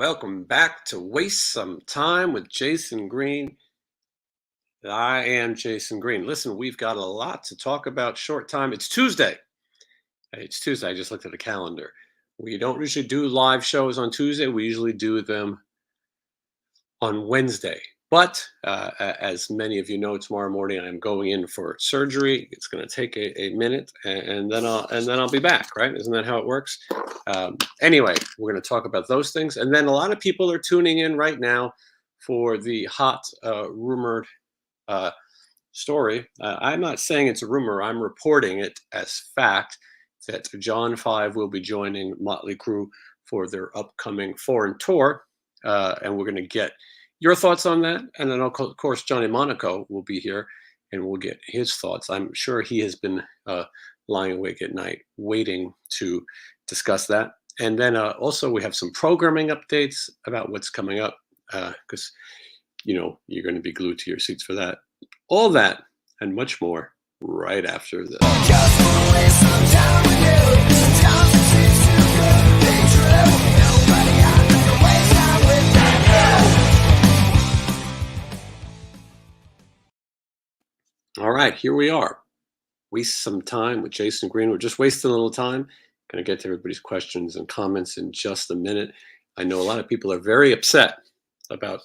Welcome back to Waste Some Time with Jason Green. I am Jason Green. Listen, we've got a lot to talk about. Short time. It's Tuesday. It's Tuesday. I just looked at the calendar. We don't usually do live shows on Tuesday. We usually do them on Wednesday. But as many of you know, tomorrow morning I'm going in for surgery. It's going to take a minute, and then I'll be back. Right? Isn't that how it works? Anyway, we're going to talk about those things, and then a lot of people are tuning in right now for the hot rumored story. I'm not saying it's a rumor. I'm reporting it as fact that John V will be joining Motley Crue for their upcoming foreign tour, and we're going to get your thoughts on that. And then, of course, Johnny Monaco will be here, and we'll get his thoughts. I'm sure he has been lying awake at night waiting to discuss that. And then also we have some programming updates about what's coming up, because you're going to be glued to your seats for that. All that and much more right after this. All right, here we are. Waste some time with Jason Green. We're just wasting a little time. Going to get to everybody's questions and comments in just a minute. I know a lot of people are very upset about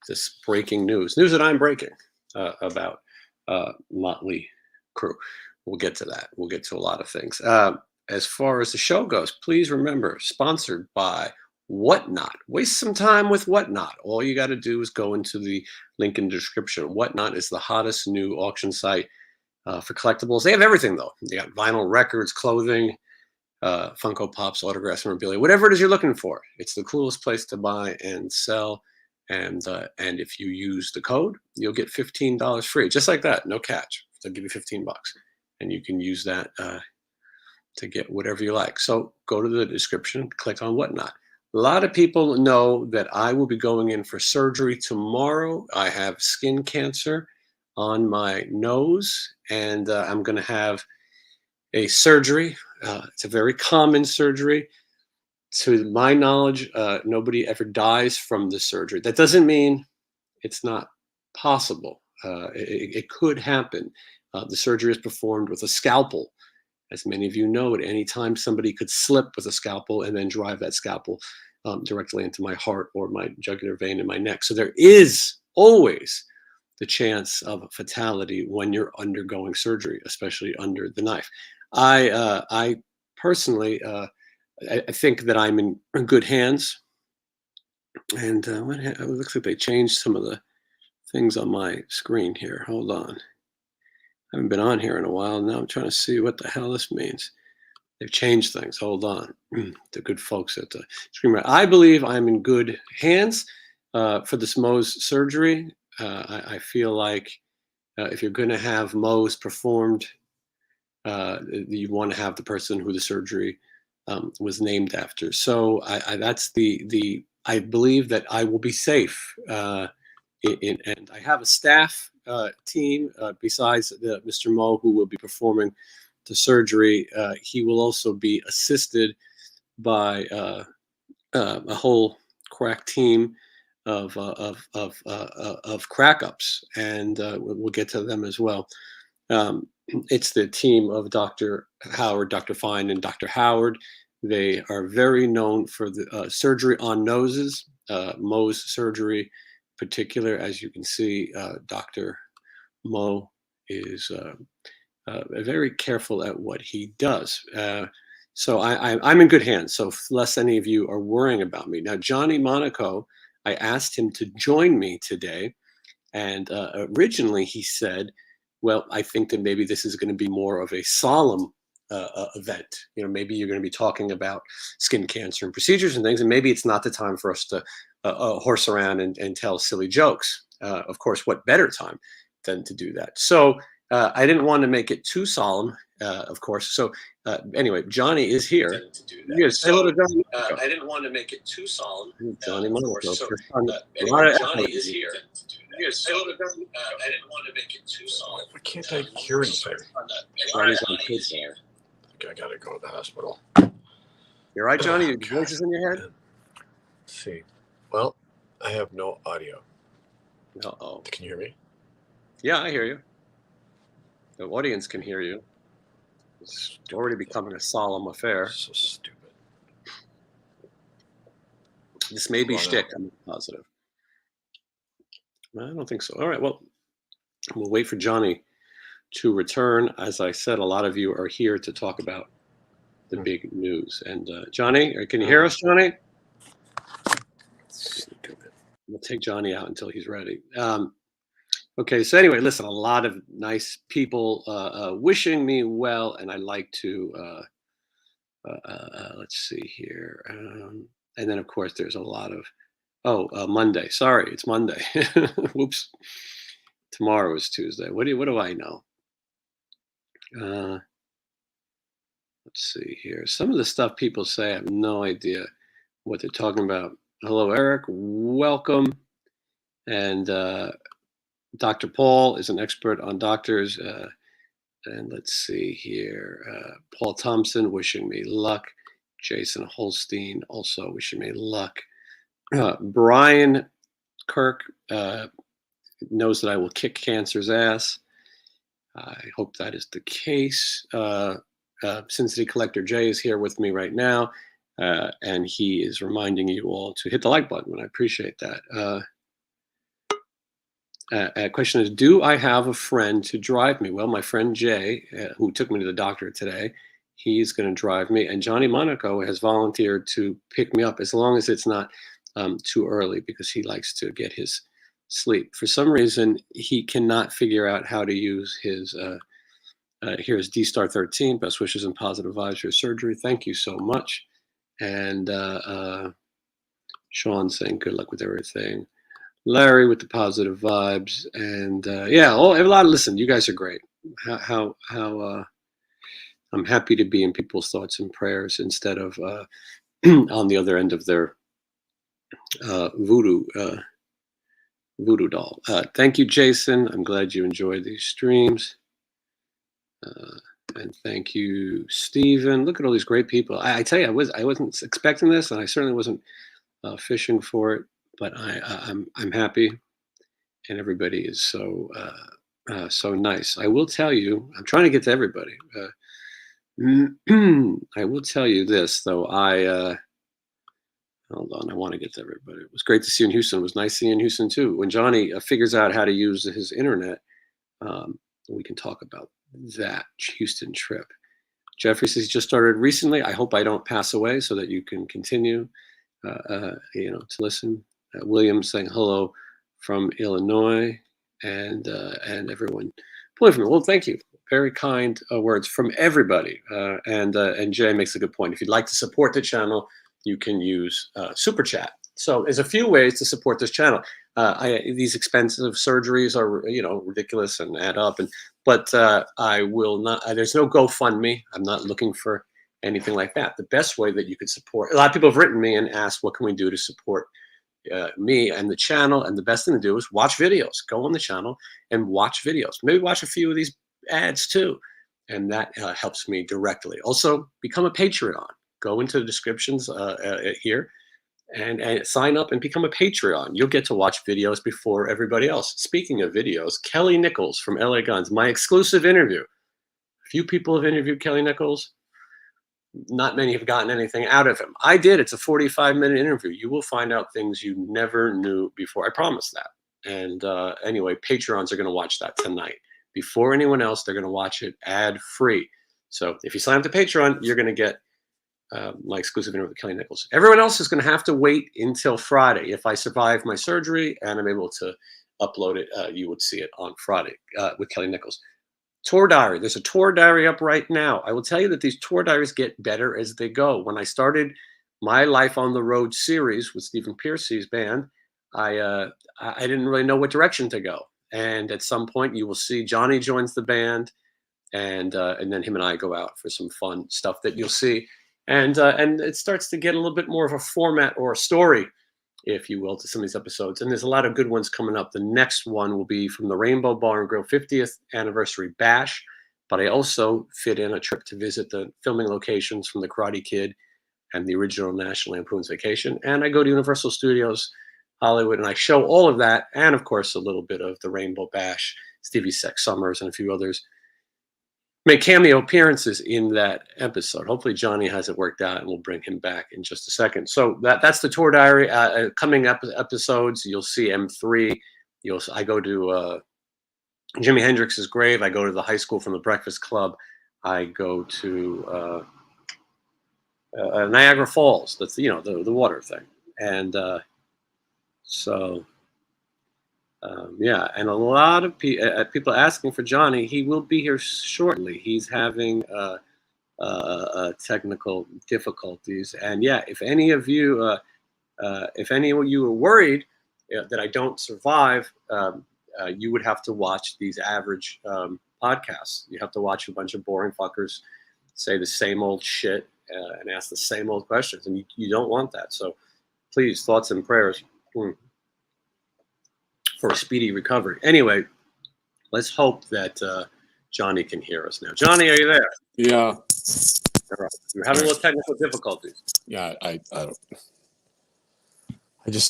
this breaking news that I'm breaking about Motley Crue. We'll get to that. We'll get to a lot of things. As far as the show goes, please remember, sponsored by Whatnot. Waste some time with Whatnot. All you got to do is go into the link in the description. Whatnot is the hottest new auction site for collectibles. They have everything, though. They got vinyl records, clothing, Funko Pops, autographs, memorabilia, whatever it is you're looking for. It's the coolest place to buy and sell. And if you use the code, you'll get $15 free, just like that. No catch. They'll give you $15, and you can use that to get whatever you like. So go to the description, click on Whatnot. A lot of people know that I will be going in for surgery tomorrow. I have skin cancer on my nose, and I'm going to have a surgery. It's a very common surgery. To my knowledge, nobody ever dies from the surgery. That doesn't mean it's not possible. It could happen. The surgery is performed with a scalpel. As many of you know, at any time somebody could slip with a scalpel and then drive that scalpel directly into my heart or my jugular vein in my neck. So there is always the chance of fatality when you're undergoing surgery, especially under the knife. I personally, I think that I'm in good hands. And it looks like they changed some of the things on my screen here. Hold on. I haven't been on here in a while. Now I'm trying to see what the hell this means. They've changed things. Hold on. The good folks at the screen. I believe I'm in good hands for this Mohs surgery. I feel like if you're going to have Mohs performed, you want to have the person who the surgery was named after. So that's I believe that I will be safe. And I have a staff team besides Mr. Moh, who will be performing the surgery. He will also be assisted by a whole crack team of crack ups, and we'll get to them as well. It's the team of Dr. Howard, Dr. Fine, and Dr. Howard. They are very known for the surgery on noses, Mohs surgery in particular. As you can see, Dr. Moh is very careful at what he does. So I'm in good hands. So lest any of you are worrying about me. Now, Johnny Monaco, I asked him to join me today. And originally he said, well, I think that maybe this is going to be more of a solemn event. Maybe you're going to be talking about skin cancer and procedures and things, and maybe it's not the time for us to horse around and tell silly jokes. Of course, what better time than to do that? So I didn't want to make it too solemn, of course. So anyway, Johnny is here. Yes, hello to Johnny. I didn't want to make it too solemn. Johnny Monaco. So, anyway, Johnny is here. Yes, hello to Johnny. I didn't want to make it too solemn. Why can't I hear anything? Johnny's on kids here. I gotta go to the hospital. You're right, Johnny. Your voice is in your head. Let's see. Well, I have no audio. Uh-oh. Can you hear me? Yeah, I hear you. The audience can hear you. It's already becoming a solemn affair. So stupid. This may be Well, no. shtick, I'm not positive. I don't think so. All right, well, we'll wait for Johnny to return. As I said, a lot of you are here to talk about the big news. And Johnny, can you hear us, Johnny? Stupid. We'll take Johnny out until he's ready. Okay, so anyway, listen, a lot of nice people wishing me well, and I like to, let's see here. And then, of course, there's a lot of, Monday. Sorry, it's Monday. Whoops. Tomorrow is Tuesday. What do I know? Let's see here. Some of the stuff people say, I have no idea what they're talking about. Hello, Eric. Welcome. And Dr. Paul is an expert on doctors. And let's see here. Paul Thompson wishing me luck. Jason Holstein also wishing me luck. Brian Kirk knows that I will kick cancer's ass. I hope that is the case. Cincinnati Collector Jay is here with me right now, and he is reminding you all to hit the like button, and I appreciate that. Question is, do I have a friend to drive me? Well, my friend Jay, who took me to the doctor today, he's going to drive me, and Johnny Monaco has volunteered to pick me up as long as it's not too early, because he likes to get his sleep. For some reason, he cannot figure out how to use his here's D-Star 13, best wishes and positive vibes for your surgery. Thank you so much. And Sean saying good luck with everything. Larry with the positive vibes. And yeah, a lot. Listen, you guys are great. How I'm happy to be in people's thoughts and prayers instead of on the other end of their voodoo doll. Thank you, Jason. I'm glad you enjoyed these streams. And thank you, Stephen. Look at all these great people. I tell you, I wasn't expecting this, and I certainly wasn't fishing for it. But I'm happy, and everybody is so nice. I will tell you, I'm trying to get to everybody. I will tell you this, though. Hold on, I want to get to everybody. It was great to see you in Houston. It was nice seeing you in Houston too. When Johnny figures out how to use his internet, we can talk about that Houston trip. Jeffrey says he just started recently. I hope I don't pass away so that you can continue, to listen. William saying hello from Illinois, and everyone pulling from me. Well, thank you. Very kind words from everybody. And Jay makes a good point. If you'd like to support the channel, you can use Super Chat. So there's a few ways to support this channel. These expensive surgeries are, ridiculous and add up. But I will not. There's no GoFundMe. I'm not looking for anything like that. The best way that you could support. A lot of people have written me and asked, what can we do to support me and the channel? And the best thing to do is watch videos. Go on the channel and watch videos. Maybe watch a few of these ads too, and that helps me directly. Also, become a Patreon. Go into the descriptions here. And sign up and become a Patreon. You'll get to watch videos before everybody else. Speaking of videos, Kelly Nichols from LA Guns, my exclusive interview. A few people have interviewed Kelly Nichols. Not many have gotten anything out of him. I did. It's a 45-minute interview. You will find out things you never knew before. I promise that. And anyway, Patreons are going to watch that tonight. Before anyone else, they're going to watch it ad-free. So if you sign up to Patreon, you're going to get my exclusive interview with Kelly Nichols. Everyone else is going to have to wait until Friday. If I survive my surgery and I'm able to upload it, you would see it on Friday with Kelly Nichols. Tour diary. There's a tour diary up right now. I will tell you that these tour diaries get better as they go. When I started my Life on the Road series with Stephen Pearcy's band, I didn't really know what direction to go. And at some point, you will see Johnny joins the band, and then him and I go out for some fun stuff that you'll see. And it starts to get a little bit more of a format or a story, if you will, to some of these episodes. And there's a lot of good ones coming up. The next one will be from the Rainbow Bar and Grill 50th Anniversary Bash. But I also fit in a trip to visit the filming locations from The Karate Kid and the original National Lampoon's Vacation. And I go to Universal Studios Hollywood, and I show all of that, and of course a little bit of the Rainbow Bash, Stevie Sex Summers, and a few others make cameo appearances in that episode. Hopefully Johnny has it worked out, and we'll bring him back in just a second. So that's the tour diary. Coming up episodes, you'll see M3. I go to Jimi Hendrix's grave. I go to the high school from the Breakfast Club. I go to Niagara Falls. That's the water thing, and yeah, and a lot of people asking for Johnny. He will be here shortly. He's having technical difficulties, and yeah, if any of you are worried that I don't survive, you would have to watch these average podcasts. You have to watch a bunch of boring fuckers say the same old shit and ask the same old questions, and you don't want that. So please, thoughts and prayers for a speedy recovery. Anyway, let's hope that Johnny can hear us now. Johnny, are you there? Yeah. All right. You're having a little technical difficulties. Yeah. I don't.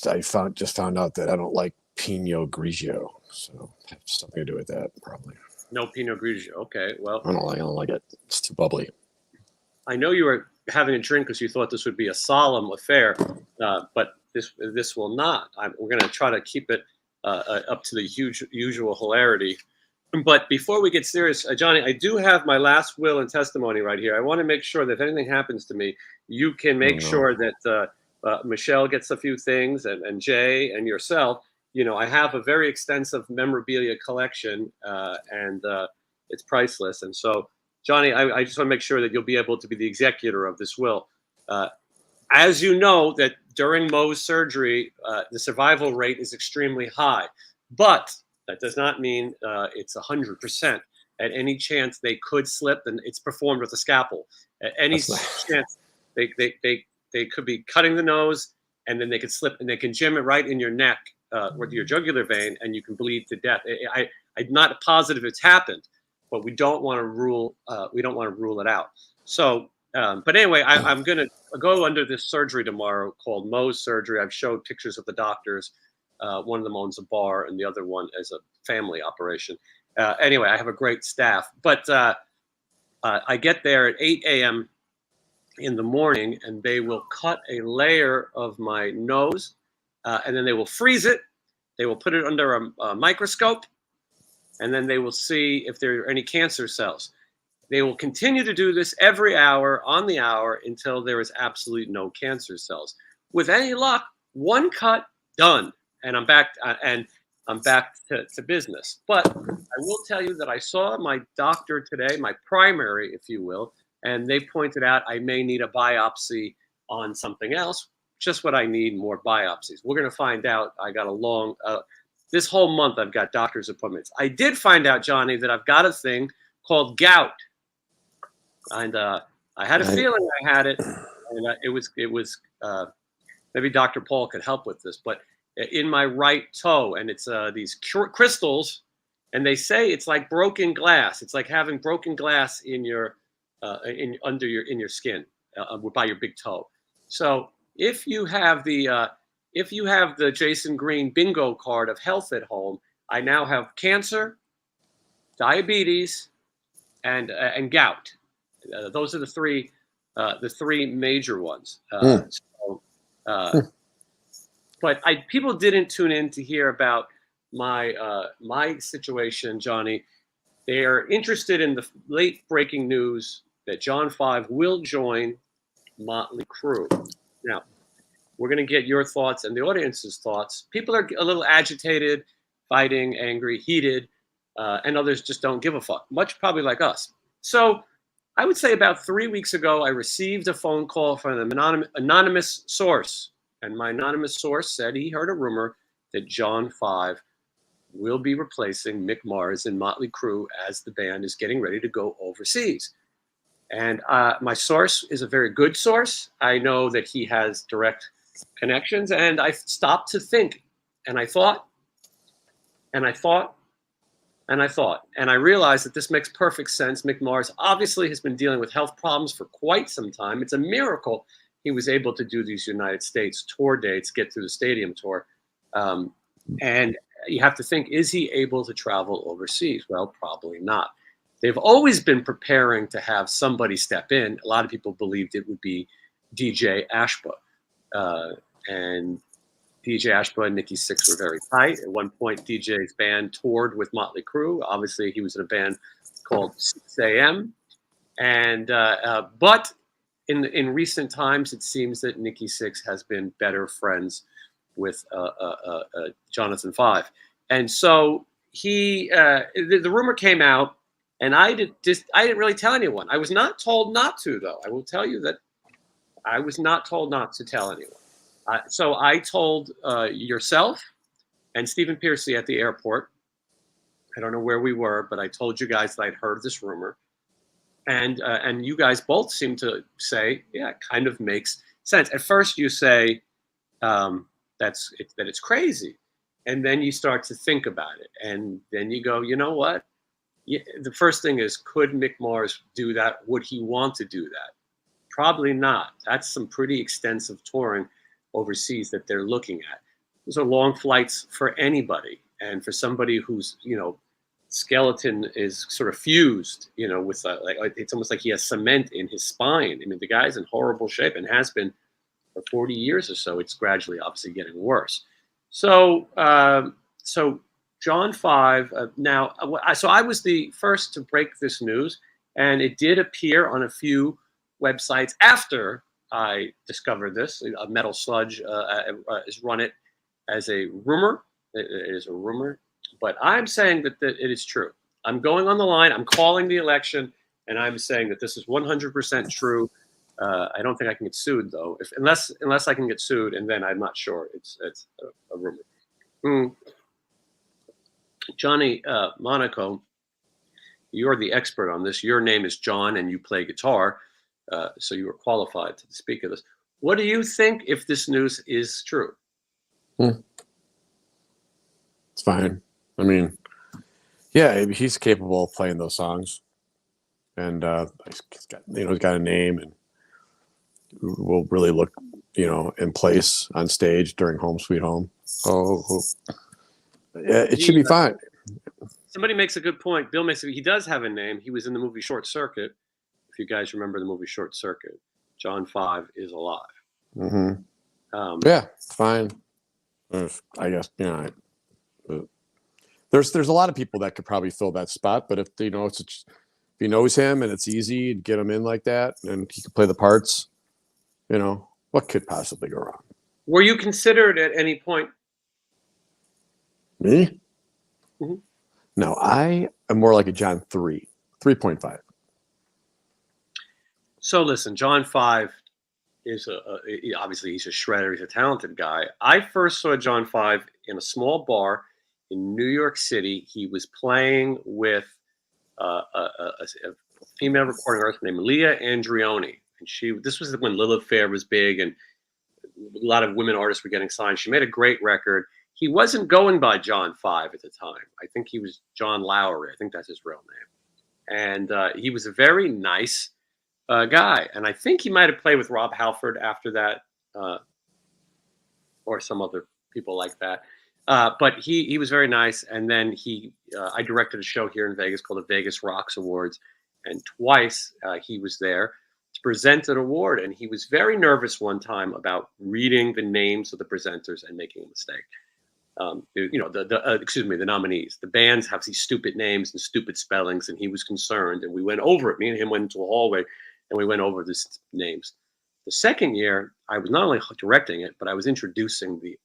I found out that I don't like Pinot Grigio, so it has something to do with that probably. No Pinot Grigio. Okay. Well, I don't like it. It's too bubbly. I know you were having a drink because you thought this would be a solemn affair, but this will not. We're going to try to keep it up to the usual hilarity. But before we get serious, Johnny, I do have my last will and testimony right here. I want to make sure that if anything happens to me, you can make sure that Michelle gets a few things, and Jay and yourself. I have a very extensive memorabilia collection, and it's priceless. And so, Johnny, I just want to make sure that you'll be able to be the executor of this will. As you know, that during Mo's surgery, the survival rate is extremely high, but that does not mean it's 100%. At any chance they could slip, and it's performed with a scalpel. At any chance they could be cutting the nose, and then they could slip, and they can jam it right in your neck with your jugular vein, and you can bleed to death. I'm not positive it's happened, but we don't want to rule it out. So. But anyway, I'm going to go under this surgery tomorrow called Mo's surgery. I've showed pictures of the doctors. One of them owns a bar, and the other one is a family operation. Anyway, I have a great staff. But I get there at 8 a.m. in the morning, and they will cut a layer of my nose, and then they will freeze it. They will put it under a microscope, and then they will see if there are any cancer cells. They will continue to do this every hour on the hour until there is absolutely no cancer cells. With any luck, one cut, done, and I'm back to business. But I will tell you that I saw my doctor today, my primary, if you will, and they pointed out I may need a biopsy on something else. Just what I need, more biopsies. We're going to find out. I got a long, this whole month I've got doctor's appointments. I did find out, Johnny, that I've got a thing called gout. And I had a feeling I had it, and it was maybe Dr. Paul could help with this, but in my right toe, and it's these crystals, and they say it's like broken glass. It's like having broken glass in your under your skin by your big toe. So if you have the Jason Green bingo card of health at home, I now have cancer, diabetes, and gout. Those are the three major ones. But people didn't tune in to hear about my situation, Johnny. They are interested in the late breaking news that John 5 will join Motley Crue. Now, we're going to get your thoughts and the audience's thoughts. People are a little agitated, fighting, angry, heated, and others just don't give a fuck, much probably like us. So I would say about 3 weeks ago, I received a phone call from an anonymous source. And my anonymous source said he heard a rumor that John 5 will be replacing Mick Mars in Motley Crue as the band is getting ready to go overseas. And my source is a very good source. I know that he has direct connections. And I stopped to think. And I thought. And I realized that this makes perfect sense. Mick Mars obviously has been dealing with health problems for quite some time. It's a miracle he was able to do these United States tour dates, get through the stadium tour. And you have to think, is he able to travel overseas? Well, probably not. They've always been preparing to have somebody step in. A lot of people believed it would be DJ Ashba. And DJ Ashba and Nikki Sixx were very tight. At one point, DJ's band toured with Motley Crue. Obviously, he was in a band called 6 a.m. And but in recent times, it seems that Nikki Sixx has been better friends with Jonathan V, and so the rumor came out, and I didn't really tell anyone. I was not told not to, though. I will tell you that I was not told not to tell anyone. So I told yourself and Stephen Piercy at the airport. I don't know where we were, but I told you guys that I'd heard this rumor. And you guys both seem to say, yeah, it kind of makes sense. At first you say that it's crazy. And then you start to think about it. And then you go, you know what? The first thing is, could Mick Mars do that? Would he want to do that? Probably not. That's some pretty extensive touring overseas that they're looking at. Those are long flights for anybody. And for somebody who's, skeleton is sort of fused, with it's almost like he has cement in his spine. I mean, the guy's in horrible shape and has been for 40 years or so. It's gradually, obviously, getting worse. So John V. So I was the first to break this news, and it did appear on a few websites after I discovered this. Metal Sludge has run it as a rumor. It is a rumor. But I'm saying that it is true. I'm going on the line. I'm calling the election, and I'm saying that this is 100% true. I don't think I can get sued, though. Unless I can get sued, and then I'm not sure. It's a rumor. Johnny Monaco, you're the expert on this. Your name is John, and you play guitar, so you are qualified to speak of this. What do you think if this news is true? It's fine. I mean, yeah, he's capable of playing those songs, and he's got a name, and will really look, in place on stage during Home Sweet Home. Yeah, it should be fine. Somebody makes a good point. Bill makes he does have a name. He was in the movie Short Circuit. If you guys remember the movie Short Circuit, John V is alive. Mm-hmm. Yeah, it's fine. I guess there's a lot of people that could probably fill that spot, but if if he knows him and it's easy to get him in like that, and he can play the parts, what could possibly go wrong? Were you considered at any point? Me? Mm-hmm. No, I am more like a John 3.5. So listen, John V is obviously he's a shredder. He's a talented guy. I first saw John V in a small bar in New York City. He was playing with a female recording artist named Leah Andrioni, and this was when Lilith Fair was big, and a lot of women artists were getting signed. She made a great record. He wasn't going by John V at the time. I think he was John Lowry. I think that's his real name. And he was a very nice guy. And I think he might have played with Rob Halford after that, or some other people like that. But he was very nice. And then I directed a show here in Vegas called the Vegas Rocks Awards. And twice he was there to present an award. And he was very nervous one time about reading the names of the presenters and making a mistake. The nominees. The bands have these stupid names and stupid spellings, and he was concerned. And we went over it. Me and him went into a hallway, and we went over these names. The second year, I was not only directing it, but I was introducing the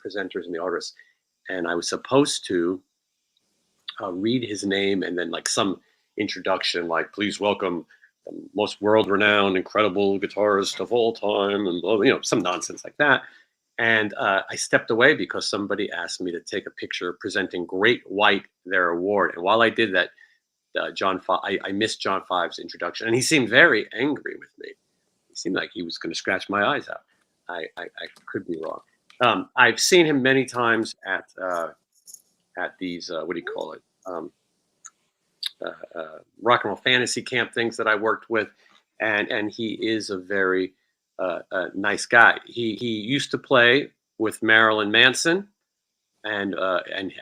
presenters and the artists. And I was supposed to read his name and then like some introduction, like, please welcome the most world-renowned, incredible guitarist of all time, and some nonsense like that. And I stepped away because somebody asked me to take a picture presenting Great White, their award. And while I did that, I missed John V's introduction, and he seemed very angry with me. He seemed like he was going to scratch my eyes out. I could be wrong. I've seen him many times at these what do you call it? Rock and roll fantasy camp things that I worked with, and he is a very a nice guy. He used to play with Marilyn Manson. He was in a And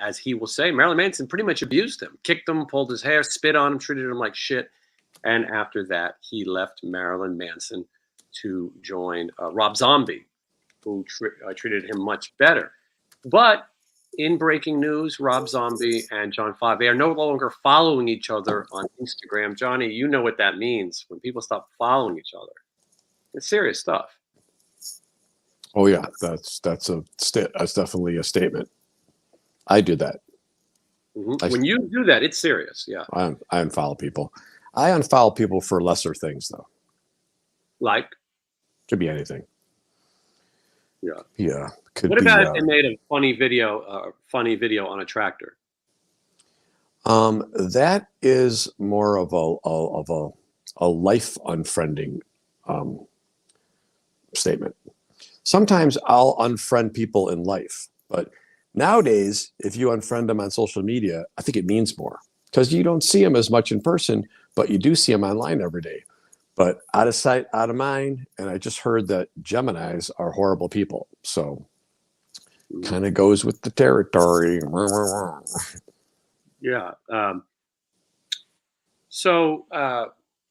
as he will say, Marilyn Manson pretty much abused him, kicked him, pulled his hair, spit on him, treated him like shit. And after that, he left Marilyn Manson to join Rob Zombie, who treated him much better. But in breaking news, Rob Zombie and John 5, they are no longer following each other on Instagram. Johnny, you know what that means when people stop following each other. It's serious stuff. Oh yeah, that's definitely a statement. I do that. Mm-hmm. When you do that, it's serious. Yeah. I unfollow people. I unfollow people for lesser things, though. Like? Could be anything. Yeah. Yeah. What about if they made a funny video on a tractor? That is more of a life unfriending statement. Sometimes I'll unfriend people in life, but nowadays, if you unfriend them on social media, I think it means more because you don't see them as much in person, but you do see them online every day. But out of sight, out of mind. And I just heard that Geminis are horrible people. So kind of goes with the territory. Yeah. So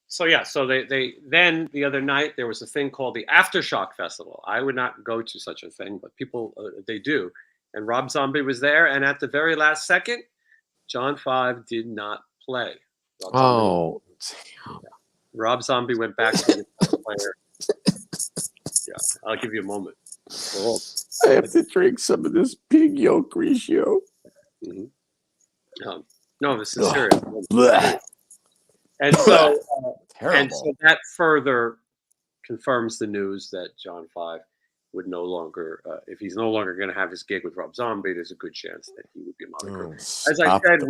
they then the other night there was a thing called the Aftershock Festival. I would not go to such a thing, but people they do. And Rob Zombie was there, and at the very last second, John 5 did not play. Rob Zombie went back to the player. Yeah, I'll give you a moment. Oh. I have to drink some of this pig yolk ratio. Mm-hmm. No, this is serious. And so that further confirms the news that John 5 would no longer, if he's no longer going to have his gig with Rob Zombie, there's a good chance that he would be a Motley Crue. As I said,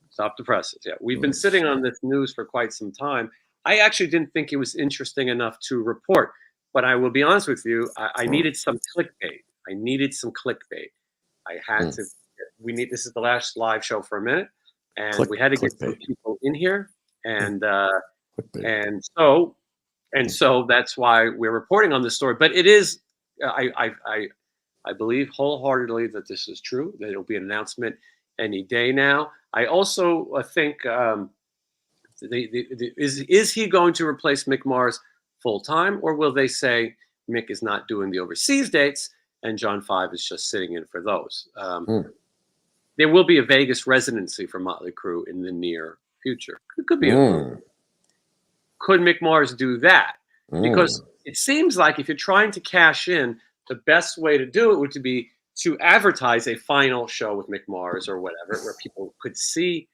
stop the presses. Yeah, we've been sitting on this news for quite some time. I actually didn't think it was interesting enough to report, but I will be honest with you, I needed some clickbait. I had to. This is the last live show for a minute, and we had to get some people in here, and so that's why we're reporting on this story. But it is, I believe wholeheartedly that this is true. That it'll be an announcement any day now. I also think is he going to replace Mick Mars full time, or will they say Mick is not doing the overseas dates and John 5 is just sitting in for those? There will be a Vegas residency for Motley Crue in the near future. It could be could Mick Mars do that? Because it seems like if you're trying to cash in, the best way to do it would be to advertise a final show with Mick Mars or whatever, where people could view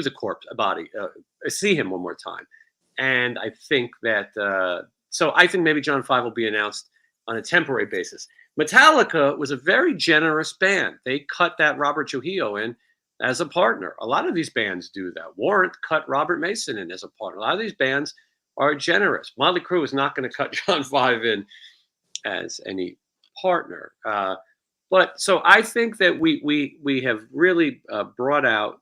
the corpse body, see him one more time. And I think that, so I think maybe John 5 will be announced on a temporary basis. Metallica was a very generous band. They cut that Robert Trujillo in as a partner. A lot of these bands do that. Warrant cut Robert Mason in as a partner. A lot of these bands are generous. Motley Crue is not going to cut John 5 in as any partner. But so I think that we have really brought out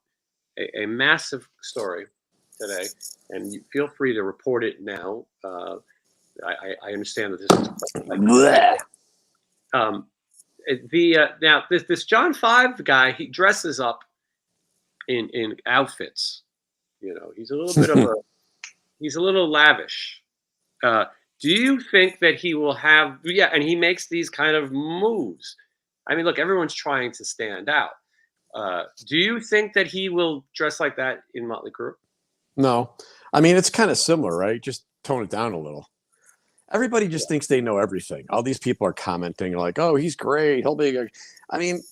a massive story today, and you feel free to report it now. I understand that this is now this John 5 guy, he dresses up in outfits. You know, he's a little bit of he's a little lavish. Do you think that he will have? Yeah, and he makes these kind of moves. I mean, look, everyone's trying to stand out. Do you think that he will dress like that in Motley Crue? No, I mean it's kind of similar, right? Just tone it down a little. Everybody just thinks they know everything. All these people are commenting like, "Oh, he's great. He'll be." I mean,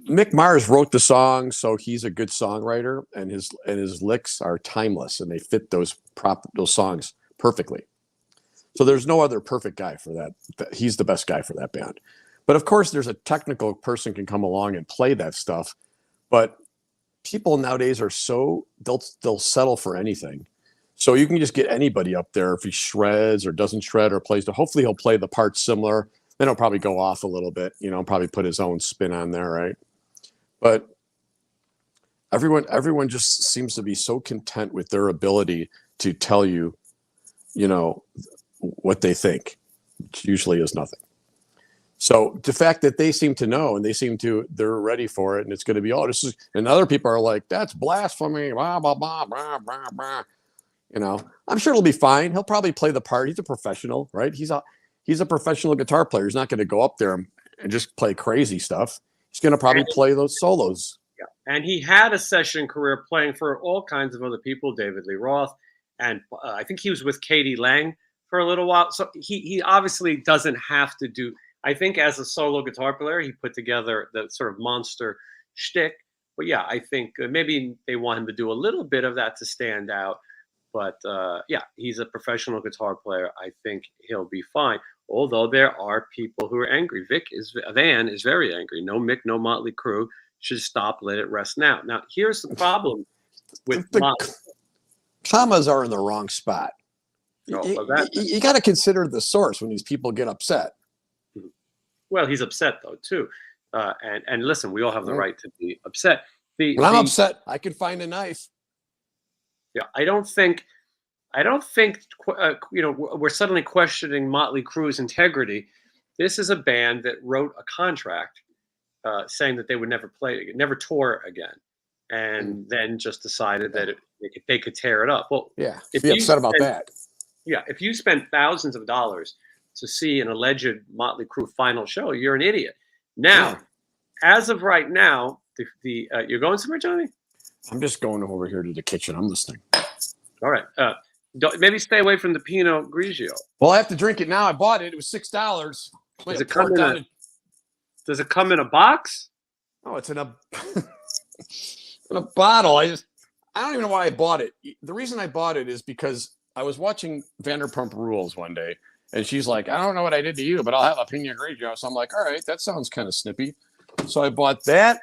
Mick Mars wrote the song, so he's a good songwriter, and his licks are timeless, and they fit those songs perfectly. So there's no other perfect guy for that. He's the best guy for that band. But of course, there's a technical person can come along and play that stuff. But people nowadays are so they'll settle for anything. So you can just get anybody up there if he shreds or doesn't shred or plays. Hopefully he'll play the parts similar. Then he'll probably go off a little bit, probably put his own spin on there, right? But everyone just seems to be so content with their ability to tell you, what they think, which usually is nothing. So the fact that they seem to know and they're ready for it, and it's going to be and other people are like, that's blasphemy, blah blah blah blah blah blah. I'm sure it'll be fine. He'll probably play the part. He's a professional, right? He's a professional guitar player. He's not going to go up there and just play crazy stuff. He's going to probably play those solos. Yeah. And he had a session career playing for all kinds of other people, David Lee Roth, and I think he was with Katie Lang for a little while. So he obviously doesn't have to do. I think as a solo guitar player, he put together the sort of monster shtick. But yeah, I think maybe they want him to do a little bit of that to stand out. But yeah, he's a professional guitar player. I think he'll be fine. Although there are people who are angry. Van is very angry. No Mick, no Motley Crue. Should stop. Let it rest now. Now, here's the problem with Motley. Commas are in the wrong spot. No, you got to consider the source when these people get upset. Well, he's upset though too, and listen, we all have the right to be upset. When I'm upset, I can find a knife. Yeah, I don't think we're suddenly questioning Motley Crue's integrity. This is a band that wrote a contract saying that they would never tour again, and then just decided that they could tear it up. Well, yeah, if you're upset about that. Yeah, if you spend thousands of dollars to see an alleged Motley Crue final show, you're an idiot. Now, as of right now, you're going somewhere, Johnny? I'm just going over here to the kitchen. I'm listening. All right. Maybe stay away from the Pinot Grigio. Well, I have to drink it now. I bought it. It was $6. Does it come in a box? Oh, it's in a in a bottle. I don't even know why I bought it. The reason I bought it is because I was watching Vanderpump Rules one day, and she's like, I don't know what I did to you, but I'll have a Pinot Grigio. So I'm like, all right, that sounds kind of snippy. So I bought that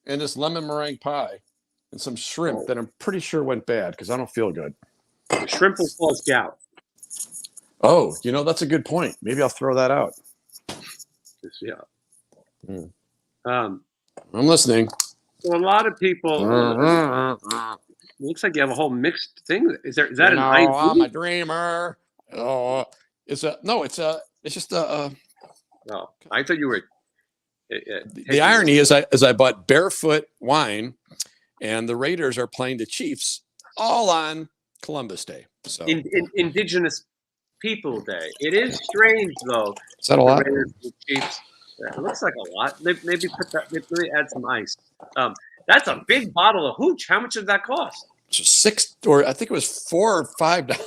and this lemon meringue pie and some shrimp that I'm pretty sure went bad because I don't feel good. Shrimp will cause gout. Oh, that's a good point. Maybe I'll throw that out. Yeah. I'm listening. So a lot of people. Looks like you have a whole mixed thing. Is that an IV? I'm a dreamer. Oh, it's just a. No, I thought you were. The irony is, I bought barefoot wine, and the Raiders are playing the Chiefs all on Columbus Day. So Indigenous People Day. It is strange, though. Is that a lot? Chiefs. It looks like a lot. Maybe put that. Maybe add some ice. That's a big bottle of hooch. How much did that cost? $6, or I think it was $4 or $5.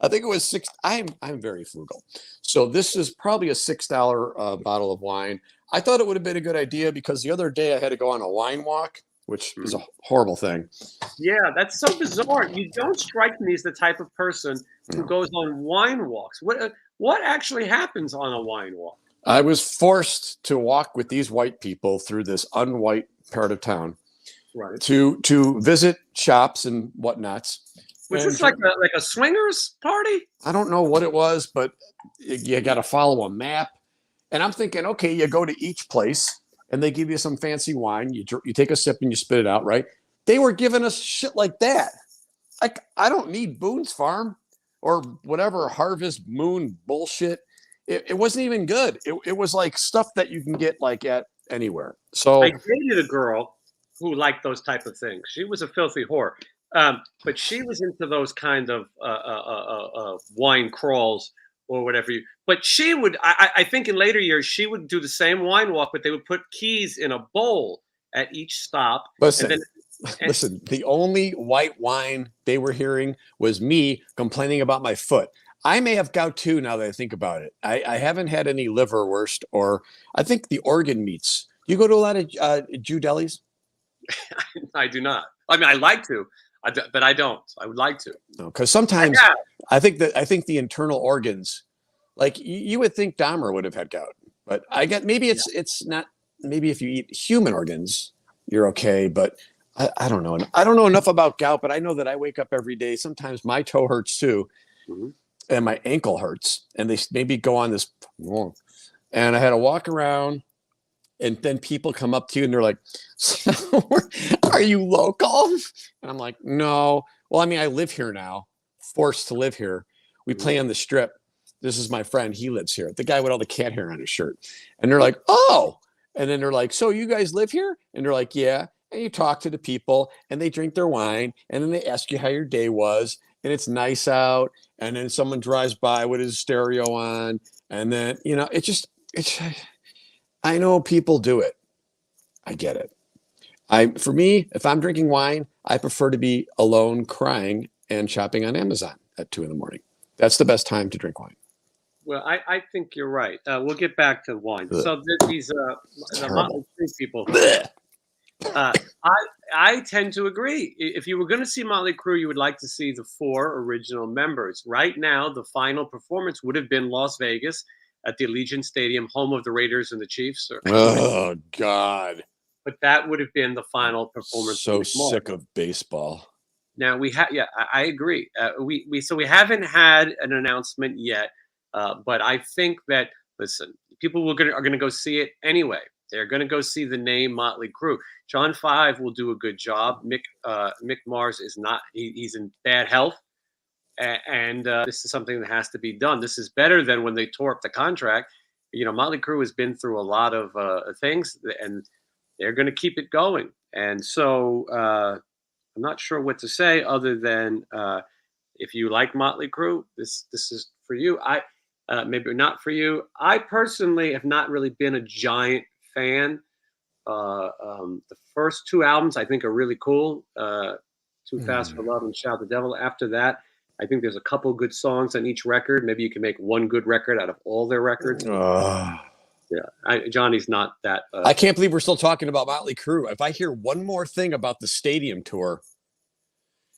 I think it was $6. I'm very frugal, so this is probably a $6 bottle of wine. I thought it would have been a good idea because the other day I had to go on a wine walk, which is a horrible thing. Yeah, that's so bizarre. You don't strike me as the type of person who goes on wine walks. What actually happens on a wine walk? I was forced to walk with these white people through this unwhite part of town, right? To visit shops and whatnots. Was this like a swingers party? I don't know what it was, but you got to follow a map. And I'm thinking, okay, you go to each place and they give you some fancy wine. You take a sip and you spit it out, right? They were giving us shit like that. Like, I don't need Boone's Farm or whatever Harvest Moon bullshit. It wasn't even good. It was like stuff that you can get like at anywhere. So I dated a girl who liked those type of things. She was a filthy whore, but she was into those kind of wine crawls or whatever. But she would, I think, in later years, she would do the same wine walk, but they would put keys in a bowl at each stop. Listen, the only white wine they were hearing was me complaining about my foot. I may have gout too now that I think about it. I haven't had any liverwurst, or I think the organ meats. You go to a lot of Jew delis? I do not. I mean, I like to, but I don't. I would like to. No, because sometimes I think the internal organs, like you would think Dahmer would have had gout, but I get maybe it's not. Maybe if you eat human organs, you're okay. But I don't know. I don't know enough about gout, but I know that I wake up every day. Sometimes my toe hurts too. Mm-hmm. And my ankle hurts, and they maybe go on this, and I had to walk around, and then people come up to you and they're like, so, are you local? And I'm like, no. Well, I mean, I live here now, forced to live here. We play on the Strip, this is my friend. He lives here. The guy with all the cat hair on his shirt. And they're like, oh. And then they're like, so you guys live here? And they're like, yeah. And you talk to the people and they drink their wine. And then they ask you how your day was. And it's nice out. And then someone drives by with his stereo on. And then, you know, I know people do it. I get it. For me, if I'm drinking wine, I prefer to be alone crying and shopping on Amazon at 2 a.m. That's the best time to drink wine. Well, I think you're right. We'll get back to wine. Ugh. So these the Motley Crue people. I tend to agree. If you were going to see Motley Crue, you would like to see the 4 original members. Right now, the final performance would have been Las Vegas at the Allegiant Stadium, home of the Raiders and the Chiefs. Oh God! But that would have been the final performance. So sick of baseball. Now we have, yeah, I agree. We haven't had an announcement yet, but I think that, listen, people are going to go see it anyway. They're going to go see the name Motley Crue. John 5 will do a good job. Mick Mars is not. He's in bad health, and this is something that has to be done. This is better than when they tore up the contract. You know, Motley Crue has been through a lot of things, and they're going to keep it going. And so I'm not sure what to say other than if you like Motley Crue, this is for you. Maybe not for you. I personally have not really been a giant fan. The first 2 albums I think are really cool. Too Fast for Love and Shout the Devil. After that, I think there's a couple good songs on each record. Maybe you can make one good record out of all their records. Yeah, Johnny's not that. I can't believe we're still talking about Motley Crue. If I hear one more thing about the stadium tour,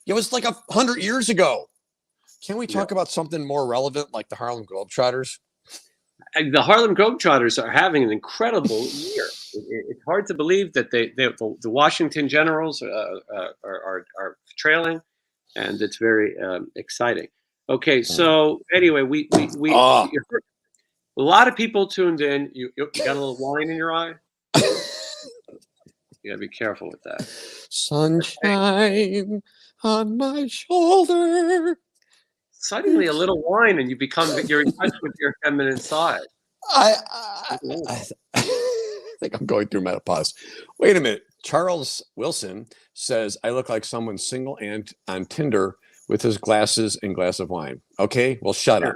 it was like 100 years ago. Can we talk about something more relevant, like the Harlem Globetrotters? The Harlem Globetrotters are having an incredible year. It's hard to believe that the Washington Generals are trailing, and it's very exciting. Okay, so anyway, we a lot of people tuned in. You got a little wine in your eye. You gotta be careful with that. Sunshine on my shoulder. Suddenly, a little wine, and you're in touch with your feminine side. I think I'm going through menopause. Wait a minute. Charles Wilson says I look like someone single and on Tinder with his glasses and glass of wine. Okay, well, shut up.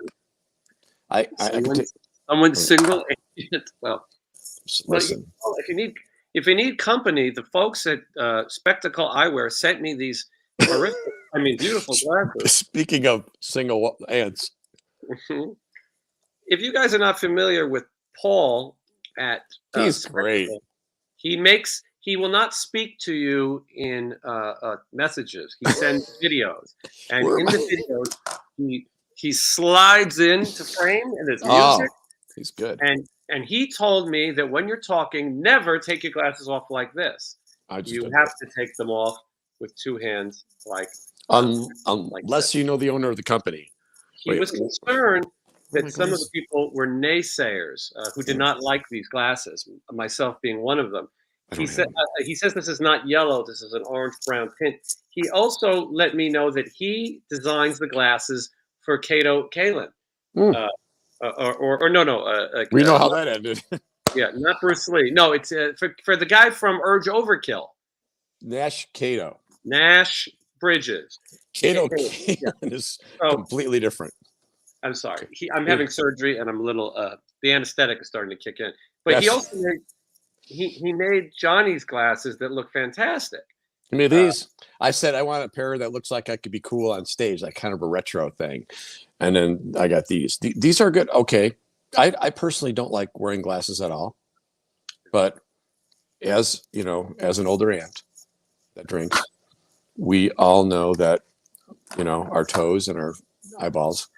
Someone single. Well, listen. If you need company, the folks at Spectacle Eyewear sent me these terrific, beautiful glasses. Speaking of single ants, if you guys are not familiar with Paul at he's great. He will not speak to you in messages. He sends videos, and in the videos, he slides into frame and there's music. He's good. And he told me that when you're talking, never take your glasses off like this. You have to take them off with 2 hands, unless you know the owner of the company. He was concerned that some of the people were naysayers who did not like these glasses, myself being one of them. He says this is not yellow, this is an orange-brown tint. He also let me know that he designs the glasses for Kato Kalin. We know how that ended. Yeah, not Bruce Lee. No, it's for the guy from Urge Overkill. Nash Bridges. Kato Kalin is completely different. I'm sorry. I'm having surgery, and I'm a little. The anesthetic is starting to kick in. But he also made Johnny's glasses that look fantastic. I mean, these. I said I want a pair that looks like I could be cool on stage, like kind of a retro thing. And then I got these. These are good. Okay, I personally don't like wearing glasses at all, but as you know, as an older aunt that drinks, we all know that our toes and our eyeballs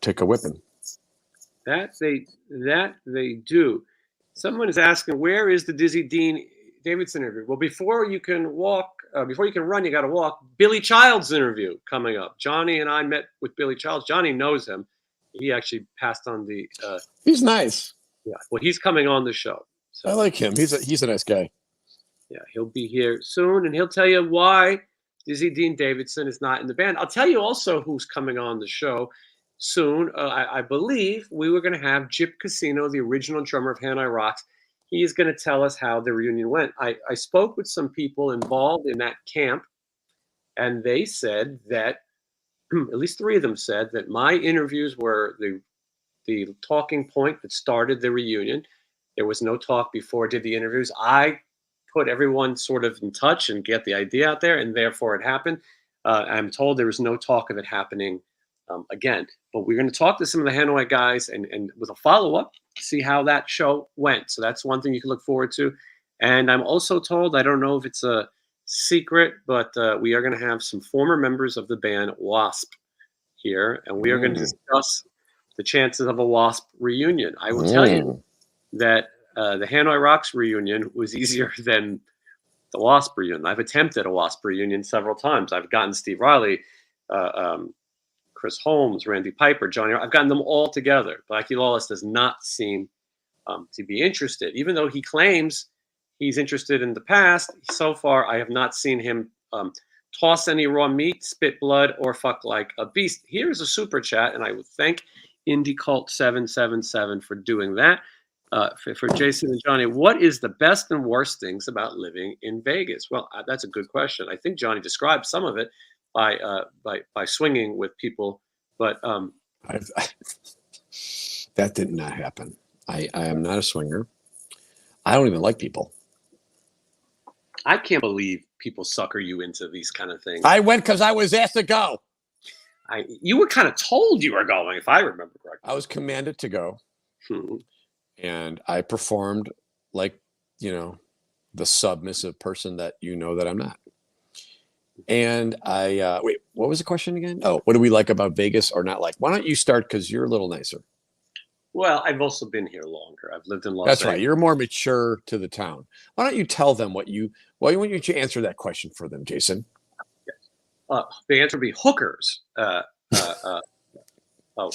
take a whipping. That they do. Someone is asking, where is the Dizzy Dean Davidson interview? Well, before you can run, you got to walk. Billy Child's interview coming up. Johnny and I met with Billy Childs. Johnny knows him. He actually passed on the. He's nice. Yeah. Well, he's coming on the show. So, I like him. He's a nice guy. Yeah, he'll be here soon, and he'll tell you why Dizzy Dean Davidson is not in the band. I'll tell you also who's coming on the show. soon. I believe we were going to have Jip Casino, the original drummer of Hanoi Rocks. He's going to tell us how the reunion went. I spoke with some people involved in that camp, and they said that at least three of them said that my interviews were the talking point that started the reunion. There was no talk before I did the interviews. I put everyone sort of in touch and get the idea out there, and therefore it happened. I'm told there was no talk of it happening again. But we're going to talk to some of the Hanoi guys and with a follow-up, see how that show went. So that's one thing you can look forward to. And I'm also told, I don't know if it's a secret, but we are going to have some former members of the band Wasp here, and we are going to discuss the chances of a Wasp reunion. I will tell you that the Hanoi Rocks reunion was easier than the Wasp reunion. I've attempted a Wasp reunion several times. I've gotten Steve Riley, Chris Holmes, Randy Piper, Johnny. I've gotten them all together. Blackie Lawless does not seem to be interested, even though he claims he's interested in the past. So far, I have not seen him toss any raw meat, spit blood, or fuck like a beast. Here's a super chat, and I would thank Indie Cult 777 for doing that. For Jason and Johnny, what is the best and worst things about living in Vegas? Well, that's a good question. I think Johnny described some of it by swinging with people, but that did not happen. I am not a swinger. I don't even like people. I can't believe people sucker you into these kind of things. I went because I was asked to go. You were kind of told you were going, if I remember correctly. I was commanded to go. And I performed like, the submissive person that that I'm not. And I, wait, what was the question again? Oh, what do we like about Vegas or not like? Why don't you start? Because you're a little nicer. Well, I've also been here longer. I've lived in Los That's Angeles. right. You're more mature to the town. Why don't you tell them why don't you answer that question for them, Jason? The answer would be hookers. Oh,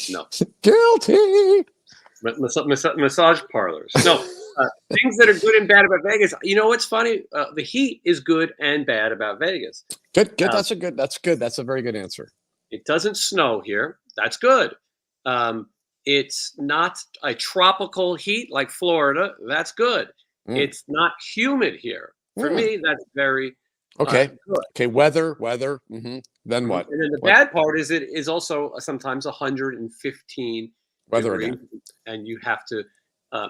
no. Guilty. Massage parlors. No, things that are good and bad about Vegas. You know what's funny? The heat is good and bad about Vegas. Good. That's good. That's a very good answer. It doesn't snow here. That's good. It's not a tropical heat like Florida. That's good. It's not humid here. For me, that's very okay. Good. Okay, weather. Then what? And then the bad part is it is also sometimes 115 weather degrees, again. and you have to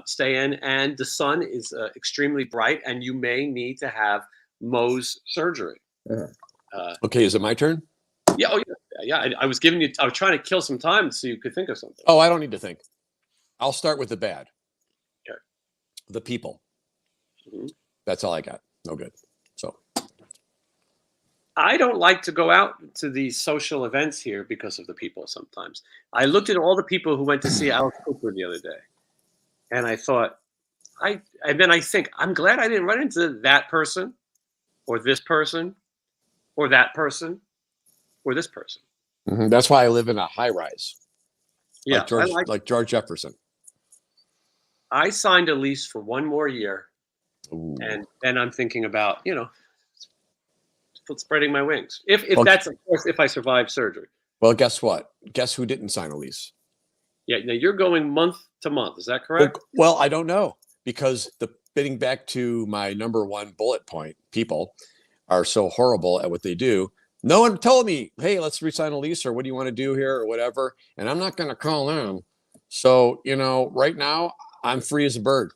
stay in. And the sun is extremely bright, and you may need to have Mohs surgery. Okay, is it my turn? Yeah. Oh, yeah. I was giving you. I was trying to kill some time so you could think of something. Oh, I don't need to think. I'll start with the bad. Okay. The people. That's all I got. No good. So. I don't like to go out to these social events here because of the people sometimes. I looked at all the people who went to see Alice Cooper the other day, and I thought, and then I think, I'm glad I didn't run into that person, or this person, or that person, or this person. That's why I live in a high rise. Yeah, like George Jefferson. I signed a lease for one more year, and then I'm thinking about, spreading my wings. If that's, of course, if I survive surgery. Well, guess what? Guess who didn't sign a lease? Yeah, now you're going month to month. Is that correct? Well, I don't know, because getting back to my number one bullet point, people are so horrible at what they do. No one told me, hey, let's re-sign a lease, or what do you want to do here, or whatever. And I'm not going to call them. So, right now I'm free as a bird.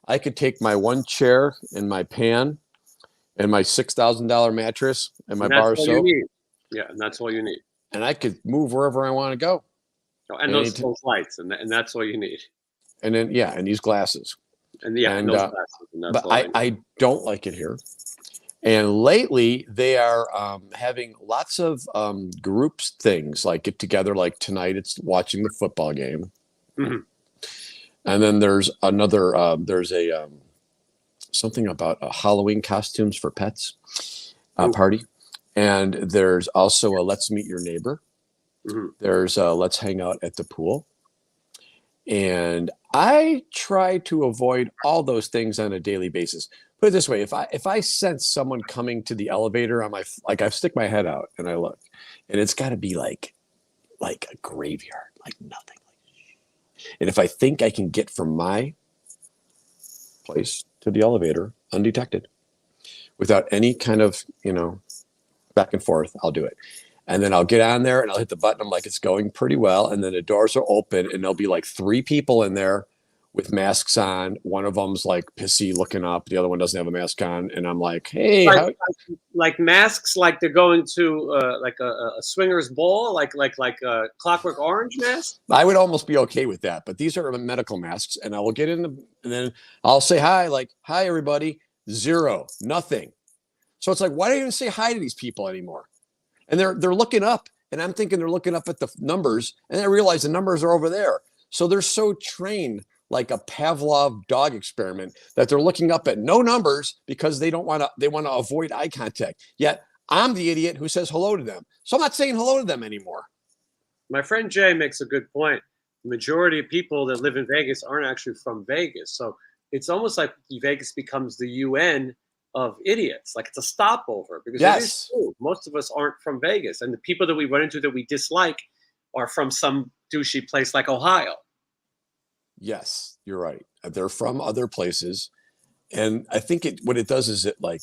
I could take my one chair and my pan and my $6,000 mattress and my bar of soap. Yeah, and that's all you need. And I could move wherever I want to go. Oh, and those lights, and that's all you need. And then, and these glasses. And those glasses. And that's but I don't like it here. And lately, they are having lots of groups things, like get together. Like tonight, it's watching the football game. And then there's another. There's a something about Halloween costumes for pets party, and there's also a let's meet your neighbor. There's a let's hang out at the pool. And I try to avoid all those things on a daily basis. Put it this way: if I sense someone coming to the elevator on I stick my head out and I look, and it's got to be like a graveyard, like nothing. And if I think I can get from my place to the elevator undetected without any kind of, back and forth, I'll do it. And then I'll get on there and I'll hit the button. I'm like, it's going pretty well. And then the doors are open and there'll be like 3 people in there with masks on. One of them's like pissy looking up. The other one doesn't have a mask on. And I'm like, hey, like masks, like they're going to like a swingers ball, like a Clockwork Orange mask. I would almost be okay with that. But these are medical masks. And I will get in and then I'll say hi, like, hi, everybody. 0, nothing. So it's like, why do you even say hi to these people anymore? And they're looking up, and I'm thinking they're looking up at the numbers, and I realize the numbers are over there. So they're so trained, like a Pavlov dog experiment, that they're looking up at no numbers because they want to avoid eye contact. Yet I'm the idiot who says hello to them. So I'm not saying hello to them anymore. My friend Jay makes a good point. The majority of people that live in Vegas aren't actually from Vegas. So it's almost like Vegas becomes the UN of idiots. Like it's a stopover because it is true. Most of us aren't from Vegas. And the people that we run into that we dislike are from some douchey place like Ohio. Yes, you're right. They're from other places. And I think what it does is it like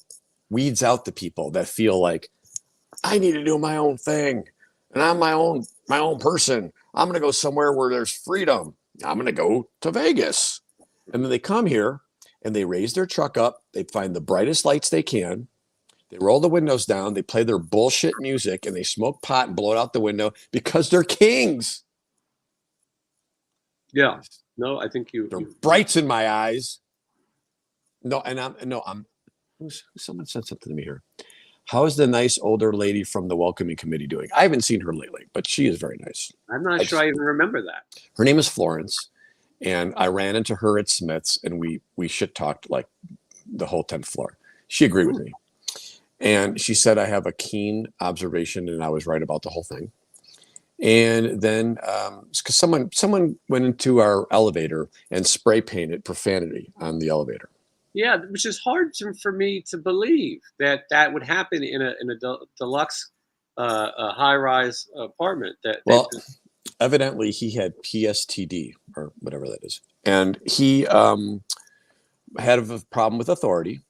weeds out the people that feel like I need to do my own thing. And I'm my own person. I'm going to go somewhere where there's freedom. I'm going to go to Vegas. And then they come here and they raise their truck up. They find the brightest lights they can. They roll the windows down. They play their bullshit music and they smoke pot and blow it out the window because they're kings. Yeah. No, I think they're brights in my eyes. No, someone said something to me here. How is the nice older lady from the welcoming committee doing? I haven't seen her lately, but she is very nice. I'm not sure I even remember that. Her name is Florence. And I ran into her at Smith's and we shit talked like the whole 10th floor. She agreed with me. And she said I have a keen observation and I was right about the whole thing. And then because someone went into our elevator and spray painted profanity on the elevator. Yeah, which is hard for me to believe that would happen in a deluxe high-rise apartment. Evidently he had PSTD or whatever that is. And he had a problem with authority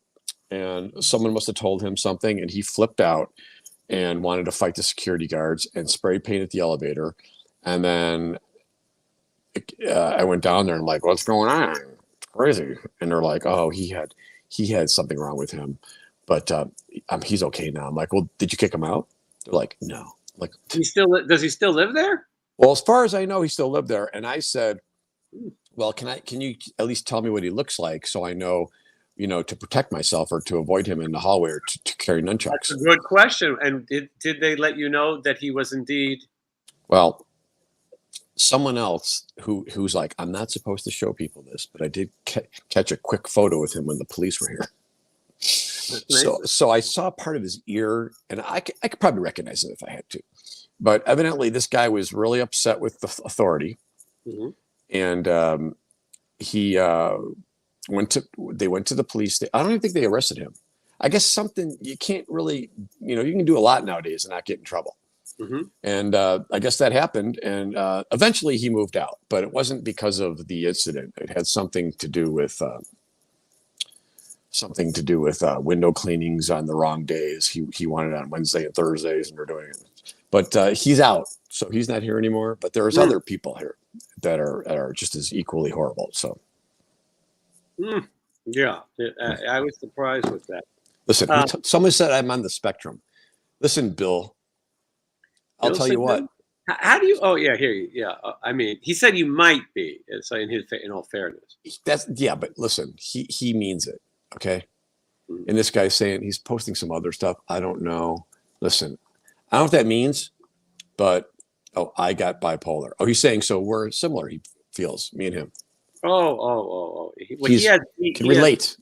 and someone must have told him something and he flipped out and wanted to fight the security guards and spray painted the elevator. And then I went down there and like, what's going on? It's crazy. And they're like, oh, he had something wrong with him, but he's okay now. I'm like, well, did you kick him out? They're like, no. I'm like, does he still live there? Well, as far as I know, he still lived there. And I said, well, can you at least tell me what he looks like so I know, to protect myself or to avoid him in the hallway or to carry nunchucks? That's a good question. And did they let you know that he was indeed? Well, someone else who's like, I'm not supposed to show people this, but I did catch a quick photo with him when the police were here. So I saw part of his ear and I could probably recognize it if I had to. But evidently, this guy was really upset with the authority, and they went to the police. I don't even think they arrested him. I guess something you can't really, you can do a lot nowadays and not get in trouble. And I guess that happened, and eventually he moved out. But it wasn't because of the incident. It had something to do with window cleanings on the wrong days. He wanted it on Wednesday and Thursdays, and we're doing it. But he's out, so he's not here anymore. But there's other people here that are just as equally horrible. So, yeah, I was surprised with that. Listen, someone said I'm on the spectrum. Listen, Bill, I'll tell you what. How do you? Oh yeah, here you. Yeah, I mean, he said you might be. So in all fairness, but listen, he means it. Okay, and this guy's saying he's posting some other stuff. I don't know. Listen. I don't know what that means, but I got bipolar. Oh, he's saying so we're similar. He feels me and him. Well, he can relate.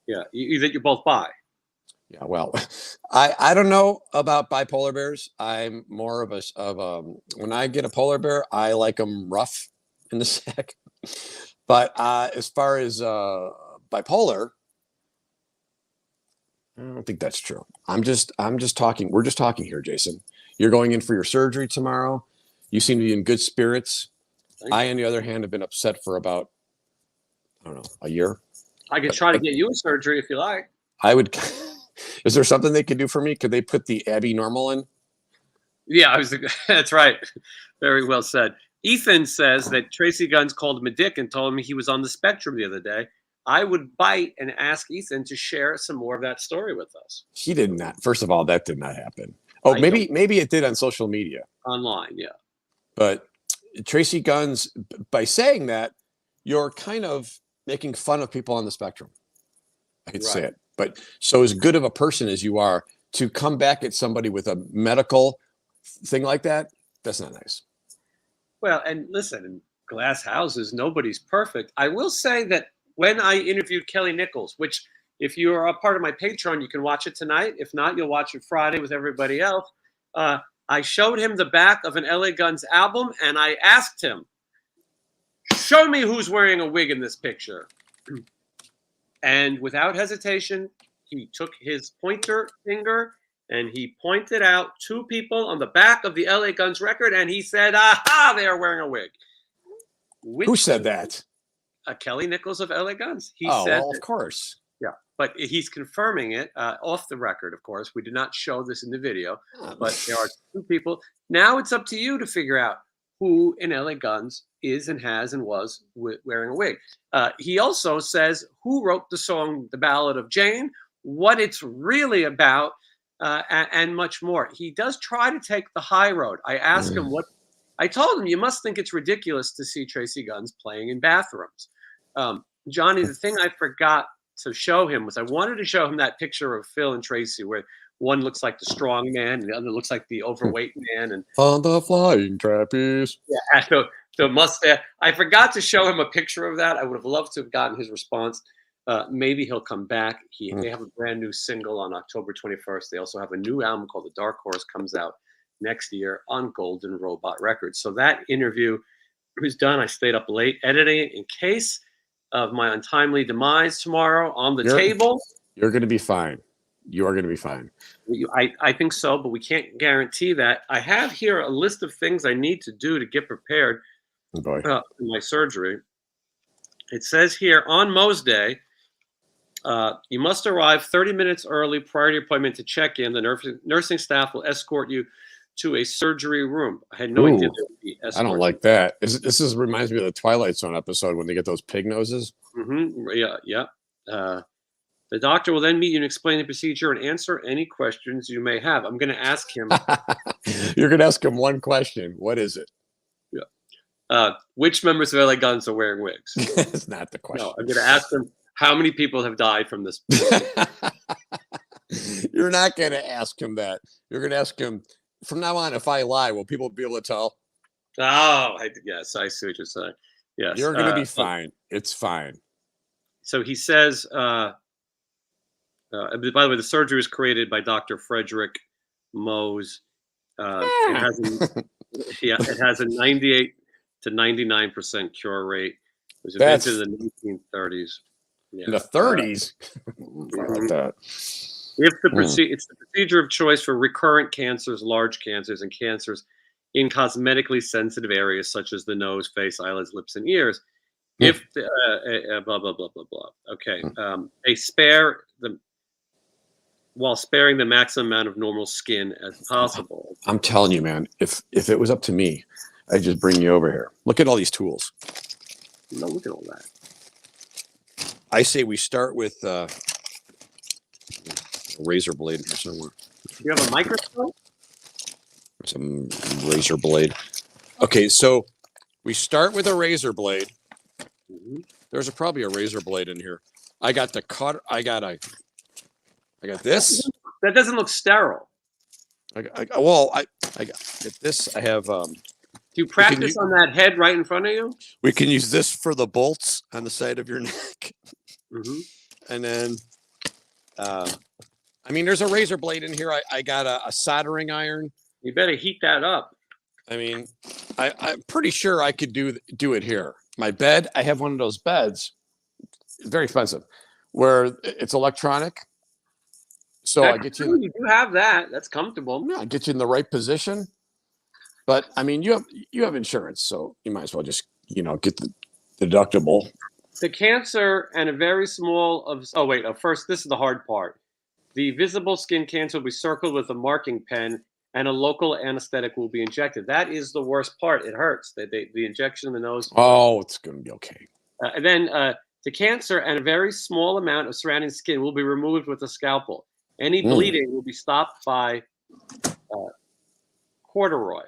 Yeah, that you're both bi. Yeah, well, I don't know about bipolar bears. I'm more of a when I get a polar bear, I like them rough in the sack. But as far as bipolar, I don't think that's true. I'm just talking. We're just talking here, Jason. You're going in for your surgery tomorrow. You seem to be in good spirits. Thank I, you. on the other hand, have been upset for about, I don't know, a year. I could try to get you a surgery if you like. I would. Is there something they could do for me? Could they put the Abbey normal in? Yeah, that's right. Very well said. Ethan says that Tracy Guns called him a dick and told him he was on the spectrum the other day. I would bite and ask Ethan to share some more of that story with us. He did not. First of all, that did not happen. Oh, maybe it did on social media. Online, yeah. But Tracy Guns, by saying that, you're kind of making fun of people on the spectrum. I hate to say it. But so as good of a person as you are, to come back at somebody with a medical thing like that, that's not nice. Well, and listen, in glass houses, nobody's perfect. I will say that when I interviewed Kelly Nichols, which if you are a part of my Patreon, you can watch it tonight. If not, you'll watch it Friday with everybody else. I showed him the back of an LA Guns album, and I asked him, show me who's wearing a wig in this picture. And without hesitation, he took his pointer finger and he pointed out two people on the back of the LA Guns record, and he said, aha, they are wearing a wig. Who said that? Kelly Nichols of LA Guns. He said, well, of course. Yeah, but he's confirming it off the record, of course. We did not show this in the video, but there are two people. Now it's up to you to figure out who in LA Guns is and has and was wearing a wig. He also says who wrote the song The Ballad of Jane, what it's really about, and much more. He does try to take the high road. I asked him what I told him. You must think it's ridiculous to see Tracy Guns playing in bathrooms. Johnny, the thing I forgot to show him was I wanted to show him that picture of Phil and Tracy where one looks like the strong man and the other looks like the overweight man. And on the flying trapeze. Yeah, so mustache. I forgot to show him a picture of that. I would have loved to have gotten his response. Maybe he'll come back. They have a brand new single on October 21st. They also have a new album called The Dark Horse, comes out next year on Golden Robot Records. So that interview was done. I stayed up late editing it in case of my untimely demise tomorrow on the table. You're going to be fine. You are going to be fine. I think so, but we can't guarantee that. I have here a list of things I need to do to get prepared for my surgery. It says here on Mo's Day, you must arrive 30 minutes early prior to your appointment to check in. The nursing staff will escort you to a surgery room. I had no idea there would be escort. I don't like that. This reminds me of the Twilight Zone episode when they get those pig noses. Mm-hmm. Yeah. The doctor will then meet you and explain the procedure and answer any questions you may have. I'm going to ask him. You're going to ask him one question. What is it? Yeah. Which members of LA Guns are wearing wigs? That's not the question. No, I'm going to ask him how many people have died from this. You're not going to ask him that. You're going to ask him, from now on, if I lie, will people be able to tell? Oh, yes, I see what you're saying. Yes. You're going to be fine. It's fine. So he says, by the way, the surgery was created by Dr. Frederick Mose. It has a 98 to 99% cure rate. It was invented in the 1930s. Yeah. In the 30s? About that. It's the procedure of choice for recurrent cancers, large cancers, and cancers in cosmetically sensitive areas such as the nose, face, eyelids, lips, and ears. If blah blah blah blah blah. Okay, while sparing the maximum amount of normal skin as possible. I'm telling you, man. If it was up to me, I'd just bring you over here. Look at all these tools. No, look at all that. I say we start with a razor blade here somewhere. You have a microscope? Some razor blade. Okay, so we start with a razor blade. Mm-hmm. There's probably a razor blade in here. I got the cut. I got this. That doesn't look sterile. I got this. I have. Do you practice on that head right in front of you? We can use this for the bolts on the side of your neck. Mm-hmm. And then, there's a razor blade in here. I got a soldering iron. You better heat that up. I'm pretty sure I could do it here. My bed, I have one of those beds, very expensive, where it's electronic. So I get you. You do have that. That's comfortable. Yeah, I get you in the right position. But I mean, you have insurance, so you might as well just get the deductible. The cancer and a very small of. Oh wait, first this is the hard part. The visible skin cancer will be circled with a marking pen, and a local anesthetic will be injected. That is the worst part. It hurts. The injection in the nose. Oh, it's going to be okay. And then the cancer and a very small amount of surrounding skin will be removed with a scalpel. Any bleeding will be stopped by corduroy.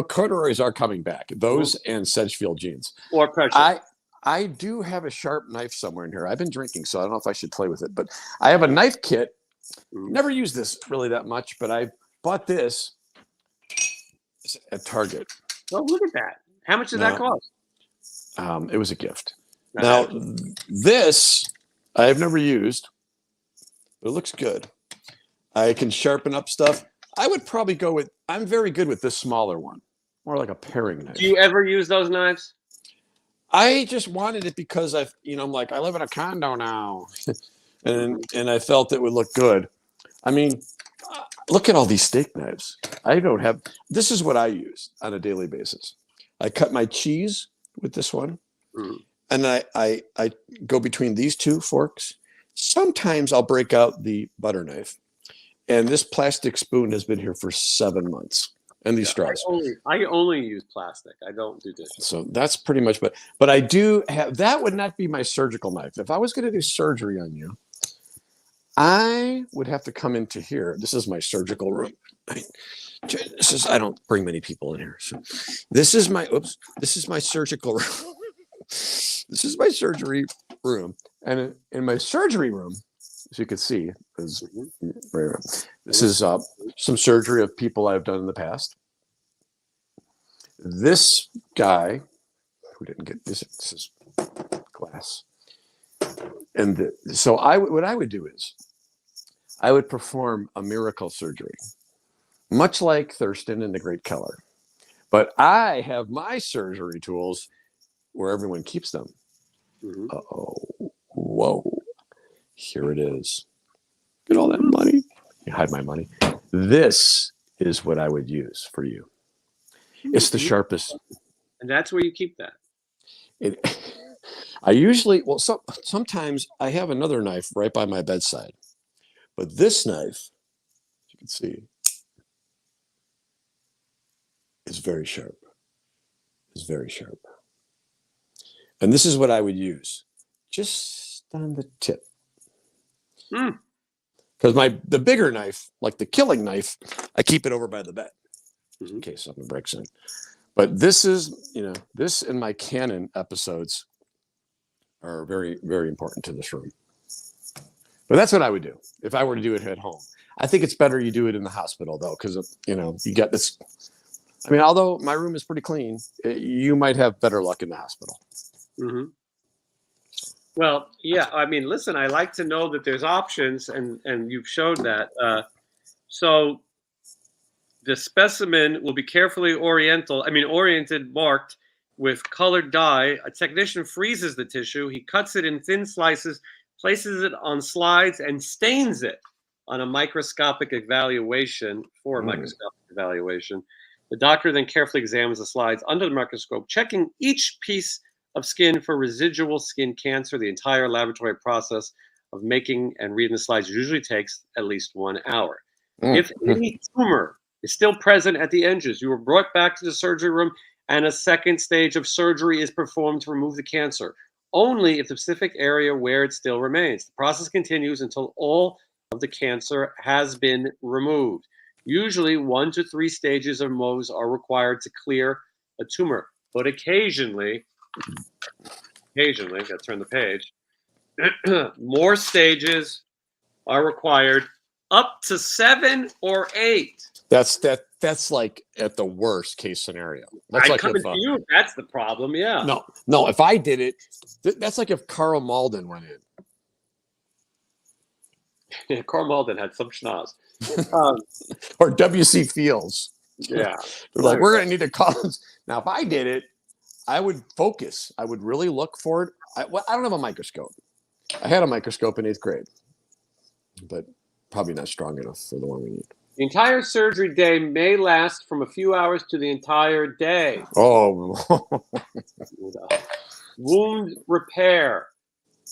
Corduroys are coming back. Those and Sedgefield jeans. Or pressure. I do have a sharp knife somewhere in here. I've been drinking, so I don't know if I should play with it. But I have a knife kit. Never used this really that much, but I bought this at Target. Oh, look at that. How much did that cost? It was a gift. Now, this I have never used, but it looks good. I can sharpen up stuff. I would probably go with, I'm very good with this smaller one, more like a paring knife. Do you ever use those knives? I just wanted it because I'm like, I live in a condo now. and I felt it would look good. I mean, look at all these steak knives. This is what I use on a daily basis. I cut my cheese with this one. And I go between these two forks. Sometimes I'll break out the butter knife. And this plastic spoon has been here for 7 months. And these straws. I only use plastic. I don't do dishes. So that's pretty much, but I do have, that would not be my surgical knife. If I was going to do surgery on you, I would have to come into here. This is my surgical room. I don't bring many people in here. So this is my surgical room. This is my surgery room. And in my surgery room, as you can see, this is some surgery of people I've done in the past. This guy, who didn't get this is glass. And so what I would do is I would perform a miracle surgery, much like Thurston and the Great Keller. But I have my surgery tools where everyone keeps them. Uh-oh. Whoa. Here it is. Get all that money. You hide my money. This is what I would use for you. It's the sharpest. And that's where you keep that. I usually, sometimes I have another knife right by my bedside. But this knife, as you can see, is very sharp. It's very sharp. And this is what I would use. Just on the tip. Because the bigger knife, like the killing knife, I keep it over by the bed in case something breaks in. But this is, this and my Canon episodes are very, very important to this room. But that's what I would do if I were to do it at home. I think it's better you do it in the hospital, though, because, you get this. I mean, although my room is pretty clean, you might have better luck in the hospital. Well, yeah. I mean, listen, I like to know that there's options, and you've showed that. So the specimen will be carefully oriented, marked with colored dye. A technician freezes the tissue. He cuts it in thin slices, places it on slides, and stains it on a microscopic evaluation microscopic evaluation. The doctor then carefully examines the slides under the microscope, checking each piece of skin for residual skin cancer. The entire laboratory process of making and reading the slides usually takes at least 1 hour. If any tumor is still present at the edges, you are brought back to the surgery room and a second stage of surgery is performed to remove the cancer, only if the specific area where it still remains. The process continues until all of the cancer has been removed. Usually 1 to 3 stages of Mohs are required to clear a tumor, but occasionally, gotta turn the page, more stages are required, up to 7 or 8. That's like at the worst case scenario. That's like to you. That's the problem. Yeah. No. If I did it, that's like if Carl Malden went in. Yeah, Carl Malden had some schnoz. Or W.C. Fields. Yeah. They're like, we're going to need to call this. Now, if I did it, I would focus. I would really look for it. I don't have a microscope. I had a microscope in 8th grade, but probably not strong enough for the one we need. The entire surgery day may last from a few hours to the entire day. Oh, Wound repair.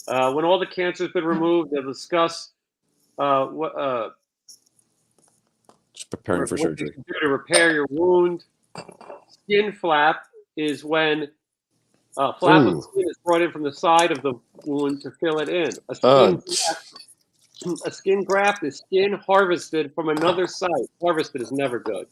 When all the cancer has been removed, they'll discuss what just preparing for what you surgery. can do to repair your wound. Skin flap is when a flap of skin is brought in from the side of the wound to fill it in. A skin graft is skin harvested from another site. Harvested is never good.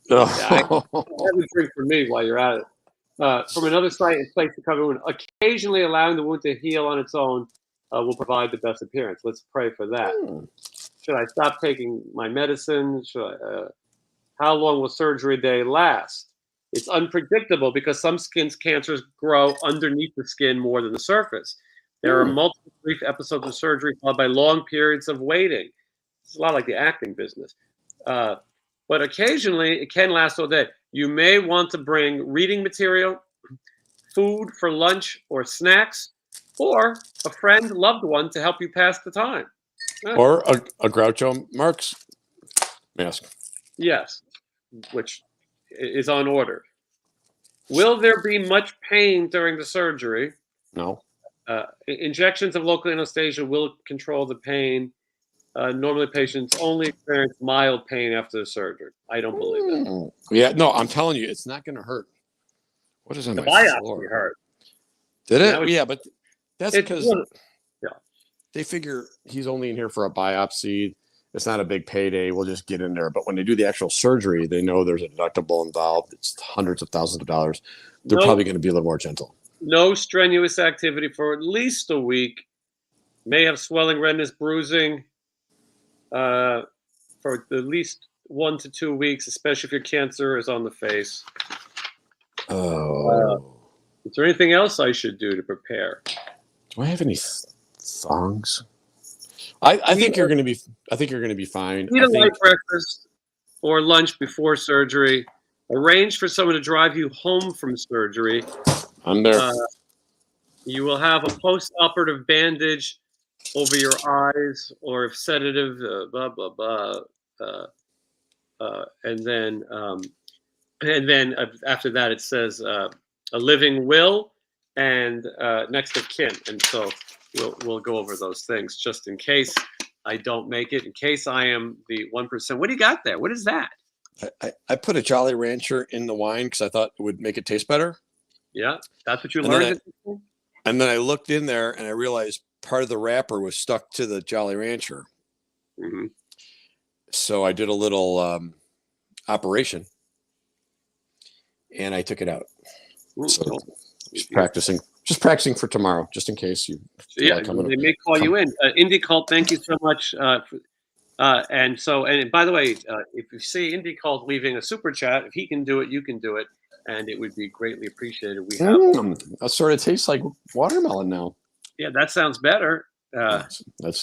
Yeah, have a drink for me while you're at it. From another site is placed to cover the wound. Occasionally allowing the wound to heal on its own will provide the best appearance. Let's pray for that. Should I stop taking my medicine? How long will surgery day last? It's unpredictable because some skin cancers grow underneath the skin more than the surface. There are multiple brief episodes of surgery followed by long periods of waiting. It's a lot like the acting business. But occasionally, it can last all day. You may want to bring reading material, food for lunch or snacks, or a friend, loved one to help you pass the time. Or a Groucho Marx mask. Yes, which is on order. Will there be much pain during the surgery? No. Injections of local anesthesia will control the pain. Normally, patients only experience mild pain after the surgery. I don't believe that. Yeah, no, I'm telling you, it's not going to hurt. What is on The my biopsy floor? hurt. Did it? Yeah, but that's because yeah, they figure he's only in here for a biopsy. It's not a big payday. We'll just get in there. But when they do the actual surgery, they know there's a deductible involved. It's hundreds of thousands of dollars. They're probably going to be a little more gentle. No strenuous activity for at least a week. May have swelling, redness, bruising for at least 1 to 2 weeks, especially if your cancer is on the face. Oh. Is there anything else I should do to prepare? Do I have any songs? I think you're going to be. I think you're going to be fine. Eat a light breakfast or lunch before surgery. Arrange for someone to drive you home from surgery. I'm there. You will have a post-operative bandage over your eyes, or if sedative, blah blah blah, and then after that it says a living will and next of kin, and so we'll go over those things just in case I don't make it, in case I am the 1%. What do you got there? What is that? I put a Jolly Rancher in the wine because I thought it would make it taste better. Yeah, that's what you learned. And then I looked in there and I realized part of the wrapper was stuck to the Jolly Rancher. Mm-hmm. So I did a little operation and I took it out. So just practicing for tomorrow, just in case you. Yeah, they may call you in. Indie Cult, thank you so much. And by the way, if you see Indie Cult leaving a super chat, if he can do it, you can do it, and it would be greatly appreciated. We have that sort of tastes like watermelon now. Yeah, that sounds better.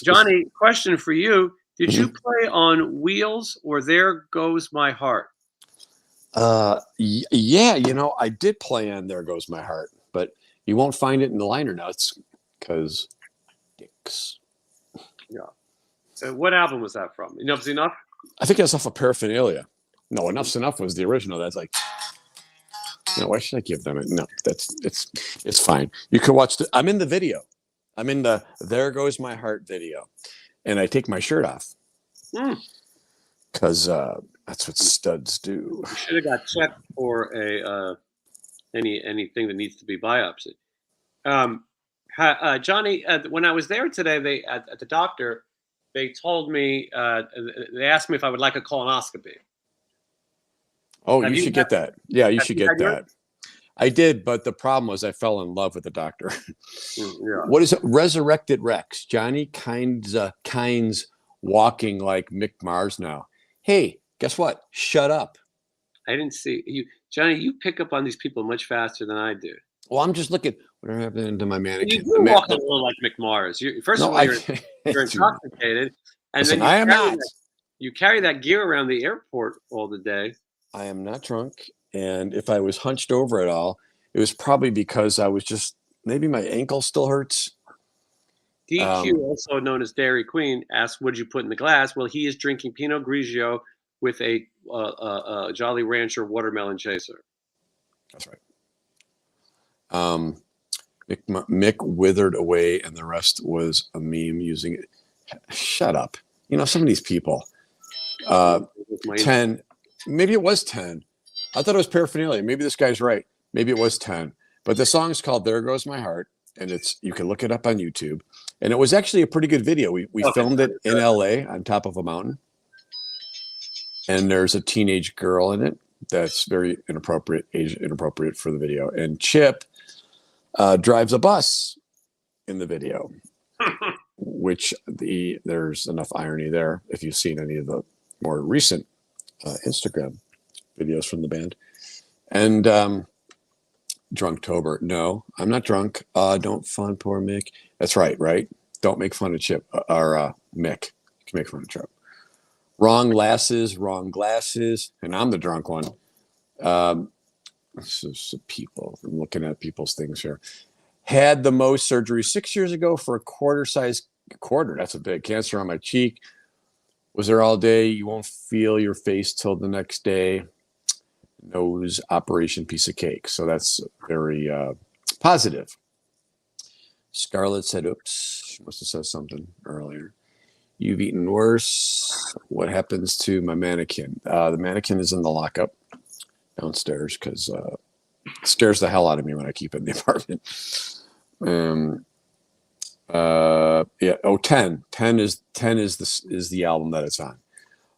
Johnny, question for you: did you play on Wheels or There Goes My Heart? Yeah, I did play on There Goes My Heart, but you won't find it in the liner notes because dicks. Yeah. What album was that from? Enough's Enough? I think that's off of Paraphernalia. No, Enough's Enough was the original. That's like, why should I give them it? No, it's fine. You can watch I'm in the video. I'm in the There Goes My Heart video, and I take my shirt off because that's what studs do. You should have got checked for anything that needs to be biopsied. Johnny, when I was there today, at the doctor, they told me they asked me if I would like a colonoscopy. Oh, you should get that. Yeah, you should get that. I did, but the problem was I fell in love with the doctor. Yeah. What is it? Resurrected Rex. Johnny Kynes walking like Mick Mars now. Hey, guess what? Shut up. I didn't see you, Johnny. You pick up on these people much faster than I do. Well, I'm just looking. What happened to my mannequin? You walk a little like Mick Mars. First of all, you're intoxicated, and Listen, then I am not. You carry that gear around the airport all the day. I am not drunk, and if I was hunched over at all, it was probably because I was just maybe my ankle still hurts. DQ, also known as Dairy Queen, asked, "What did you put in the glass?" Well, he is drinking Pinot Grigio with a Jolly Rancher watermelon chaser. That's right. Mick withered away, and the rest was a meme using it. Shut up. Some of these people. 10. Maybe it was 10. I thought it was paraphernalia. Maybe this guy's right. Maybe it was 10. But the song's called "There Goes My Heart," and you can look it up on YouTube. And it was actually a pretty good video. We filmed it in LA on top of a mountain. And there's a teenage girl in it that's very age inappropriate for the video. And Chip drives a bus in the video, which there's enough irony there if you've seen any of the more recent Instagram videos from the band. And Drunktober. No, I'm not drunk. Don't fun poor Mick. That's right? Don't make fun of Chip or Mick. You can make fun of Chip. Wrong lasses, wrong glasses, and I'm the drunk one. This is people. I'm looking at people's things here. Had the Mohs surgery 6 years ago for a quarter. That's a big cancer on my cheek. Was there all day. You won't feel your face till the next day. Nose operation, piece of cake. So that's very positive. Scarlett said, oops, she must have said something earlier. You've eaten worse. What happens to my mannequin? The mannequin is in the lockup downstairs because it scares the hell out of me when I keep it in the apartment. Yeah. Oh, 10. 10 is the album that it's on.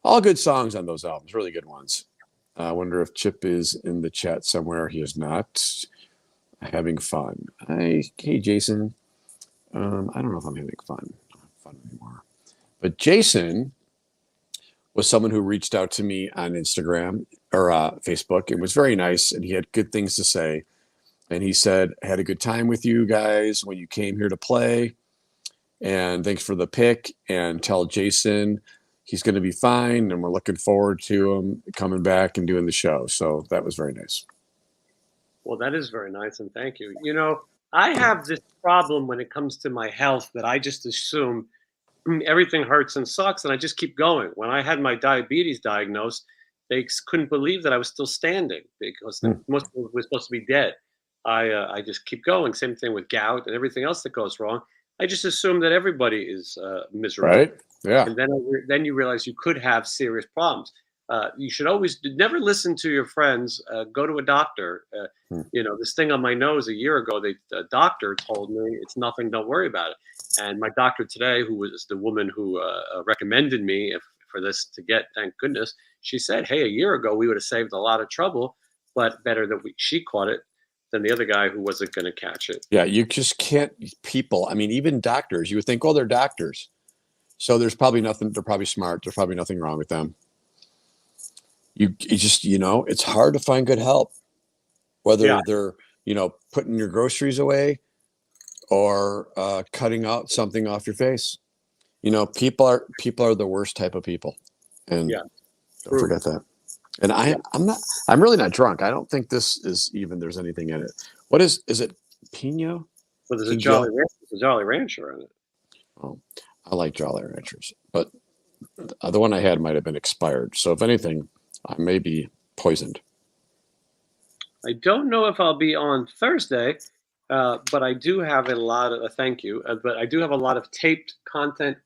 All good songs on those albums, really good ones. I wonder if Chip is in the chat somewhere. He is not. Having fun. Hey, Jason. I don't know if I'm having fun. I don't have fun anymore. But Jason was someone who reached out to me on Instagram or Facebook. It was very nice, and he had good things to say. And he said, I had a good time with you guys when you came here to play. And thanks for the pick. And tell Jason he's going to be fine. And we're looking forward to him coming back and doing the show. So that was very nice. Well, that is very nice. And thank you. I have this problem when it comes to my health that I just assume everything hurts and sucks. And I just keep going. When I had my diabetes diagnosed, they couldn't believe that I was still standing because most people were supposed to be dead. I just keep going. Same thing with gout and everything else that goes wrong. I just assume that everybody is miserable. Right. Yeah. And then you realize you could have serious problems. You should always never listen to your friends. Go to a doctor. This thing on my nose a year ago, the doctor told me it's nothing. Don't worry about it. And my doctor today, who was the woman who recommended me for this to get, thank goodness, she said, hey, a year ago, we would have saved a lot of trouble, but better that she caught it than the other guy who wasn't going to catch it. Yeah, you just can't. People, I mean, even doctors, you would think, oh, they're doctors. So there's probably nothing. They're probably smart. There's probably nothing wrong with them. You just, it's hard to find good help, whether they're, putting your groceries away or cutting out something off your face. People are the worst type of people. And don't forget that. And I'm really not drunk. I don't think there's anything in it. What is it? Pino? Well, there's a Jolly Rancher in it. Oh, I like Jolly Ranchers, but the one I had might have been expired. So if anything, I may be poisoned. I don't know if I'll be on Thursday, but I do have a lot of thank you. But I do have a lot of taped content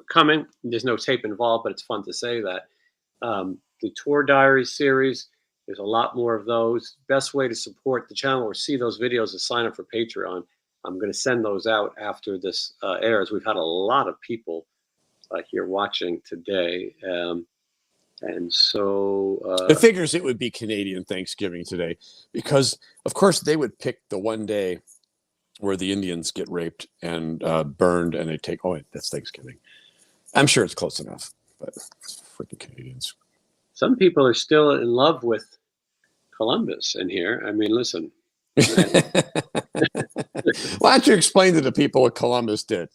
coming. There's no tape involved, but it's fun to say that. The Tour Diary series, there's a lot more of those. Best way to support the channel or see those videos is sign up for Patreon. I'm going to send those out after this airs. We've had a lot of people here watching today. And so it figures it would be Canadian Thanksgiving today because, of course, they would pick the one day where the Indians get raped and burned and they take, that's Thanksgiving. I'm sure it's close enough, but freaking Canadians. Some people are still in love with Columbus in here. I mean, listen. Why don't you explain to the people what Columbus did?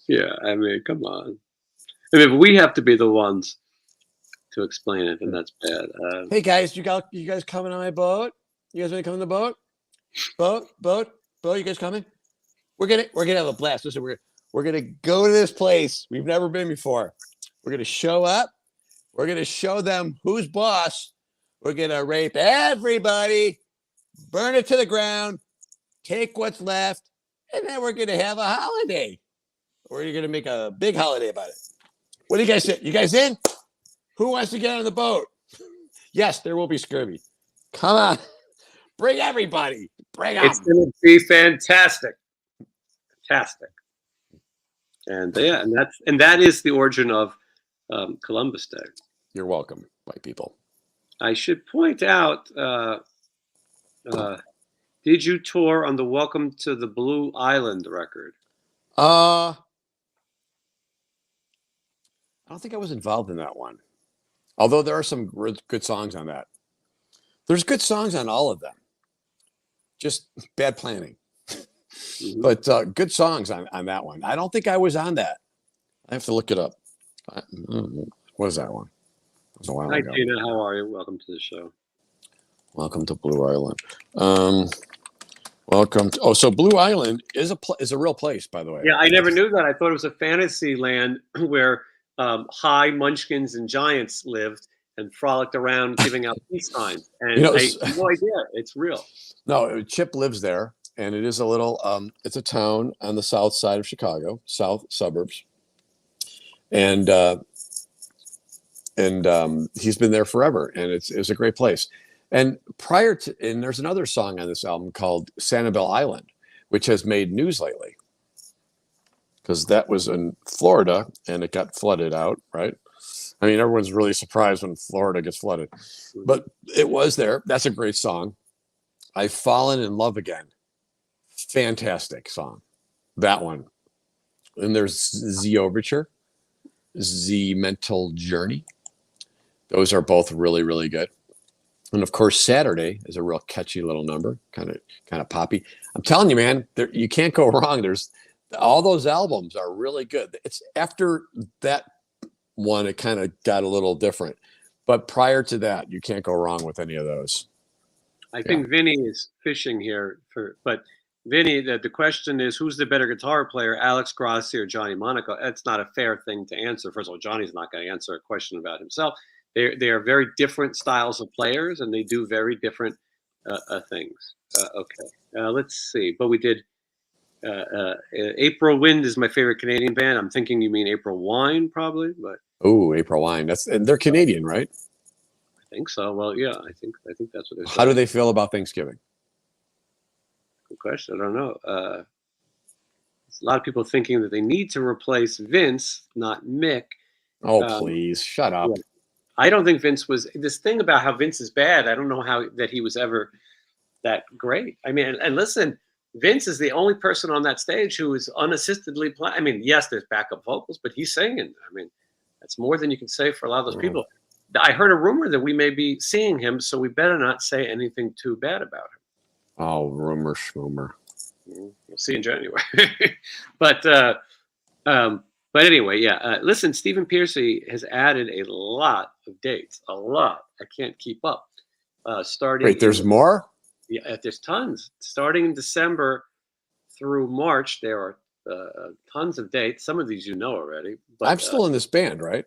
Yeah, I mean, come on. I mean, we have to be the ones to explain it, and that's bad. Hey guys, you guys coming on my boat? You guys want to come on the boat? Boat. You guys coming? We're gonna have a blast. Listen, we're gonna go to this place we've never been before. We're gonna show up. We're going to show them who's boss. We're going to rape everybody, burn it to the ground, take what's left, and then we're going to have a holiday. Or you're going to make a big holiday about it. What do you guys say? You guys in? Who wants to get on the boat? Yes, there will be scurvy. Come on. Bring everybody. Bring them. It's going to be fantastic. Fantastic. And yeah, and that is the origin of Columbus Day. You're welcome, white people. I should point out, did you tour on the Welcome to the Blue Island record? I don't think I was involved in that one. Although there are some good songs on that. There's good songs on all of them. Just bad planning. Mm-hmm. But good songs on that one. I don't think I was on that. I have to look it up. What is that one? It was a while ago. Hi, Gina. How are you? Welcome to the show. Welcome to Blue Island. So Blue Island is a real place, by the way. Yeah, I never knew that. I thought it was a fantasy land where high munchkins and giants lived and frolicked around giving out peace signs. And I had no idea. It's real. No, Chip lives there, and it is a little, it's a town on the south side of Chicago, south suburbs. And he's been there forever, and it's a great place. And and there's another song on this album called Sanibel Island, which has made news lately. Because that was in Florida, and it got flooded out, right? I mean, everyone's really surprised when Florida gets flooded. But it was there. That's a great song. I've Fallen in Love Again. Fantastic song. That one. And there's Z Overture, Z Mental Journey. Those are both really, really good. And of course, Saturday is a real catchy little number, kind of poppy. I'm telling you, man, you can't go wrong. There's all those albums are really good. It's after that one, it kind of got a little different, but prior to that, you can't go wrong with any of those. I think Vinny is fishing here but Vinny, the question is, who's the better guitar player, Alex Grassi or Johnny Monaco? That's not a fair thing to answer. First of all, Johnny's not going to answer a question about himself. They are very different styles of players, and they do very different things. Okay, let's see. But we did April Wind is my favorite Canadian band. I'm thinking you mean April Wine, probably. But April Wine. And they're Canadian, right? I think so. Well, yeah, I think that's what they're saying. How do they feel about Thanksgiving? Good question. I don't know. A lot of people thinking that they need to replace Vince, not Mick. Oh, please shut up. Yeah. I don't think Vince was this thing about how Vince is bad. I don't know how that he was ever that great. I mean, and listen, Vince is the only person on that stage who is unassistedly playing. I mean, yes, there's backup vocals, but he's singing. I mean, that's more than you can say for a lot of those people. I heard a rumor that we may be seeing him, so we better not say anything too bad about him. Oh, rumor schmoomer. We'll see in January. But anyway, yeah. Listen, Stephen Piercy has added a lot of dates. A lot. I can't keep up. Starting. Wait, there's more? Yeah, there's tons. Starting in December through March, there are tons of dates. Some of these you know already. But, I'm still in this band, right?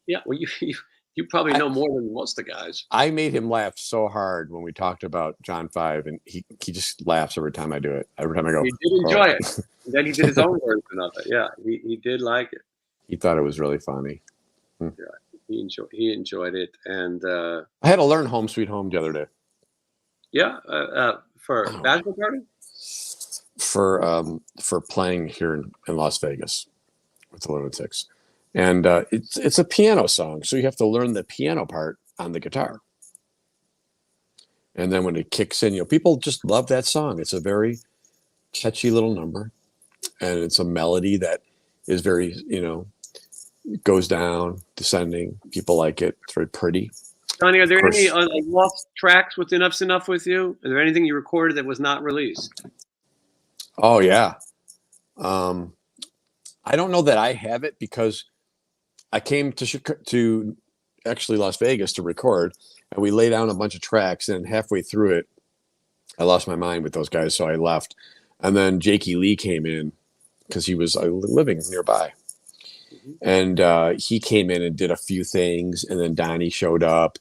Yeah. Well, you probably know more than most of the guys. I made him laugh so hard when we talked about John 5, and he just laughs every time I do it. Every time I go. He did enjoy it. And then he did his own version of it. Yeah, he did like it. He thought it was really funny. Yeah, he enjoyed it, and I had to learn "Home Sweet Home" the other day. Yeah, for bachelor party. For playing here in Las Vegas with the Lunatics. And it's a piano song, so you have to learn the piano part on the guitar. And then when it kicks in, people just love that song. It's a very catchy little number, and it's a melody that is very, goes down, descending. People like it. It's very pretty. Johnny, are there any lost tracks with Enough's Enough with you? Is there anything you recorded that was not released? Oh, yeah. I don't know that I have it because I came to actually Las Vegas to record, and we laid down a bunch of tracks, and halfway through it, I lost my mind with those guys, so I left. And then Jakey Lee came in because he was living nearby. Mhm. And he came in and did a few things, and then Donnie showed up,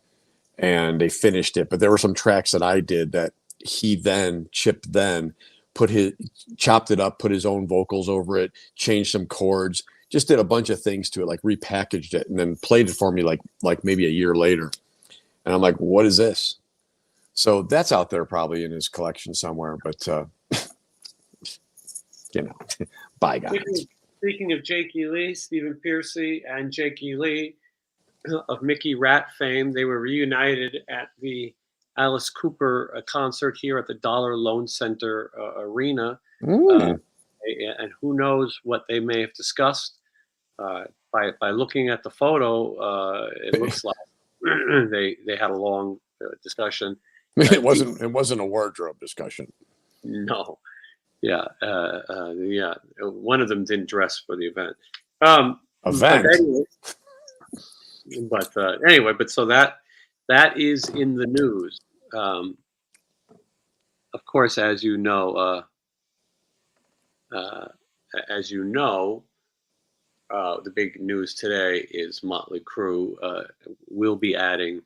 and they finished it. But there were some tracks that I did that he then chopped it up, put his own vocals over it, changed some chords, just did a bunch of things to it, like repackaged it, and then played it for me like maybe a year later. And I'm like, what is this? So that's out there probably in his collection somewhere, but bygones. Speaking of Jakey Lee, Stephen Piercy and Jakey Lee of Mickey Rat fame, they were reunited at the Alice Cooper concert here at the Dollar Loan Center Arena. And who knows what they may have discussed. By looking at the photo, it looks like they had a long discussion. It wasn't a wardrobe discussion. No. Yeah. One of them didn't dress for the event. But so that is in the news. Of course, as you know, the big news today is Motley Crue will be adding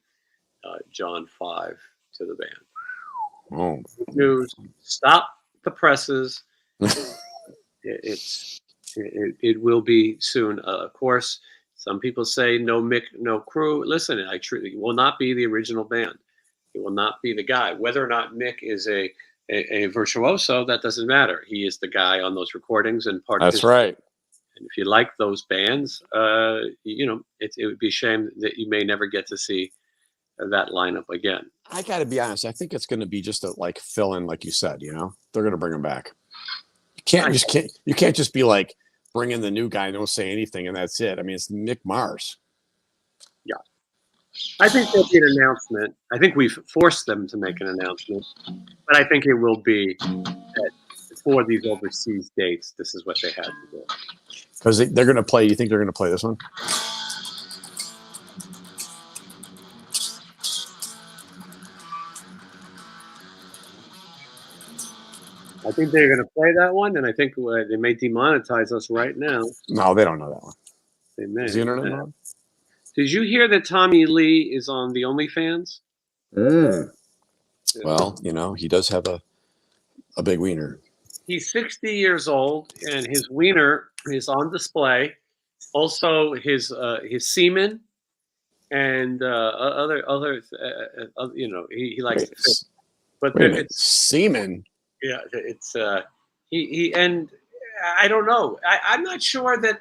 John 5 to the band. Oh. News. Stop the presses. It will be soon. Of course, some people say no Mick, no Crew. Listen, it will not be the original band. It will not be the guy. Whether or not Mick is a virtuoso, that doesn't matter. He is the guy on those recordings and part of That's right. And if you like those bands, it would be a shame that you may never get to see that lineup again. I got to be honest. I think it's going to be just a fill in, like you said. They're going to bring him back. You can't just be like bring in the new guy and don't say anything and that's it. I mean, it's Mick Mars. Yeah, I think there'll be an announcement. I think we've forced them to make an announcement, but I think it will be for these overseas dates. This is what they had to do. Because they're going to play. You think they're going to play this one? I think they're going to play that one, and I think they may demonetize us right now. No, they don't know that one. They may. Is the internet on? Did you hear that Tommy Lee is on the OnlyFans? Well, he does have a big wiener. He's 60 years old, and his wiener is on display. Also, his semen and he likes to fit. But it's semen. Yeah, it's he and I don't know. I'm not sure that.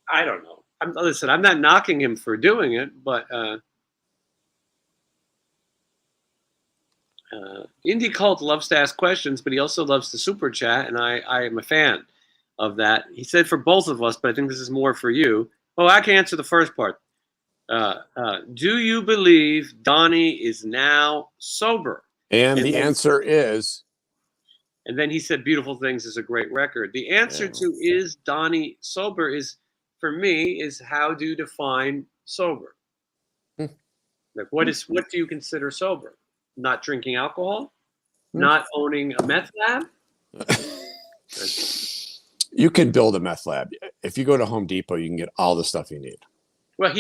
I don't know. Listen, I'm not knocking him for doing it, but Indie Cult loves to ask questions, but he also loves to super chat, and I am a fan of that. He said for both of us, but I think this is more for you. Oh, I can answer the first part. Do you believe Donnie is now sober? And the answer is. And then he said Beautiful Things is a great record. The answer to is Donnie sober is, for me, is how do you define sober? Like what do you consider sober? Not drinking alcohol? Not owning a meth lab? You can build a meth lab. If you go to Home Depot, you can get all the stuff you need. Well,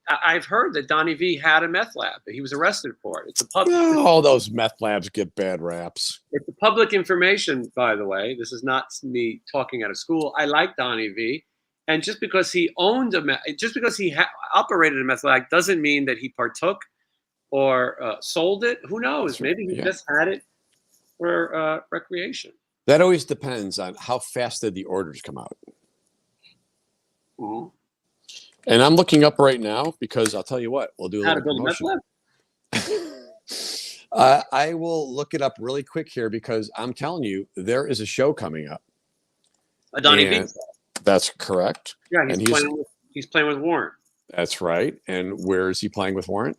I've heard that Donnie V had a meth lab. He was arrested for it. It's a public. All those meth labs get bad raps. It's a public information, by the way. This is not me talking out of school. I like Donnie V, and just because he owned just because he operated a meth lab doesn't mean that he partook or sold it. Who knows? Maybe he just had it for recreation. That always depends on how fast did the orders come out. Mm-hmm. And I'm looking up right now because I'll tell you what, we'll do a little promotion. I will look it up really quick here because I'm telling you, there is a show coming up. A Donnie V. That's correct. Yeah, he's playing with Warrant. That's right. And where is he playing with Warrant?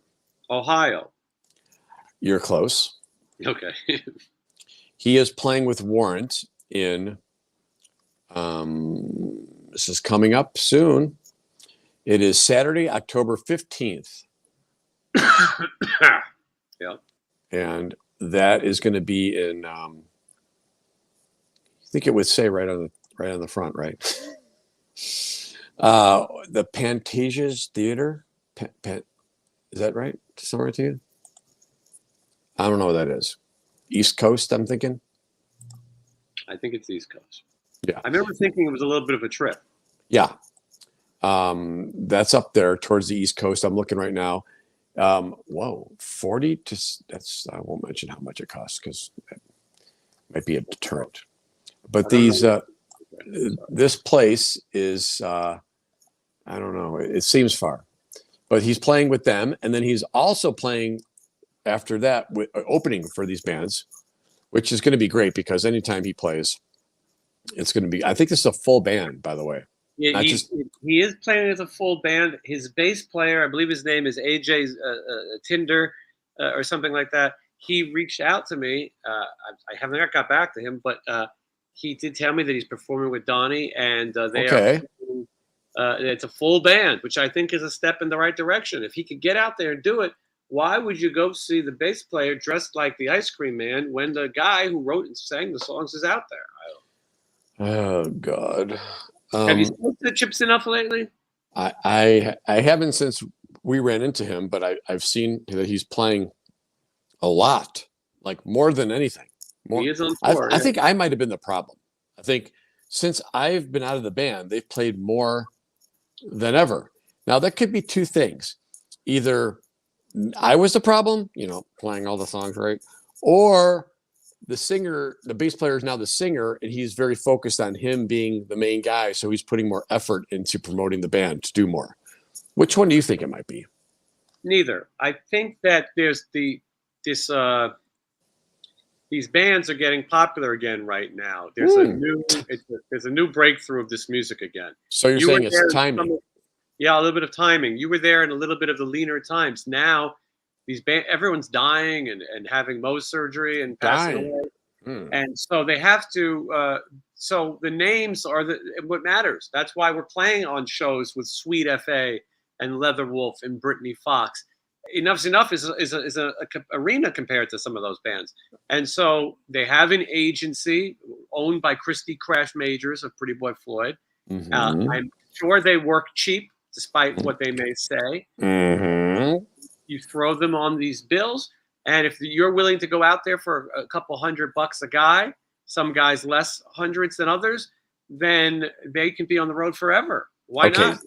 Ohio. You're close. Okay. He is playing with Warrant in. This is coming up soon. It is Saturday, October 15th. Yeah. And that is going to be in. I think it would say right on the front, right? The Pantasia's Theater. Is that right? Somewhere to you? I don't know what that is. East Coast, I'm thinking. I think it's East Coast. Yeah. I remember thinking it was a little bit of a trip. Yeah. That's up there towards the East Coast. I'm looking right now. Whoa, 40 to that's, I won't mention how much it costs because that might be a deterrent. But this place is, I don't know, it seems far, but he's playing with them. And then he's also playing after that, with opening for these bands, which is going to be great because anytime he plays, it's going to be, I think this is a full band, by the way. Yeah, he is playing as a full band. His bass player, I believe his name is AJ Tinder or something like that. He reached out to me. I haven't got back to him, but he did tell me that he's performing with Donnie, and they are. It's a full band, which I think is a step in the right direction. If he could get out there and do it, why would you go see the bass player dressed like the Ice Cream Man when the guy who wrote and sang the songs is out there? Oh God. Have you smoked the Chips enough lately? I haven't since we ran into him, but I've seen that he's playing a lot, like more than anything. He is on tour. I think I might have been the problem. I think since I've been out of the band, they've played more than ever. Now that could be two things. Either I was the problem, playing all the songs right, or the singer, the bass player is now the singer, and he's very focused on him being the main guy. So he's putting more effort into promoting the band to do more. Which one do you think it might be? Neither. I think that there's these bands are getting popular again right now. There's a new breakthrough of this music again. So you're saying it's timing? Yeah, a little bit of timing. You were there in a little bit of the leaner times. Now everyone's dying and having Mohs surgery and passing away. And so they have to, so the names are what matters. That's why we're playing on shows with Sweet FA and Leatherwolf and Brittany Fox. Enough's Enough is a arena compared to some of those bands. And so they have an agency owned by Christy Crash Majors of Pretty Boy Floyd. I'm sure they work cheap, despite what they may say. You throw them on these bills, and if you're willing to go out there for a couple $100 a guy, some guys less hundreds than others, then they can be on the road forever. Why not?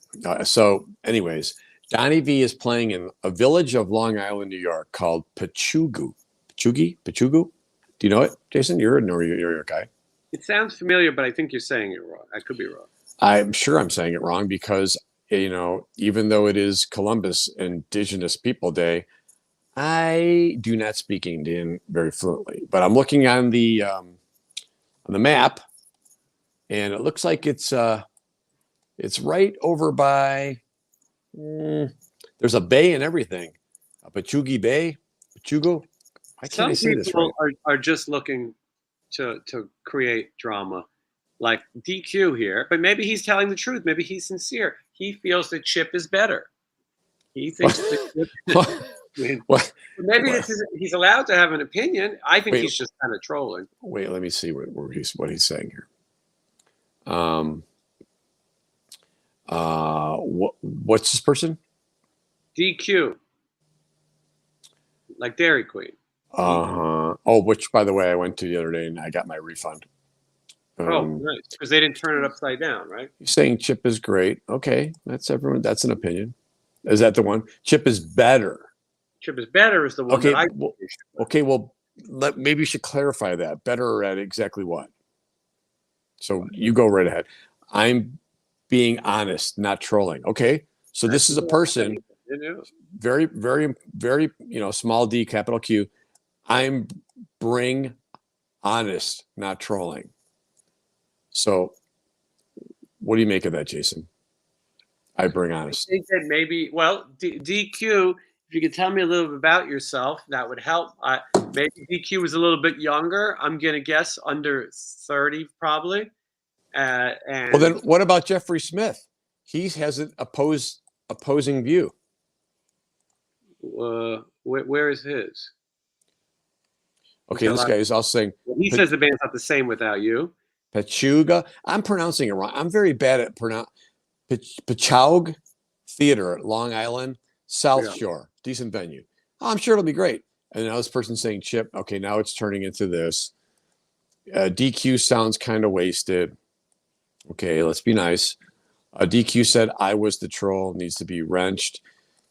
So anyways, Donnie V is playing in a village of Long Island, New York called Pachugu. Pachugu? Do you know it, Jason? You're a guy. It sounds familiar, but I think you're saying it wrong. I could be wrong. I'm sure I'm saying it wrong because even though it is Columbus Indigenous People Day, I do not speak Indian very fluently. But I'm looking on the map, and it looks like it's right over by. There's a bay and everything, a Pachugi Bay, Pachugo. I can't say this right. Some people are just looking to create drama. Like DQ here, but maybe he's telling the truth. Maybe he's sincere. He feels that Chip is better. He thinks that maybe he's allowed to have an opinion. I think he's just kind of trolling. Wait, let me see what he's saying here. What's this person? DQ, like Dairy Queen. Oh, which by the way, I went to the other day and I got my refund. Nice. Because they didn't turn it upside down, right? You're saying Chip is great. Okay, that's everyone. That's an opinion. Is that the one? Chip is better. Chip is better is the one that I. Well, maybe you should clarify that. Better at exactly what? So you go right ahead. I'm being honest, not trolling. Okay, so this is a person. Very, very, very. Small D, capital Q. I'm bring honest, not trolling. So, what do you make of that, Jason? I bring honest. I think that maybe, DQ, if you could tell me a little bit about yourself, that would help. Maybe DQ was a little bit younger. I'm going to guess under 30, probably. Well, then what about Jeffrey Smith? He has an opposing view. Where is his? Okay, this guy is also saying. He says the band's not the same without you. Pachuga. I'm pronouncing it wrong. I'm very bad at pronounce. Pachaug Theater at Long Island, South Yeah. Shore, decent venue. Oh, I'm sure it'll be great. And now this person's saying, Chip, okay, now it's turning into this. DQ sounds kind of wasted. Okay, let's be nice. DQ said, I was the troll, needs to be wrenched.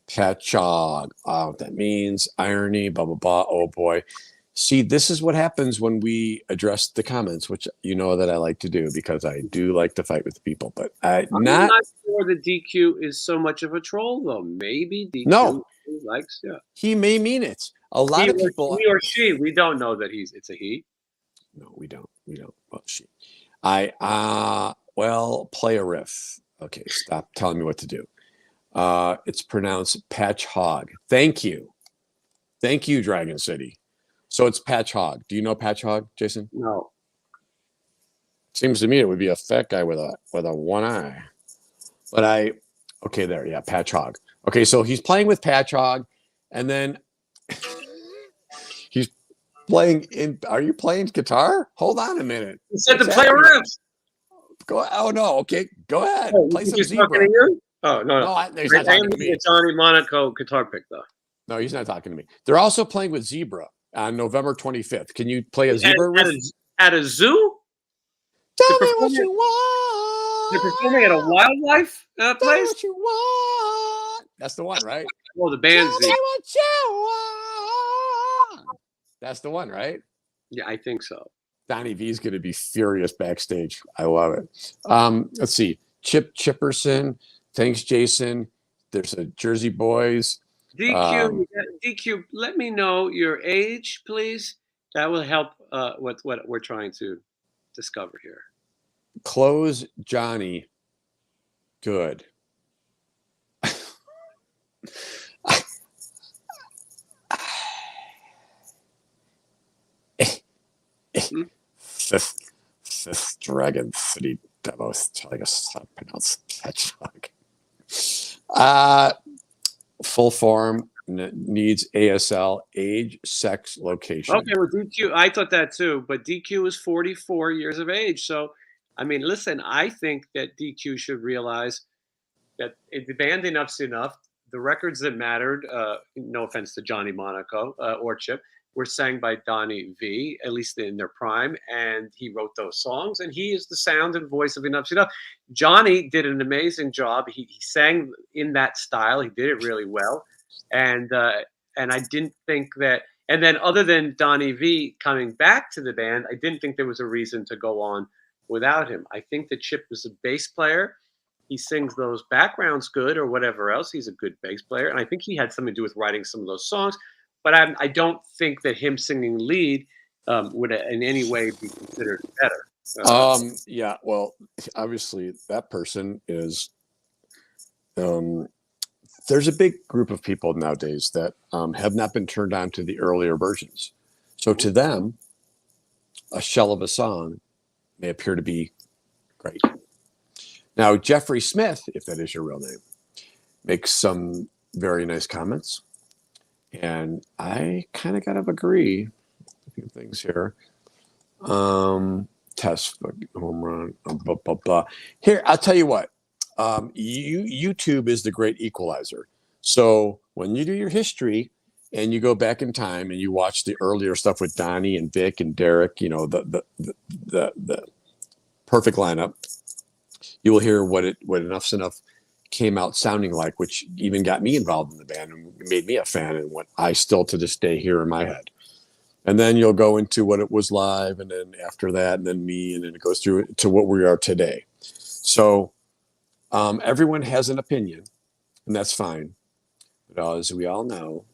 Patchog, what that means, irony, blah, blah, blah. Oh boy. See, this is what happens when we address the comments, which you know that I like to do because I do like to fight with people. But I'm not sure that DQ is so much of a troll, though. Maybe DQ likes, he may mean it. A lot of people, he or she, we don't know that it's a he. No, we don't. Well, she. Well, play a riff. Okay, stop telling me what to do. It's pronounced Patch Hog. Thank you, Dragon City. So it's Patch Hog. Do you know Patch Hog, Jason? No. Seems to me it would be a fat guy with a one eye. But Patch Hog. Okay, so he's playing with Patch Hog, and then he's playing in. Are you playing guitar? Hold on a minute. He said to play a riff. Go. Oh no. Okay, go ahead. Oh, play some he's Zebra. talking to you? Oh no. He's not talking to me. It's Donnie Monaco guitar pick though. No, he's not talking to me. They're also playing with Zebra on November 25th. Can you play a Zebra riff? At a zoo? Tell me what you want. They're performing at a wildlife place? Tell me what you want. That's the one, right? Well, the band's Tell me what you want. That's the one, right? Yeah, I think so. Donnie V is going to be furious backstage. I love it. Let's see. Chip Chipperson. Thanks, Jason. There's a Jersey Boys. DQ, let me know your age, please. That will help with what we're trying to discover here. Close Johnny. Good. Fifth Dragon City demos telling us how to pronounce Patchog. Full form needs ASL, age, sex, location. Okay, well, DQ, I thought that too, but DQ is 44 years of age. So, I mean, listen, I think that DQ should realize that the band Enough's Enough, the records that mattered, no offense to Johnny Monaco or Chip, were sang by Donnie V, at least in their prime, and he wrote those songs, and he is the sound and voice of Enough's Enough. Johnny did an amazing job. He sang in that style. He did it really well, and I didn't think that. And then, other than Donnie V coming back to the band, I didn't think there was a reason to go on without him. I think that Chip was a bass player. He sings those backgrounds good or whatever else. He's a good bass player, and I think he had something to do with writing some of those songs. But I don't think that him singing lead would in any way be considered better. Yeah, well, obviously that person is. There's a big group of people nowadays that have not been turned on to the earlier versions. So to them, a shell of a song may appear to be great. Now, Jeffrey Smith, if that is your real name, makes some very nice comments. And I kind of got to agree a few things here. Test home run, blah, blah, blah. Here, I'll tell you what. YouTube is the great equalizer. So when you do your history and you go back in time and you watch the earlier stuff with Donnie and Vic and Derek, you know, the perfect lineup, you will hear what Enough's Enough came out sounding like, which even got me involved in the band and made me a fan and what I still to this day hear in my head. And then you'll go into what it was live, and then after that, and then me, and then it goes through to what we are today. So everyone has an opinion, and that's fine. But as we all know,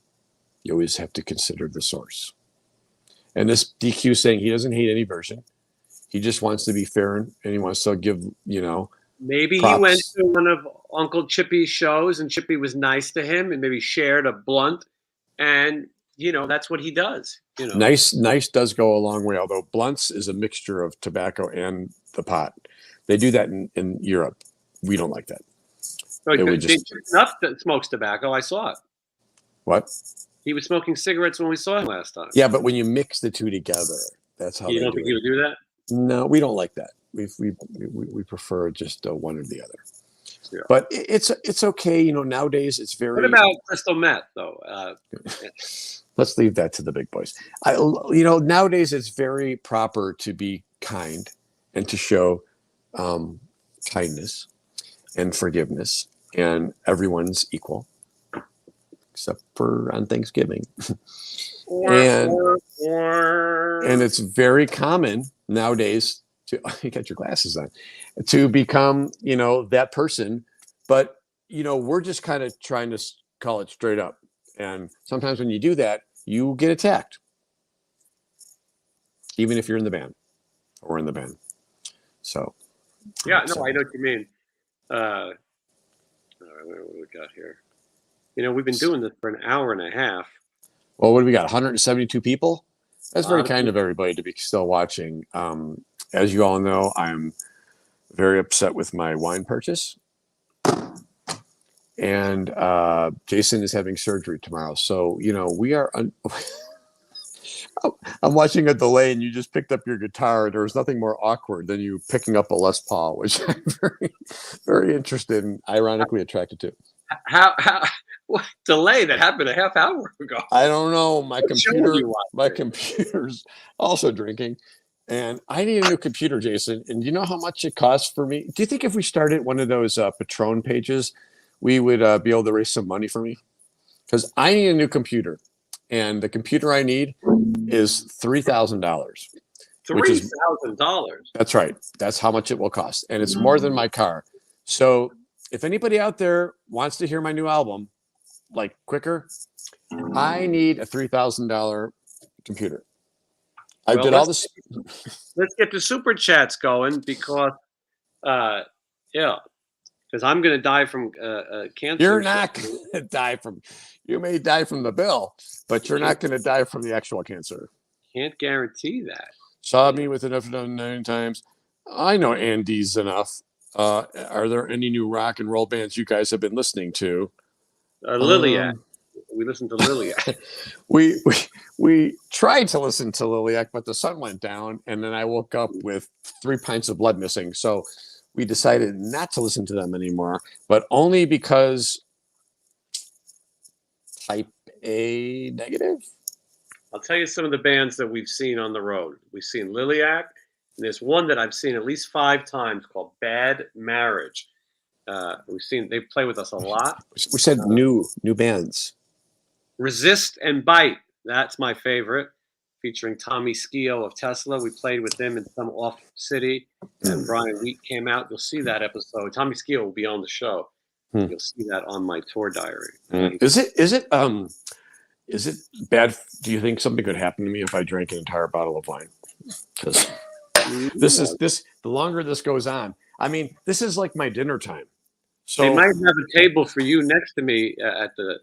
you always have to consider the source. And this DQ saying he doesn't hate any version. He just wants to be fair, and he wants to give, you know, maybe props. He went to one of Uncle Chippy's shows, and Chippy was nice to him, and maybe shared a blunt, and you know that's what he does. You know, nice does go a long way. Although blunts is a mixture of tobacco and the pot. They do that in Europe. We don't like that. Enough that smokes tobacco. I saw it. What? He was smoking cigarettes when we saw him last time. Yeah, but when you mix the two together, that's how you don't think he would do that. No, we don't like that. We prefer just one or the other. But it's okay. You know, nowadays it's very. What about crystal meth, though? Let's leave that to the big boys. You know, nowadays it's very proper to be kind and to show kindness and forgiveness, and everyone's equal, except for on Thanksgiving. and it's very common nowadays to you got your glasses on to become, you know, that person. But you know, we're just kind of trying to call it straight up. And sometimes when you do that, you get attacked, even if you're in the band or in the band. So, yeah, no, I know what you mean. All right, what we got here? You know, we've been doing this for an hour and a half. Well, what do we got? 172 people. That's very kind of everybody to be still watching. As you all know, I'm very upset with my wine purchase. And Jason is having surgery tomorrow. So, you know, we are... I'm watching a delay and you just picked up your guitar. There was nothing more awkward than you picking up a Les Paul, which I'm very, very interested and ironically attracted to. What delay that happened a half hour ago? I don't know. My computer's also drinking. And I need a new computer, Jason. And do you know how much it costs for me? Do you think if we started one of those Patron pages, we would be able to raise some money for me? Because I need a new computer. And the computer I need is $3,000. $3,000. That's right. That's how much it will cost. And it's more than my car. So if anybody out there wants to hear my new album, like quicker, I need a $3,000 computer. I did all this. Let's get the super chats going because, because I'm going to die from cancer. You're not going to die from. You may die from the bill, but you're not going to die from the actual cancer. Can't guarantee that. Saw me with enough 9 times. I know Andy's enough. Are there any new rock and roll bands you guys have been listening to? Liliac. We listened to Liliac. we tried to listen to Liliac, but the sun went down, and then I woke up with 3 pints of blood missing. So we decided not to listen to them anymore, but only because type A negative. I'll tell you some of the bands that we've seen on the road. We've seen Liliac, and there's one that I've seen at least 5 times called Bad Marriage. They play with us a lot. We said new bands. Resist and Bite. That's my favorite. Featuring Tommy Skio of Tesla. We played with them in some off city, and Brian Wheat came out. You'll see that episode. Tommy Skio will be on the show. You'll see that on my tour diary. Is it bad? Do you think something could happen to me if I drank an entire bottle of wine? Because the longer this goes on, I mean, this is like my dinner time. So they might have a table for you next to me at the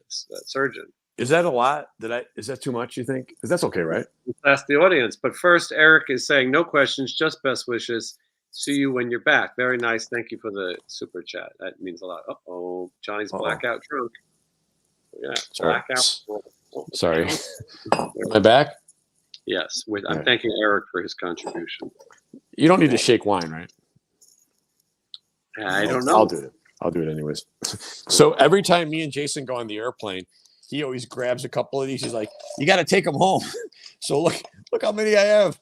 surgeon. Is that a lot? Is that too much, you think? Because that's okay, right? That's the audience. But first, Eric is saying no questions, just best wishes. See you when you're back. Very nice. Thank you for the super chat. That means a lot. Uh-oh. Johnny's blackout drunk. Yeah, sorry. Blackout. Sorry. Am I back? Yes. I'm thanking Eric for his contribution. You don't need to shake wine, right? I don't know. I'll do it anyways. So every time me and Jason go on the airplane, he always grabs a couple of these. He's like, "You got to take them home." So look how many I have.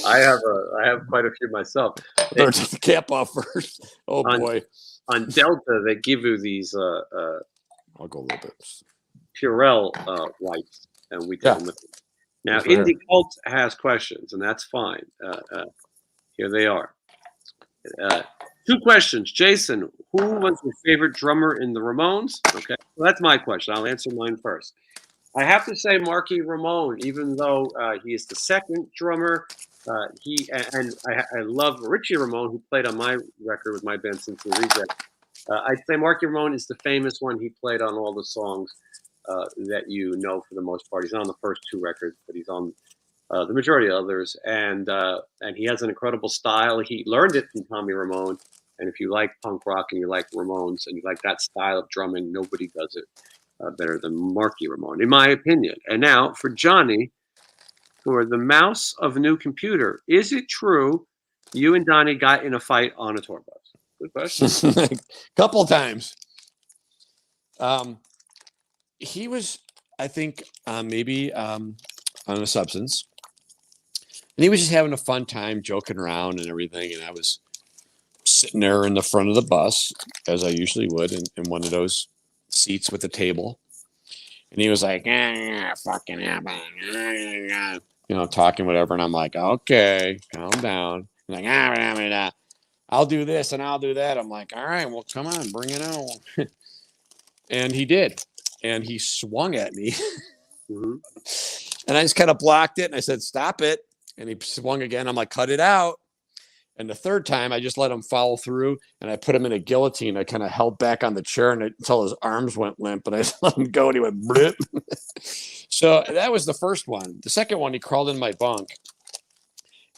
I have quite a few myself. Better take the cap off first. Oh boy! On Delta, they give you these. I'll go a little bit. Purell wipes, and we take them. Now, Indie Cult has questions, and that's fine. Here they are. 2 questions. Jason, who was your favorite drummer in the Ramones? Okay, well, that's my question. I'll answer mine first. I have to say Marky Ramone, even though he is the second drummer. I love Richie Ramone, who played on my record with my band Simply Reject. I'd say Marky Ramone is the famous one. He played on all the songs that you know for the most part. He's not on the first 2 records, but he's on the majority of others. And he has an incredible style. He learned it from Tommy Ramone. And if you like punk rock and you like Ramones and you like that style of drumming, nobody does it better than Marky Ramone, in my opinion. And now for Johnny, for the mouse of a new computer, is it true You and Donnie got in a fight on a tour bus. Good question. Couple times. He was, I think, maybe on a substance, and he was just having a fun time, joking around and everything. And I was sitting there in the front of the bus, as I usually would, in one of those seats with a table. And he was like, fucking talking whatever. And I'm like, okay, calm down. I'm like, I'll do this and I'll do that. I'm like, all right, well, come on, bring it on. And he did. And he swung at me. Mm-hmm. And I just kind of blocked it. And I said, stop it. And he swung again. I'm like, cut it out. And the third time, I just let him follow through. And I put him in a guillotine. I kind of held back on the chair until his arms went limp. And I just let him go. And he went, blip. So that was the first one. The second one, he crawled in my bunk.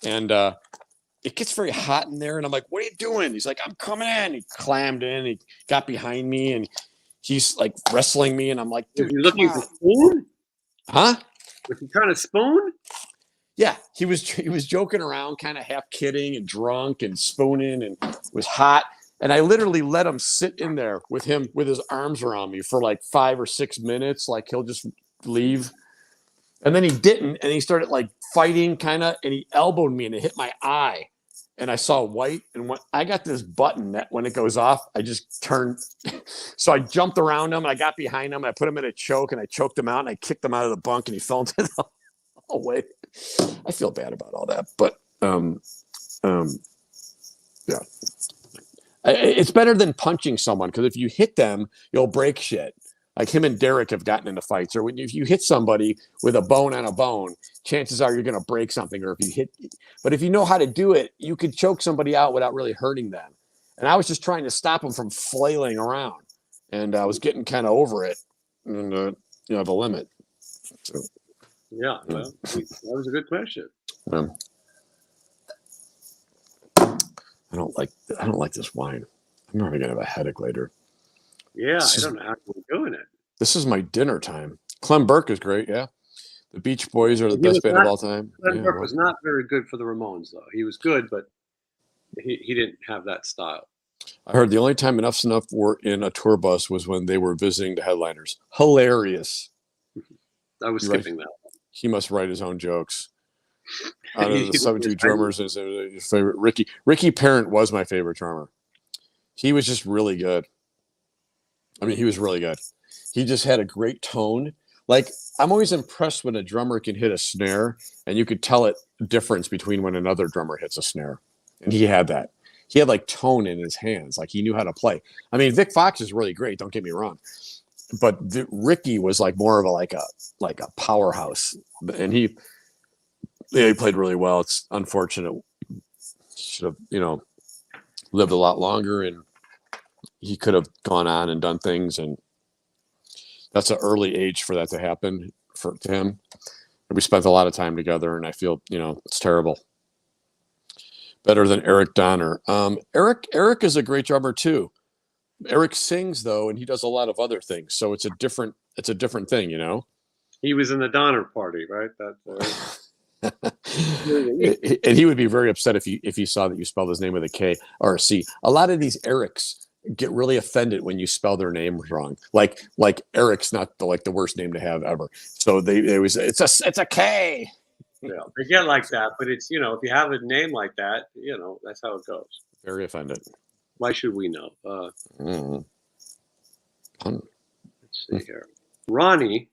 And it gets very hot in there. And I'm like, what are you doing? He's like, I'm coming in. He clammed in. He got behind me. And he's like wrestling me. And I'm like, dude, was he looking for spoon? Huh? Was he trying to spoon? Yeah, he was joking around, kind of half kidding and drunk and spooning, and it was hot. And I literally let him sit in there with his arms around me for like 5 or 6 minutes. Like he'll just leave. And then he didn't. And he started like fighting kind of, and he elbowed me and it hit my eye. And I saw white. And when I got this button that when it goes off, I just turned. So I jumped around him and I got behind him. And I put him in a choke and I choked him out and I kicked him out of the bunk and he fell into the hallway. I feel bad about all that, but yeah, it's better than punching someone, because if you hit them, you'll break shit. Like him and Derek have gotten into fights, or if you hit somebody with a bone on a bone, chances are you're going to break something. Or but if you know how to do it, you could choke somebody out without really hurting them. And I was just trying to stop him from flailing around, and I was getting kind of over it, and the limit. So. Yeah, well, that was a good question. I don't like this wine. I'm probably gonna have a headache later. Yeah, I don't know how we're doing it. This is my dinner time. Clem Burke is great. Yeah, the Beach Boys are the best band of all time. Clem Burke was not very good for the Ramones, though. He was good, but he didn't have that style. I heard the only time Enough's Enough were in a tour bus was when they were visiting the headliners. Hilarious. I was skipping that. He must write his own jokes. Out of the 72 drummers, his favorite Ricky Parent was my favorite drummer. He was just really good. I mean, he was really good. He just had a great tone. Like, I'm always impressed when a drummer can hit a snare, and you could tell it difference between when another drummer hits a snare. And he had that. He had like tone in his hands. Like he knew how to play. I mean, Vic Fox is really great. Don't get me wrong. But Ricky was like more of a powerhouse, and he played really well. It's unfortunate. He should have lived a lot longer, and he could have gone on and done things. And that's an early age for that to happen to him. And we spent a lot of time together, and I feel it's terrible. Better than Eric Donner. Eric is a great drummer too. Eric sings though, and he does a lot of other things. So it's a different thing, He was in the Donner Party, right? And he would be very upset if he saw that you spelled his name with a K or a C. A lot of these Erics get really offended when you spell their name wrong. Like Eric's not the worst name to have ever. So it's a K. Yeah, they get like that, but it's if you have a name like that, that's how it goes. Very offended. Why should we know? Let's see here. Ronnie,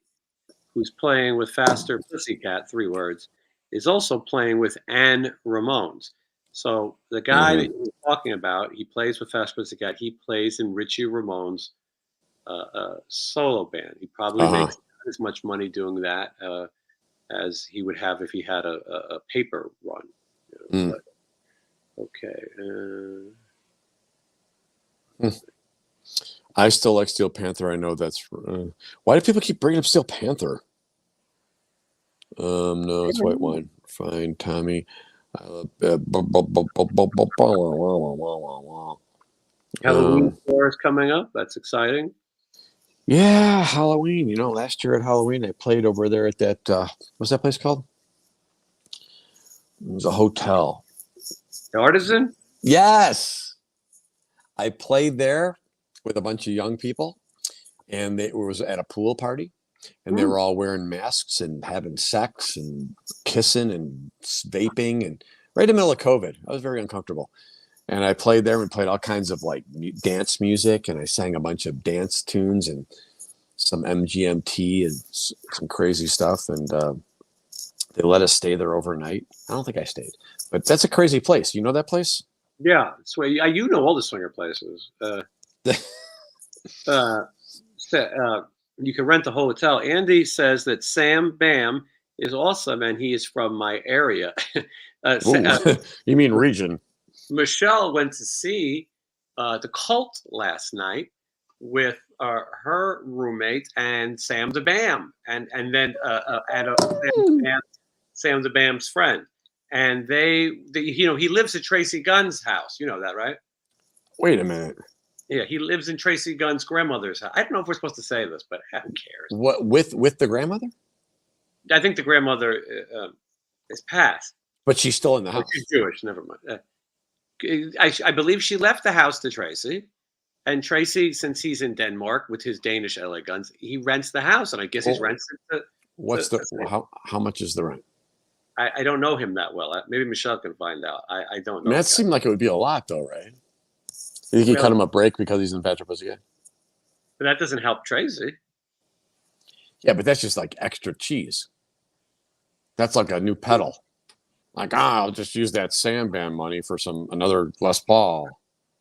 who's playing with Faster Pussycat, 3 words, is also playing with Ann Ramones. So the guy that you were talking about, he plays with Faster Pussycat. He plays in Richie Ramone's solo band. He probably makes as much money doing that as he would have if he had a paper run. But, okay. I still like Steel Panther. I know that's why do people keep bringing up Steel Panther? No, it's white wine. Fine, Tommy. Halloween tour is coming up. That's exciting. Yeah, Halloween. Last year at Halloween, I played over there at that. What's that place called? It was a hotel. The Artisan? Yes. I played there with a bunch of young people, and it was at a pool party, and they were all wearing masks and having sex and kissing and vaping, and right in the middle of COVID. I was very uncomfortable. And I played there and played all kinds of like dance music, and I sang a bunch of dance tunes and some MGMT and some crazy stuff. And they let us stay there overnight. I don't think I stayed, but that's a crazy place. You know that place? Yeah, you know all the swinger places. You can rent a hotel. Andy says that Sam Bam is awesome, and he is from my area. You mean region? Michelle went to see the Cult last night with her roommate and Sam the Bam, and then Sam the Bam's friend. And he lives at Tracy Gunn's house. You know that, right? Wait a minute. Yeah, he lives in Tracy Gunn's grandmother's house. I don't know if we're supposed to say this, but who cares? What with the grandmother? I think the grandmother is passed, but she's still in the house. She's Jewish. Never mind. I believe she left the house to Tracy, and Tracy, since he's in Denmark with his Danish LA Guns, he rents the house, and I guess he's rents it. How much is the rent? I don't know him that well. Maybe Michelle can find out. I don't know. That seemed like it would be a lot, though, right? You think he cut him a break because he's in Patrick Pussycat? But that doesn't help Tracy. Yeah, but that's just like extra cheese. That's like a new pedal. Like, I'll just use that Sam Bam money for another Les Paul.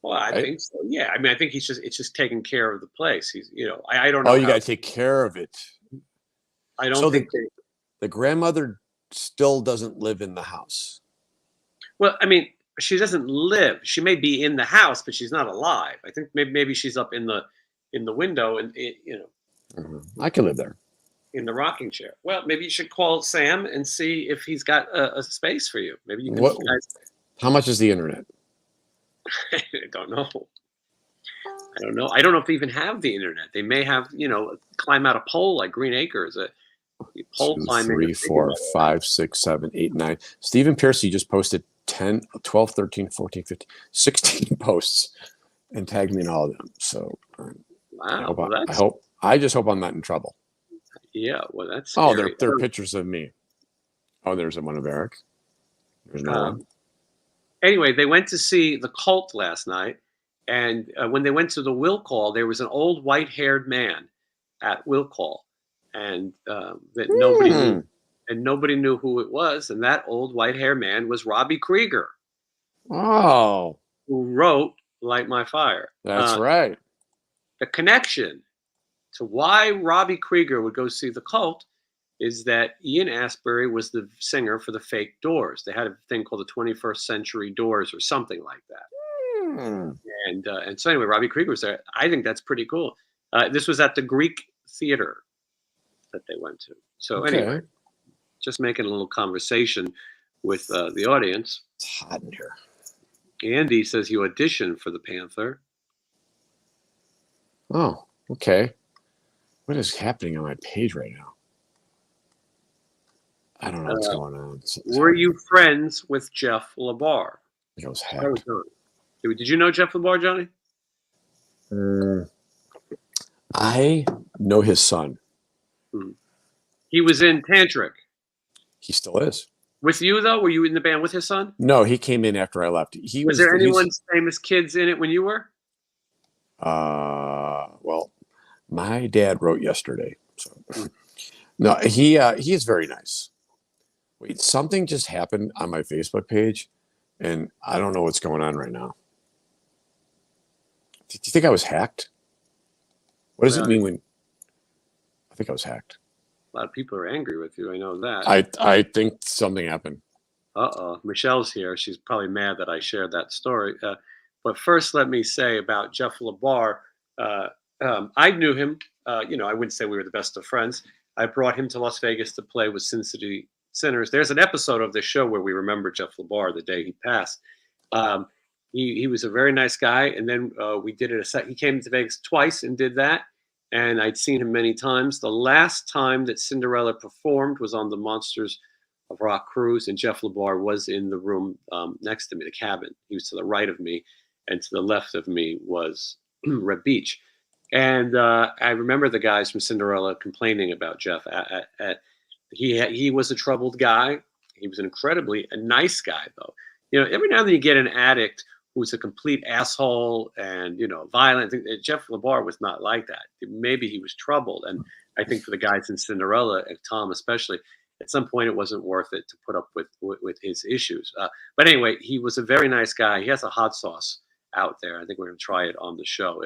Well, I think so. Yeah, I mean, I think it's just taking care of the place. He's, I don't know. Oh, you got to take care of it. I don't think the grandmother still doesn't live in the house. Well, I mean, she doesn't live. She may be in the house, but she's not alive. I think maybe she's up in the window, and I could live there in the rocking chair. Well, maybe you should call Sam and see if he's got a space for you. Maybe you can. How much is the internet? I don't know. I don't know if they even have the internet. They may have, climb out a pole like Green Acres. Pole 2, climbing. 3, 4, 5, 6, 7, 8, 9. Stephen Piercy just posted 10, 12, 13, 14, 15, 16 posts and tagged me in all of them. So wow, I just hope I'm not in trouble. Yeah, well, that's scary. They're pictures of me. Oh, there's one of Eric. There's no one. Anyway, they went to see the Cult last night, and when they went to the will call, there was an old white-haired man at will call, and that nobody knew, and nobody knew who it was. And that old white-haired man was Robbie Krieger. Oh, who wrote "Light My Fire." That's right. The connection to why Robbie Krieger would go see the Cult is that Ian Astbury was the singer for the Fake Doors. They had a thing called the 21st Century Doors or something like that. And so anyway, Robbie Krieger was there. I think that's pretty cool. This was at the Greek Theater that they went to. So anyway, just making a little conversation with the audience. It's hot in here. Andy says you auditioned for the Panther. Oh, okay. What is happening on my page right now? I don't know what's going on. Were you friends with Jeff LaBar? It was hacked. Did you know Jeff LaBar, Johnny? I know his son. He was in Tantric. He still is. With you, though? Were you in the band with his son? No, he came in after I left. Was there anyone's famous kids in it when you were? Well, my dad wrote yesterday. So no, he is very nice. Wait, something just happened on my Facebook page, and I don't know what's going on right now. Do you think I was hacked? What does it mean when I think I was hacked? A lot of people are angry with you. I know that. I think something happened. Michelle's here. She's probably mad that I shared that story. But first, let me say about Jeff LaBar. I knew him. I wouldn't say we were the best of friends. I brought him to Las Vegas to play with Sin City Sinners. There's an episode of the show where we remember Jeff LaBar the day he passed. He was a very nice guy, and then we did it he came to Vegas twice and did that, and I'd seen him many times. The last time that Cinderella performed was on the Monsters of rock cruise, and Jeff LeBar was in the room next to me, the cabin. He was to the right of me, and to the left of me was Red Beach. And I remember the guys from Cinderella complaining about Jeff. He was a troubled guy. He was an incredibly a nice guy, though. You know, every now and then you get an addict who's a complete asshole and, you know, violent. Jeff LeBar was not like that. Maybe he was troubled. And I think for the guys in Cinderella, and Tom especially, at some point it wasn't worth it to put up with his issues. But anyway, he was a very nice guy. He has a hot sauce out there. I think we're going to try it on the show.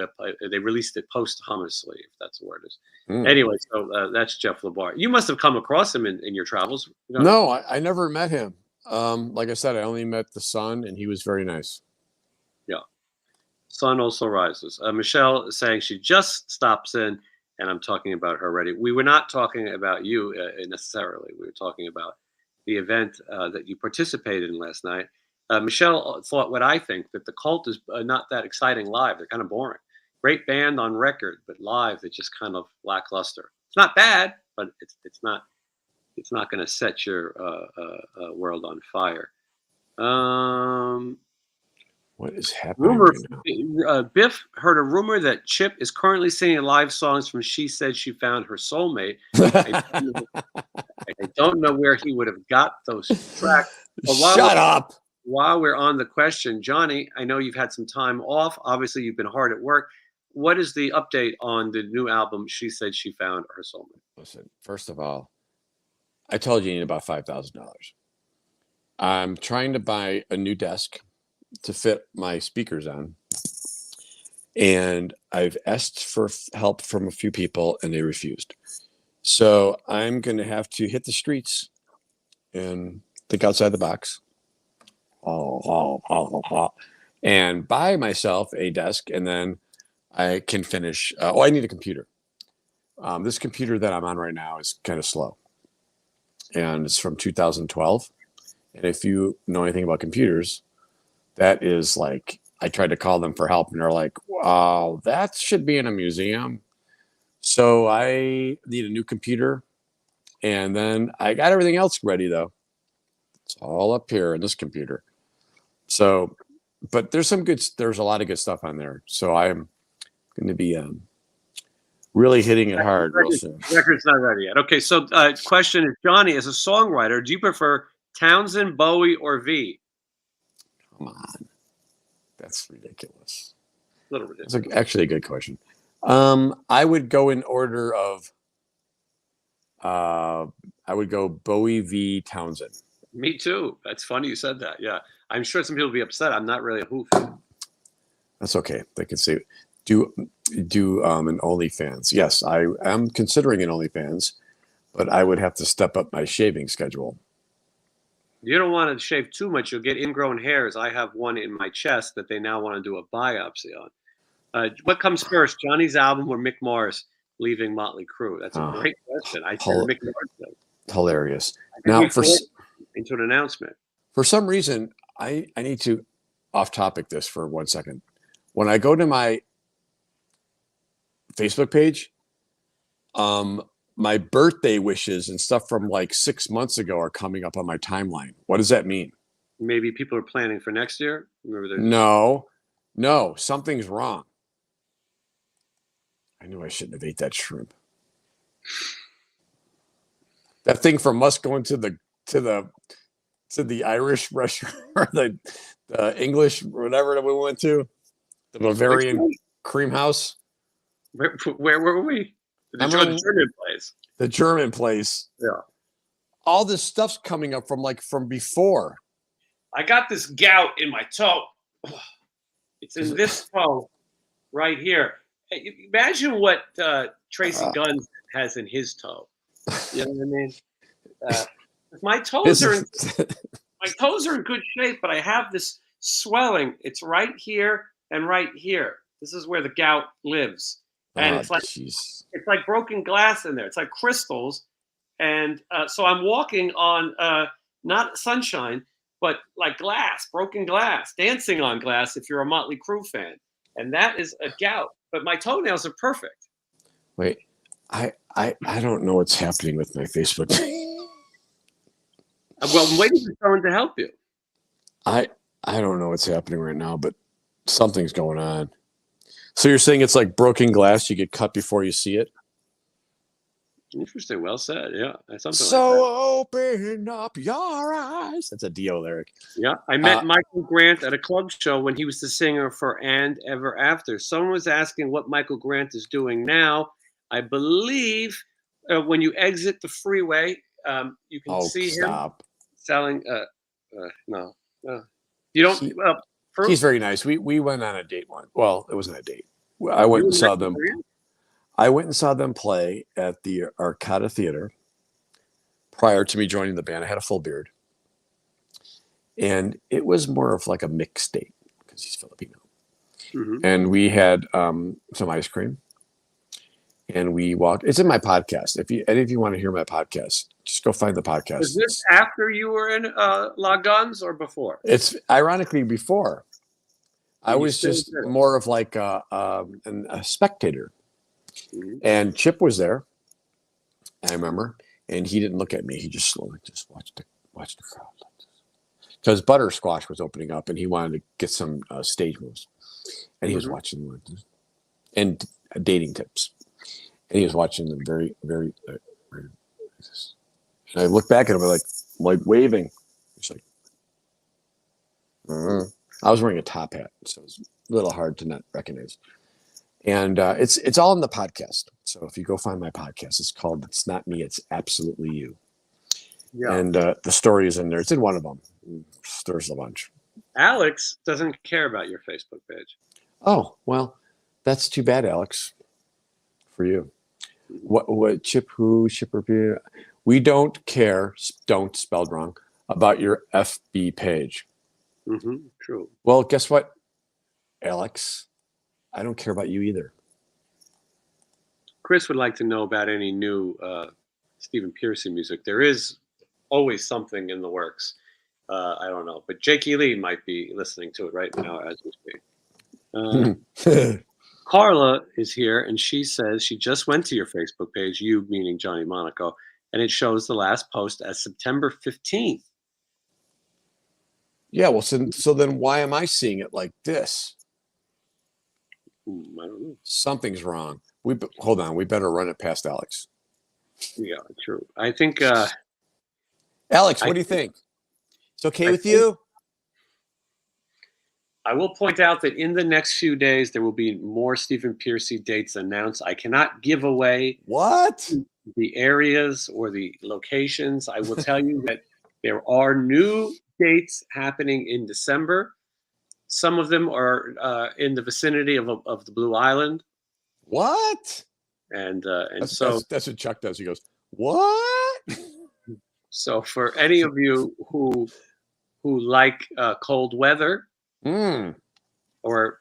They released it posthumously, if that's the word is. Anyway, so that's Jeff LeBar. You must have come across him in your travels. You know? No, I never met him. Like I said, I only met the son, and he was very nice. Yeah. Sun also rises. Michelle is saying she just stops in, and I'm talking about her already. We were not talking about you necessarily. We were talking about the event that you participated in last night. Michelle thought what I think, that the Cult is not that exciting live. They're kind of boring. Great band on record, but live they're just kind of lackluster. It's not bad, but it's not going to set your world on fire. What is happening? Biff heard a rumor that Chip is currently singing live songs from "She Said She Found Her Soulmate." I don't know where he would have got those tracks. Shut up. While we're on the question, Johnny, I know you've had some time off. Obviously, you've been hard at work. What is the update on the new album, She Said She Found Her Soulmate? Listen, first of all, I told you need about $5,000. I'm trying to buy a new desk to fit my speakers on. And I've asked for help from a few people, and they refused. So I'm going to have to hit the streets and think outside the box. And buy myself a desk, and then I can finish. I need a computer. This computer that I'm on right now is kind of slow, and it's from 2012. And if you know anything about computers, that is like, I tried to call them for help, and they're like, "Wow, that should be in a museum." So I need a new computer, and then I got everything else ready though. It's all up here in this computer. So, but there's a lot of good stuff on there. So I'm going to be really hitting it hard real soon. Record's not ready yet. Okay, so question is, Johnny, as a songwriter, do you prefer Townsend, Bowie, or V? Come on. That's ridiculous. A little ridiculous. It's actually a good question. I would go in order of, I would go Bowie v. Townsend. Me too. That's funny you said that. Yeah. I'm sure some people will be upset. I'm not really a Who fan. That's okay. They can say, do an OnlyFans. Yes, I am considering an OnlyFans, but I would have to step up my shaving schedule. You don't want to shave too much. You'll get ingrown hairs. I have one in my chest that they now want to do a biopsy on. What comes first, Johnny's album or Mick Mars leaving Motley Crue? That's a great question. I think Mick Mars does. Hilarious. Now, into an announcement. For some reason, I need to off topic this for 1 second. When I go to my Facebook page, my birthday wishes and stuff from like 6 months ago are coming up on my timeline. What does that mean? Maybe people are planning for next year. No, something's wrong. I knew I shouldn't have ate that shrimp. That thing from us going to the Irish restaurant or the English, whatever that we went to, the Bavarian cream house. Where were we? The German place. The German place. Yeah. All this stuff's coming up from before. I got this gout in my toe. It's in this toe right here. Imagine what Tracy Guns has in his toe. You know what I mean? My toes are in good shape, but I have this swelling. It's right here and right here. This is where the gout lives, and it's like broken glass in there. It's like crystals, and so I'm walking on not sunshine, but like glass, broken glass, dancing on glass. If you're a Motley Crue fan, and that is a gout. But my toenails are perfect. Wait, I don't know what's happening with my Facebook. Well, I'm waiting for someone to help you. I don't know what's happening right now, but something's going on. So you're saying it's like broken glass? You get cut before you see it? Interesting. Well said. Yeah, something like So that. open up your eyes. That's a Dio lyric. Yeah, I met Michael Grant at a club show when he was the singer for And Ever After. Someone was asking what Michael Grant is doing now. I believe when you exit the freeway, you can see him Stop. selling. No, you don't. He's very nice. We went on a date once. Well, it wasn't a date. I you went and and saw Michael them. Grant? I went and saw them play at the Arcada Theater. Prior to me joining the band, I had a full beard, and it was more of like a mixed date because he's Filipino. Mm-hmm. And we had some ice cream, and we walked. It's in my podcast. If any of you want to hear my podcast, just go find the podcast. Was this after you were in La Guns or before? It's ironically before. I And you was still just did it. more of like a spectator. Mhm. And Chip was there, I remember, and he didn't look at me. He just slowly just watched the crowd like this. Because Buttersquash was opening up, and he wanted to get some stage moves, and he was watching them like this, and dating tips, and he was watching them very, very, very like this. And I looked back at him like waving. He's like, I was wearing a top hat, so it was a little hard to not recognize. And it's all in the podcast. So if you go find my podcast, it's called "It's Not Me, It's Absolutely You." Yeah. And the story is in there. It's in one of them. There's a bunch. Alex doesn't care about your Facebook page. Oh, well, that's too bad, Alex, for you. What Chip who shipper? We don't care. Don't spelled wrong about your FB page. Mm-hmm, true. Well, guess what, Alex? I don't care about you either. Chris would like to know about any new Stephen Pearcy music. There is always something in the works. I don't know, but Jakey Lee might be listening to it right now as we speak. Carla is here, and she says she just went to your Facebook page, you meaning Johnny Monaco, and it shows the last post as September 15th. Yeah, well, so then why am I seeing it like this? I don't know. Something's wrong. Hold on. We better run it past Alex. Yeah, true. I think. Alex, what do you think? It's okay with you? I will point out that in the next few days there will be more Stephen Pearcy dates announced. I cannot give away the areas or the locations. I will tell you that there are new dates happening in December. Some of them are in the vicinity of the Blue Island. What? And that's what Chuck does. He goes, "What?" So for any of you who like cold weather or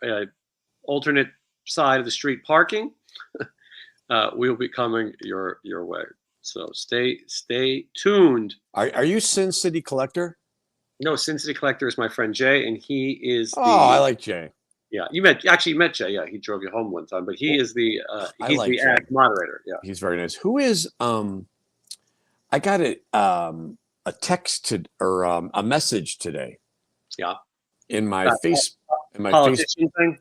alternate side of the street parking, we'll be coming your way. So stay tuned. Are you Sin City Collector? No, Sin City Collector is my friend Jay, and he is. I like Jay. Yeah, you met Jay. Yeah, he drove you home one time, but he is the ad moderator. Yeah, he's very nice. Who is I got a text or a message today. Yeah, in my politician thing.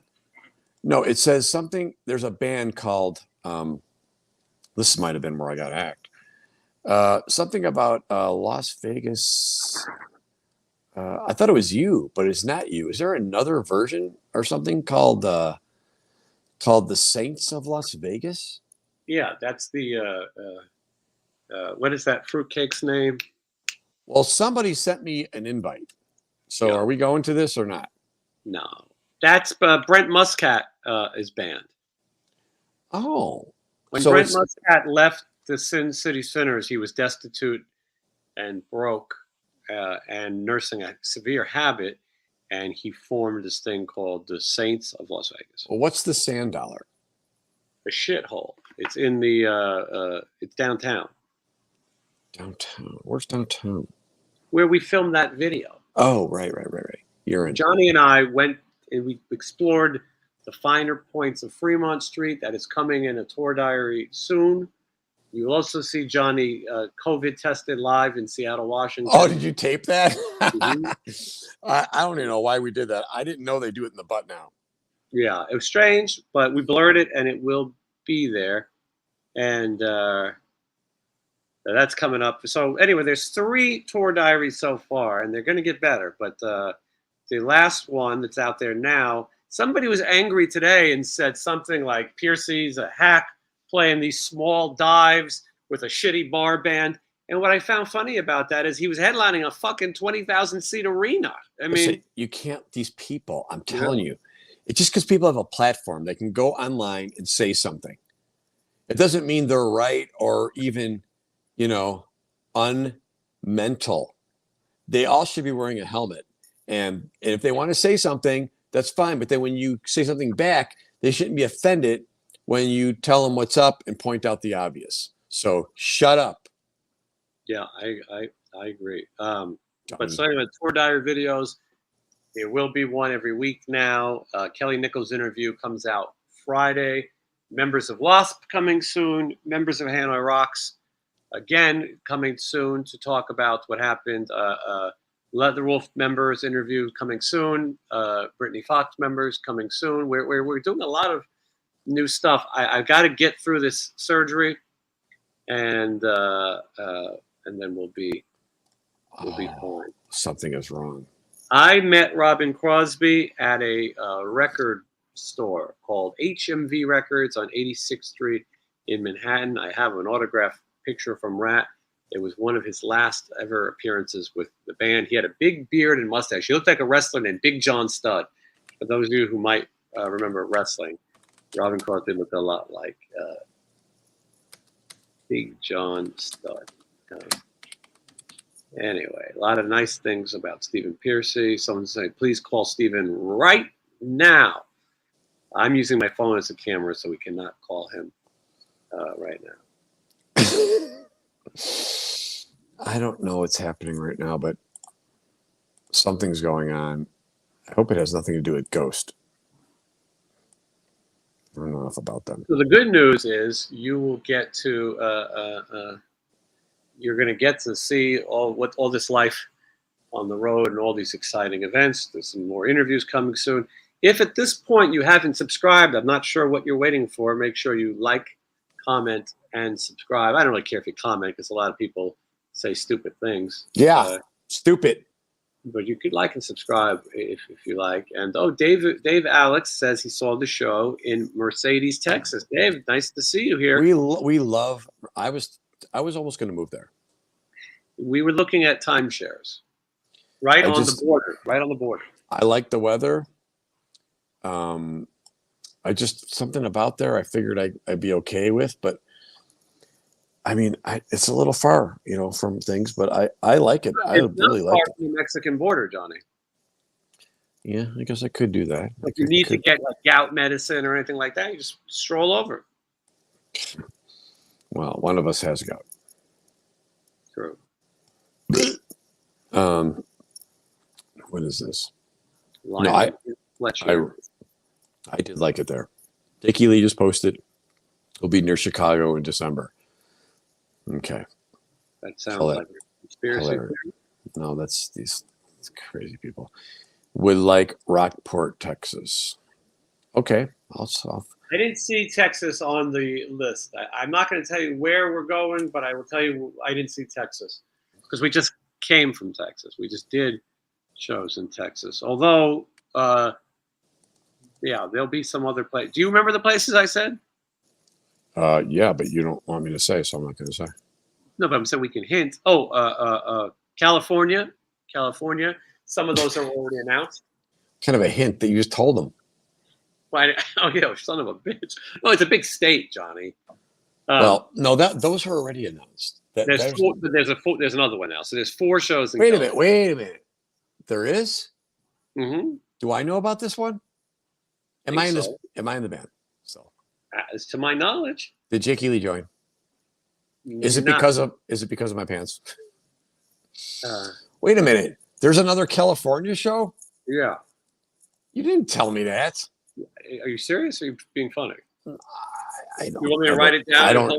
No, it says something. There's a band called this might have been where I got hacked. Something about Las Vegas. I thought it was you, but it's not you. Is there another version or something called the Saints of Las Vegas? Yeah, that's the what is that fruitcake's name? Well, somebody sent me an invite. So are we going to this or not? No, that's Brent Muscat is banned. Oh, when Brent Muscat left the Sin City Sinners, he was destitute and broke. And nursing a severe habit, and he formed this thing called the Saints of Las Vegas. Well, what's the Sand Dollar? A shithole. It's in the it's downtown. Downtown. Where's downtown? Where we filmed that video. Oh, right. You're in. Johnny and I went and we explored the finer points of Fremont Street. That is coming in a tour diary soon. You will also see Johnny COVID tested live in Seattle, Washington. Oh, did you tape that? Mhm. I don't even know why we did that. I didn't know they do it in the butt now. Yeah, it was strange, but we blurred it, and it will be there. And that's coming up. So anyway, there's 3 tour diaries so far, and they're going to get better. But the last one that's out there now, somebody was angry today and said something like Piercy's a hack playing these small dives with a shitty bar band. And what I found funny about that is he was headlining a fucking 20,000 seat arena. I mean, listen, you can't. These people, I'm telling you, it's just because people have a platform, they can go online and say something. It doesn't mean they're right or even, unmental. They all should be wearing a helmet. And if they want to say something, that's fine. But then when you say something back, they shouldn't be offended when you tell them what's up and point out the obvious. So shut up. yeah, I agree. But so anyway, tour diary videos. There will be one every week now. Kelly Nichols' interview comes out Friday. Members of Wasp coming soon. Members of Hanoi Rocks again coming soon to talk about what happened. Leatherwolf members interview coming soon. Brittany Fox members coming soon. We're doing a lot of new stuff. I've got to get through this surgery, and then we'll be fine. Something is wrong. I met Robin Crosby at a record store called HMV Records on 86th Street in Manhattan. I have an autographed picture from Rat. It was one of his last ever appearances with the band. He had a big beard and mustache. He looked like a wrestler named Big John Studd. For those of you who might remember wrestling, Robin Crosby looked a lot like Big John Studd. Anyway, a lot of nice things about Stephen Piercy. Someone saying, please call Stephen right now. I'm using my phone as a camera, so we cannot call him right now. I don't know what's happening right now, but something's going on. I hope it has nothing to do with Ghost. I don't know enough about them. So the good news is you will get to you're going to get to see all this life on the road and all these exciting events. There's some more interviews coming soon. If at this point you haven't subscribed, I'm not sure what you're waiting for. Make sure you like, comment, and subscribe. I don't really care if you comment because a lot of people say stupid things. Yeah, stupid. But you could like and subscribe if you like. And Dave Alex says he saw the show in Mercedes, Texas. Dave, nice to see you here. We love. I was almost going to move there. We were looking at timeshares, the border. Right on the border. I like the weather. I just something about there I figured I'd be okay with, but I mean, it's a little far, from things, but I like it. I really like it. From the Mexican border, Johnny. Yeah, I guess I could do that. If you need to get like gout medicine or anything like that, you just stroll over. Well, one of us has gout. True. What is this? No, I did like it there. Dickie Lee just posted. It'll be near Chicago in December. Okay. That sounds like a conspiracy. No, that's these crazy people. Would like Rockport, Texas. Okay. I didn't see Texas on the list. I'm not going to tell you where we're going, but I will tell you I didn't see Texas because we just came from Texas. We just did shows in Texas. Although, there'll be some other place. Do you remember the places I said? Yeah, but you don't want me to say, so I'm not going to say. No, but I'm saying we can hint. California. Some of those are already announced. Kind of a hint that you just told them. Well, son of a bitch. Oh, it's a big state, Johnny. Well, no, those are already announced. There's another one now. So there's 4 shows. Wait a minute. There is? Mm-hmm. Do I know about this one? Am I in the band? So, as to my knowledge, did Jakey Lee join? Is it because of my pants? Wait a minute. There's another California show? Yeah. You didn't tell me that. Are you serious? Or are you being funny? I don't. You want me to write it down?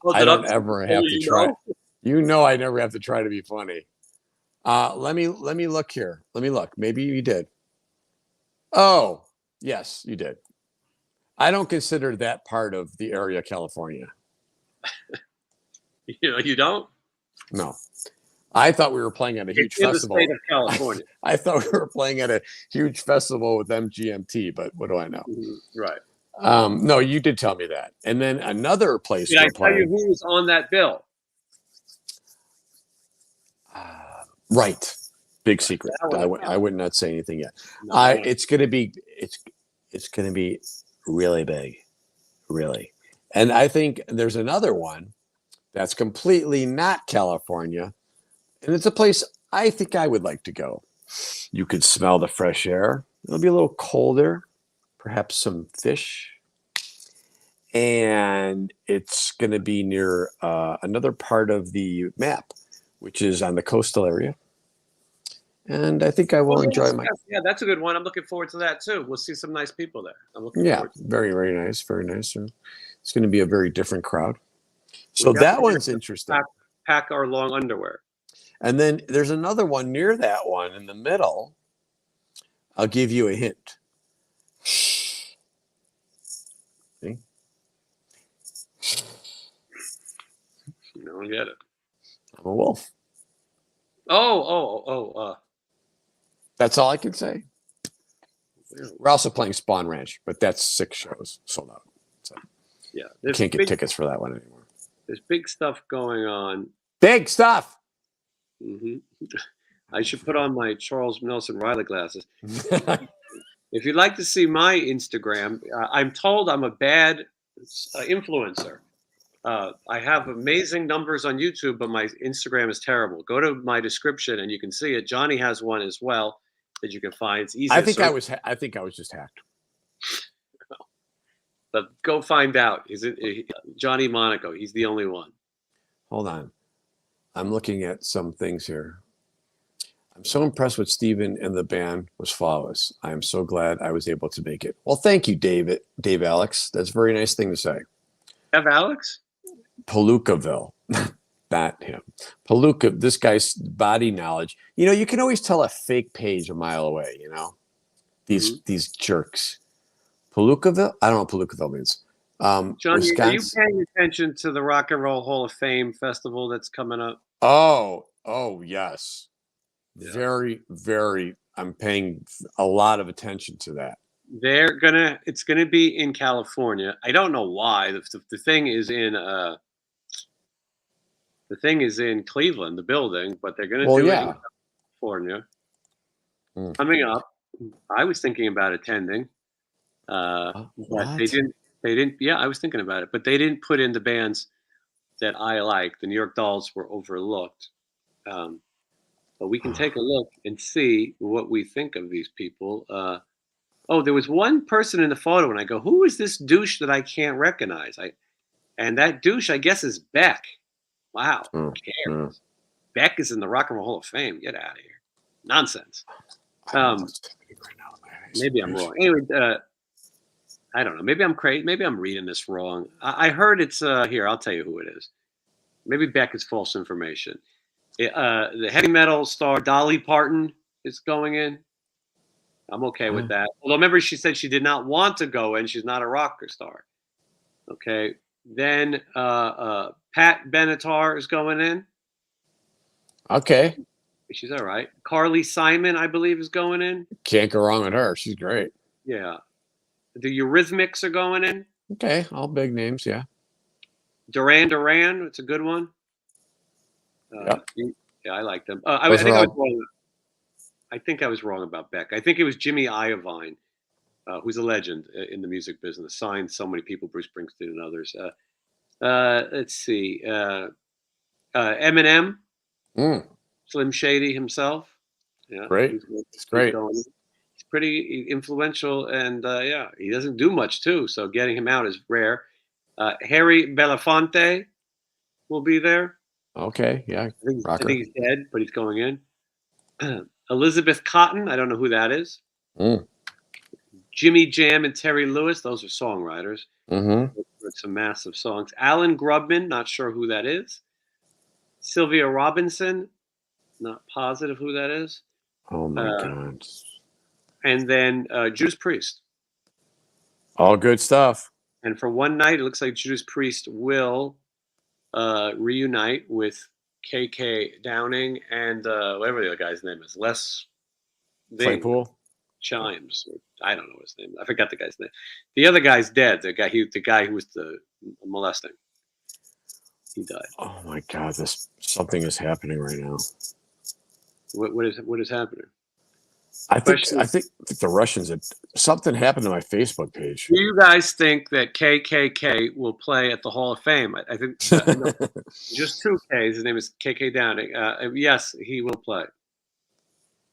Hold I it don't up. ever So have to you try. know? You know, I never have to try to be funny. Let me look here. Let me look. Maybe you did. Oh, yes, you did. I don't consider that part of the area, California. You don't? No. I thought we were playing at a huge It's in the festival. state of California. I thought we were playing at a huge festival with MGMT, but what do I know? Right. No, you did tell me that. And then another place Did I we're tell you playing. who was on that bill? Right. Big Right. secret. That one. I would not say anything yet. No, that one. It's gonna be it's gonna be really big. Really. And I think there's another one that's completely not California. And it's a place I think I would like to go. You could smell the fresh air. It'll be a little colder, perhaps some fish. And it's going to be near another part of the map, which is on the coastal area. And I think I will enjoy my. Yeah, that's a good one. I'm looking forward to that too. We'll see some nice people there. I'm looking Yeah, forward to it. very, very nice. Very nice. And it's going to be a very different crowd. We So that definitely one's have to interesting. Pack our long underwear. And then there's another one near that one in the middle. I'll give you a hint. See? You don't get it. I'm a wolf. Oh. That's all I can say. Yeah. We're also playing Spawn Ranch, but that's 6 shows sold out. So Yeah. you can't get tickets for that one anymore. There's big stuff going on. Big stuff. Hmm I should put on my Charles Nelson Riley glasses. If you'd like to see my Instagram, I'm told I'm a bad influencer. I have amazing numbers on YouTube, but my Instagram is terrible. Go to my description and you can see it. Johnny has one as well that you can find. It's easy. I think I was just hacked. But go find out. Is it Johnny Monaco? He's the only one. Hold on. I'm looking at some things here. I'm so impressed with Steven and the band was flawless. I am so glad I was able to make it. Well, thank you, Dave Alex. That's a very nice thing to say. Have Alex? Palookaville. Not him. Palooka, this guy's body knowledge. You know, you can always tell a fake page a mile away, you know? These jerks. Palookaville? I don't know what Palookaville means. Johnny, Wisconsin. are you paying attention to the Rock and Roll Hall of Fame festival that's coming up? Oh, yes. Yeah. Very, very. I'm paying a lot of attention to that. It's gonna be in California. I don't know why. The thing is in Cleveland, the building, but they're gonna do it in California. Coming up. I was thinking about attending. But they didn't. Yeah, I was thinking about it, but they didn't put in the bands that I like. The New York Dolls were overlooked. But we can take a look and see what we think of these people. There was one person in the photo, and I go, "Who is this douche that I can't recognize?" And that douche, I guess, is Beck. Wow, who cares? Beck is in the Rock and Roll Hall of Fame. Get out of here! Nonsense. Maybe I'm wrong. Anyway, I don't know. Maybe I'm crazy. Maybe I'm reading this wrong. I heard it's here. I'll tell you who it is. Maybe Beck is false information. The heavy metal star Dolly Parton is going in. I'm okay with that. Although remember, she said she did not want to go in. She's not a rocker star. Okay. Then Pat Benatar is going in. Okay. She's all right. Carly Simon, I believe, is going in. Can't go wrong with her. She's great. Yeah. The Eurythmics are going in. Okay. All big names. Yeah. Duran, it's a good one. Yep. Yeah, I like them. I think I was wrong. I think I was wrong about Beck. I think it was Jimmy Iovine, who's a legend in the music business. Signed so many people, Bruce Springsteen and others. Let's see. Eminem, Slim Shady himself. Yeah, great. It's great. He's pretty influential, and he doesn't do much too. So getting him out is rare. Harry Belafonte will be there. Okay, yeah. I think he's dead, but he's going in. Elizabeth Cotton, I don't know who that is. Jimmy Jam and Terry Lewis, those are songwriters. wrote some massive songs. Alan Grubman, not sure who that is. Sylvia Robinson, not positive who that is. Oh my God. And then Judas Priest. All good stuff. And for one night, it looks like Judas Priest will reunite with KK Downing and whatever the other guy's name is, Les Claypool? Chimes. I don't know his name. I forgot the guy's name. The other guy's dead. The guy who was the molesting. He died. Oh my God! Something is happening right now. What is happening? I think the Russians had something happened to my Facebook page. Do you guys think that KKK will play at the Hall of Fame? I think no, just two Ks. His name is KK Downing. Yes, he will play.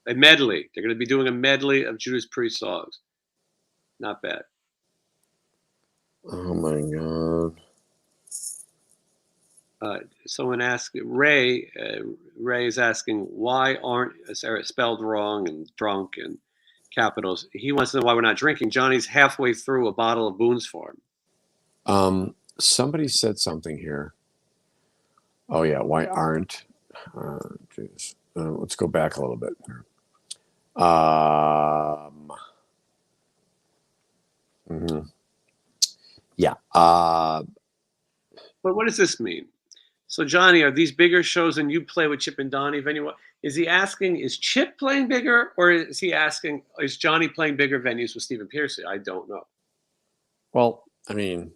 A medley. They're going to be doing a medley of Judas Priest songs. Not bad. Oh my God. Someone asked Ray. Ray is asking why aren't spelled wrong and drunk and capitals. He wants to know why we're not drinking. Johnny's halfway through a bottle of Boone's Farm. Somebody said something here. Oh yeah, why aren't? Geez. Let's go back a little bit. Yeah. But what does this mean? So, Johnny, are these bigger shows than you play with Chip and Donnie venue? Is he asking, is Chip playing bigger, or is he asking, is Johnny playing bigger venues with Stephen Pearcy? I don't know. Well, I mean,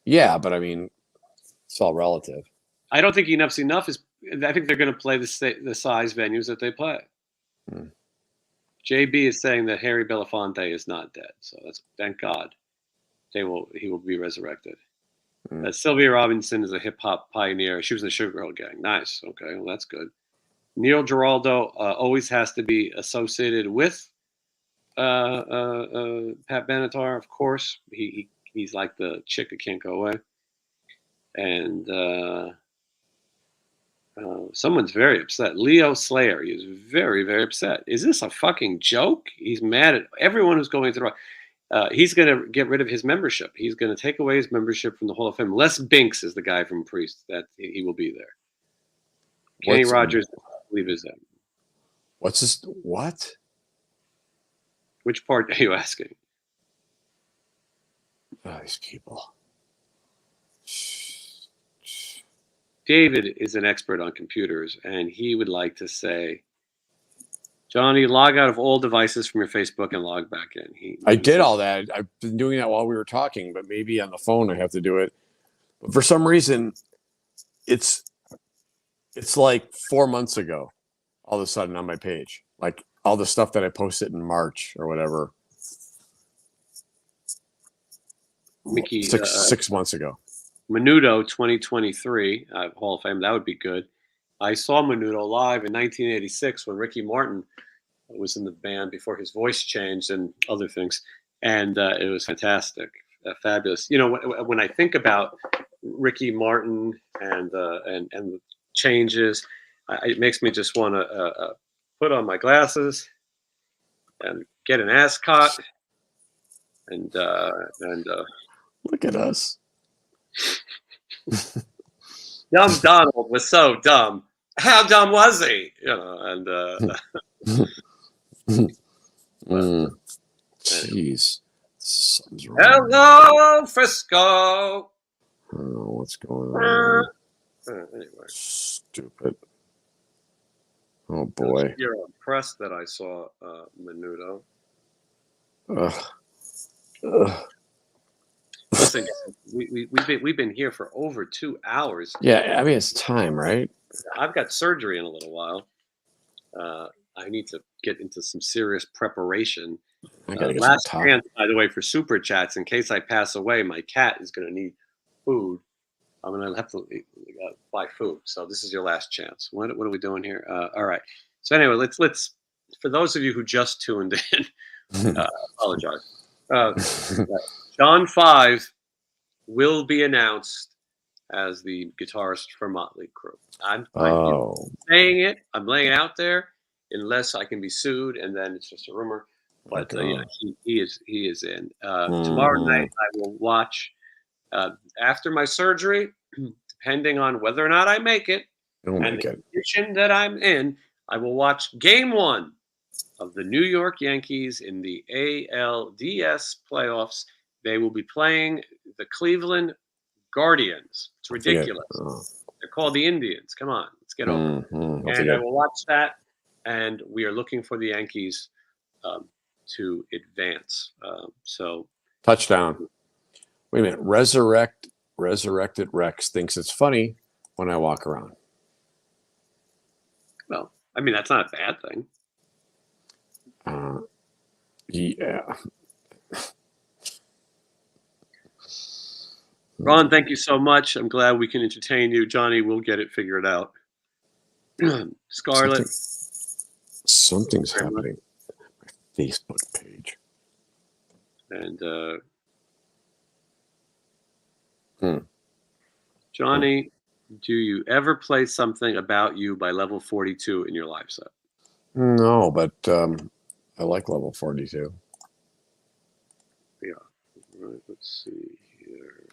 yeah, but I mean, it's all relative. I don't think enough's enough. I think they're going to play the size venues that they play. JB is saying that Harry Belafonte is not dead, so that's thank God. He will be resurrected. Sylvia Robinson is a hip hop pioneer. She was in the Sugar Hill Gang. Nice. Okay, well that's good. Neil Giraldo always has to be associated with Pat Benatar, of course. He's like the chick that can't go away. And someone's very upset. Leo Slayer, he is very, very upset. Is this a fucking joke? He's mad at everyone who's going through. He's going to get rid of his membership. He's going to take away his membership from the Hall of Fame. Les Binks is the guy from Priest. That he will be there. Kenny Rogers, I believe, is that. What's this? What? Which part are you asking? Oh, these people. David is an expert on computers, and he would like to say, Johnny, log out of all devices from your Facebook and log back in. I did all that. I've been doing that while we were talking, but maybe on the phone I have to do it. But for some reason, it's like 4 months ago, all of a sudden on my page, like all the stuff that I posted in March or whatever. Mickey, 6 months ago. Menudo 2023 Hall of Fame. That would be good. I saw Menudo live in 1986 when Ricky Martin was in the band before his voice changed and other things, and it was fantastic, fabulous. You know, when I think about Ricky Martin and the changes, it makes me just want to put on my glasses and get an ascot and look at us. Dumb Donald was so dumb. How dumb was he? You know, and Jeez, something's wrong. Hello, Frisco. I don't know what's going on. Anyway, stupid. Oh boy. You're impressed that I saw Menudo. Listen, we've been here for over 2 hours. Yeah, I mean it's time, right? I've got surgery in a little while. I need to get into some serious preparation. I gotta get last some chance, by the way, for super chats. In case I pass away, my cat is going to need food. I'm going to have to buy food. So this is your last chance. What are we doing here? All right. So anyway, let's. For those of you who just tuned in, apologize. John 5 will be announced as the guitarist for Motley Crue. I'm saying it. I'm laying it out there, unless I can be sued, and then it's just a rumor. But Okay. yeah, he is in. Tomorrow night I will watch after my surgery, depending on whether or not I make it Don't and make the it. condition that I'm in. I will watch Game 1 of the New York Yankees in the ALDS playoffs. They will be playing the Cleveland Guardians. It's ridiculous. They're called the Indians. Come on, let's get over it. And I will watch that, and we are looking for the Yankees to advance. So Touchdown. Wait a minute. Resurrected Rex thinks it's funny when I walk around. well, I mean, that's not a bad thing. Yeah. Ron, thank you so much. I'm glad we can entertain you. Johnny, we'll get it figured out. Scarlett. Something's happening. My Facebook page. And Johnny, do you ever play something about you by level 42 in your live set? No, but I like level 42. Yeah. All right, let's see here.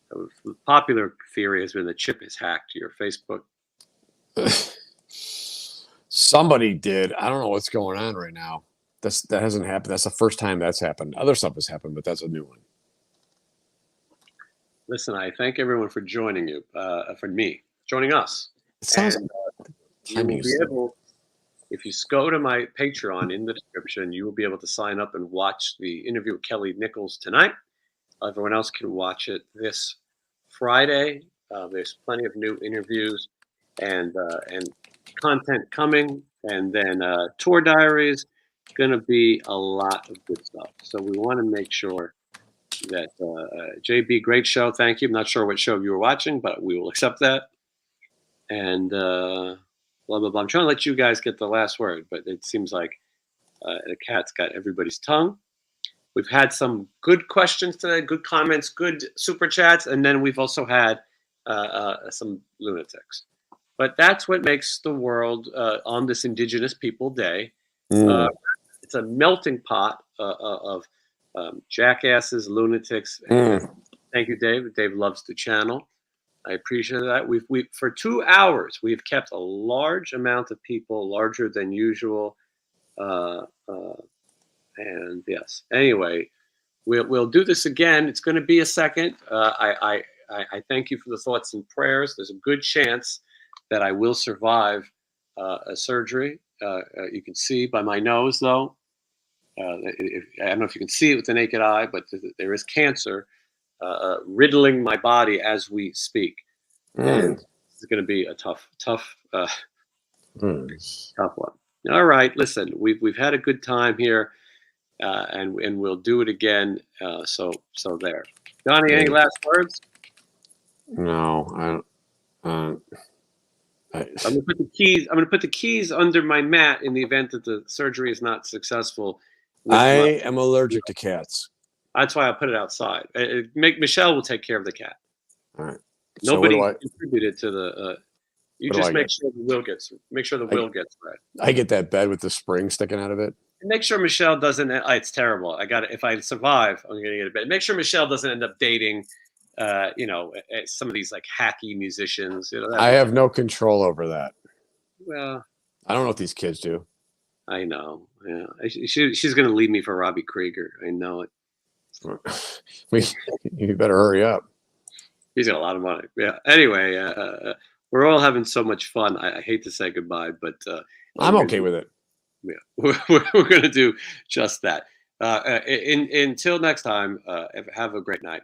The popular theory has been that Chip has hacked your Facebook. Somebody did. I don't know what's going on right now. That hasn't happened. That's the first time that's happened. Other stuff has happened, but that's a new one. Listen, I thank everyone for joining joining us. It sounds and, you will be able, if you go to my Patreon in the description, you will be able to sign up and watch the interview with Kelly Nichols tonight. Everyone else can watch it this Friday. There's plenty of new interviews and content coming, and then tour diaries. Going to be a lot of good stuff. So we want to make sure that JB, great show. Thank you. I'm not sure what show you were watching, but we will accept that. And blah, blah, blah. I'm trying to let you guys get the last word, but it seems like the cat's got everybody's tongue. We've had some good questions today, good comments, good super chats, and then we've also had some lunatics. But that's what makes the world on this Indigenous People Day. It's a melting pot of jackasses, lunatics. Thank you, Dave. Dave loves the channel. I appreciate that. We for 2 hours we've kept a large amount of people, larger than usual. And yes. Anyway, we'll do this again. It's going to be a second. I thank you for the thoughts and prayers. There's a good chance that I will survive a surgery. You can see by my nose, though. I don't know if you can see it with the naked eye, but there is cancer riddling my body as we speak. And it's going to be a tough one. All right, listen, we've had a good time here, and we'll do it again. So there, Donnie. Any last words? No, I don't. I'm gonna put the keys. I'm gonna put the keys under my mat in the event that the surgery is not successful. I am allergic to cats. That's why I put it outside. Michelle will take care of the cat. All right. Nobody contributed to the. You just make sure the will gets. Make sure the will gets read. I get that bed with the spring sticking out of it. And make sure Michelle doesn't. It's terrible. I got it. If I survive, I'm gonna get a bed. Make sure Michelle doesn't end up dating. Some of these like hacky musicians. I have no control over that. Well, I don't know what these kids do. I know. Yeah, she's going to leave me for Robbie Krieger. I know it. You better hurry up. He's got a lot of money. Yeah. Anyway, we're all having so much fun. I hate to say goodbye, but I'm okay with it. Yeah, we're going to do just that. Until next time, have a great night.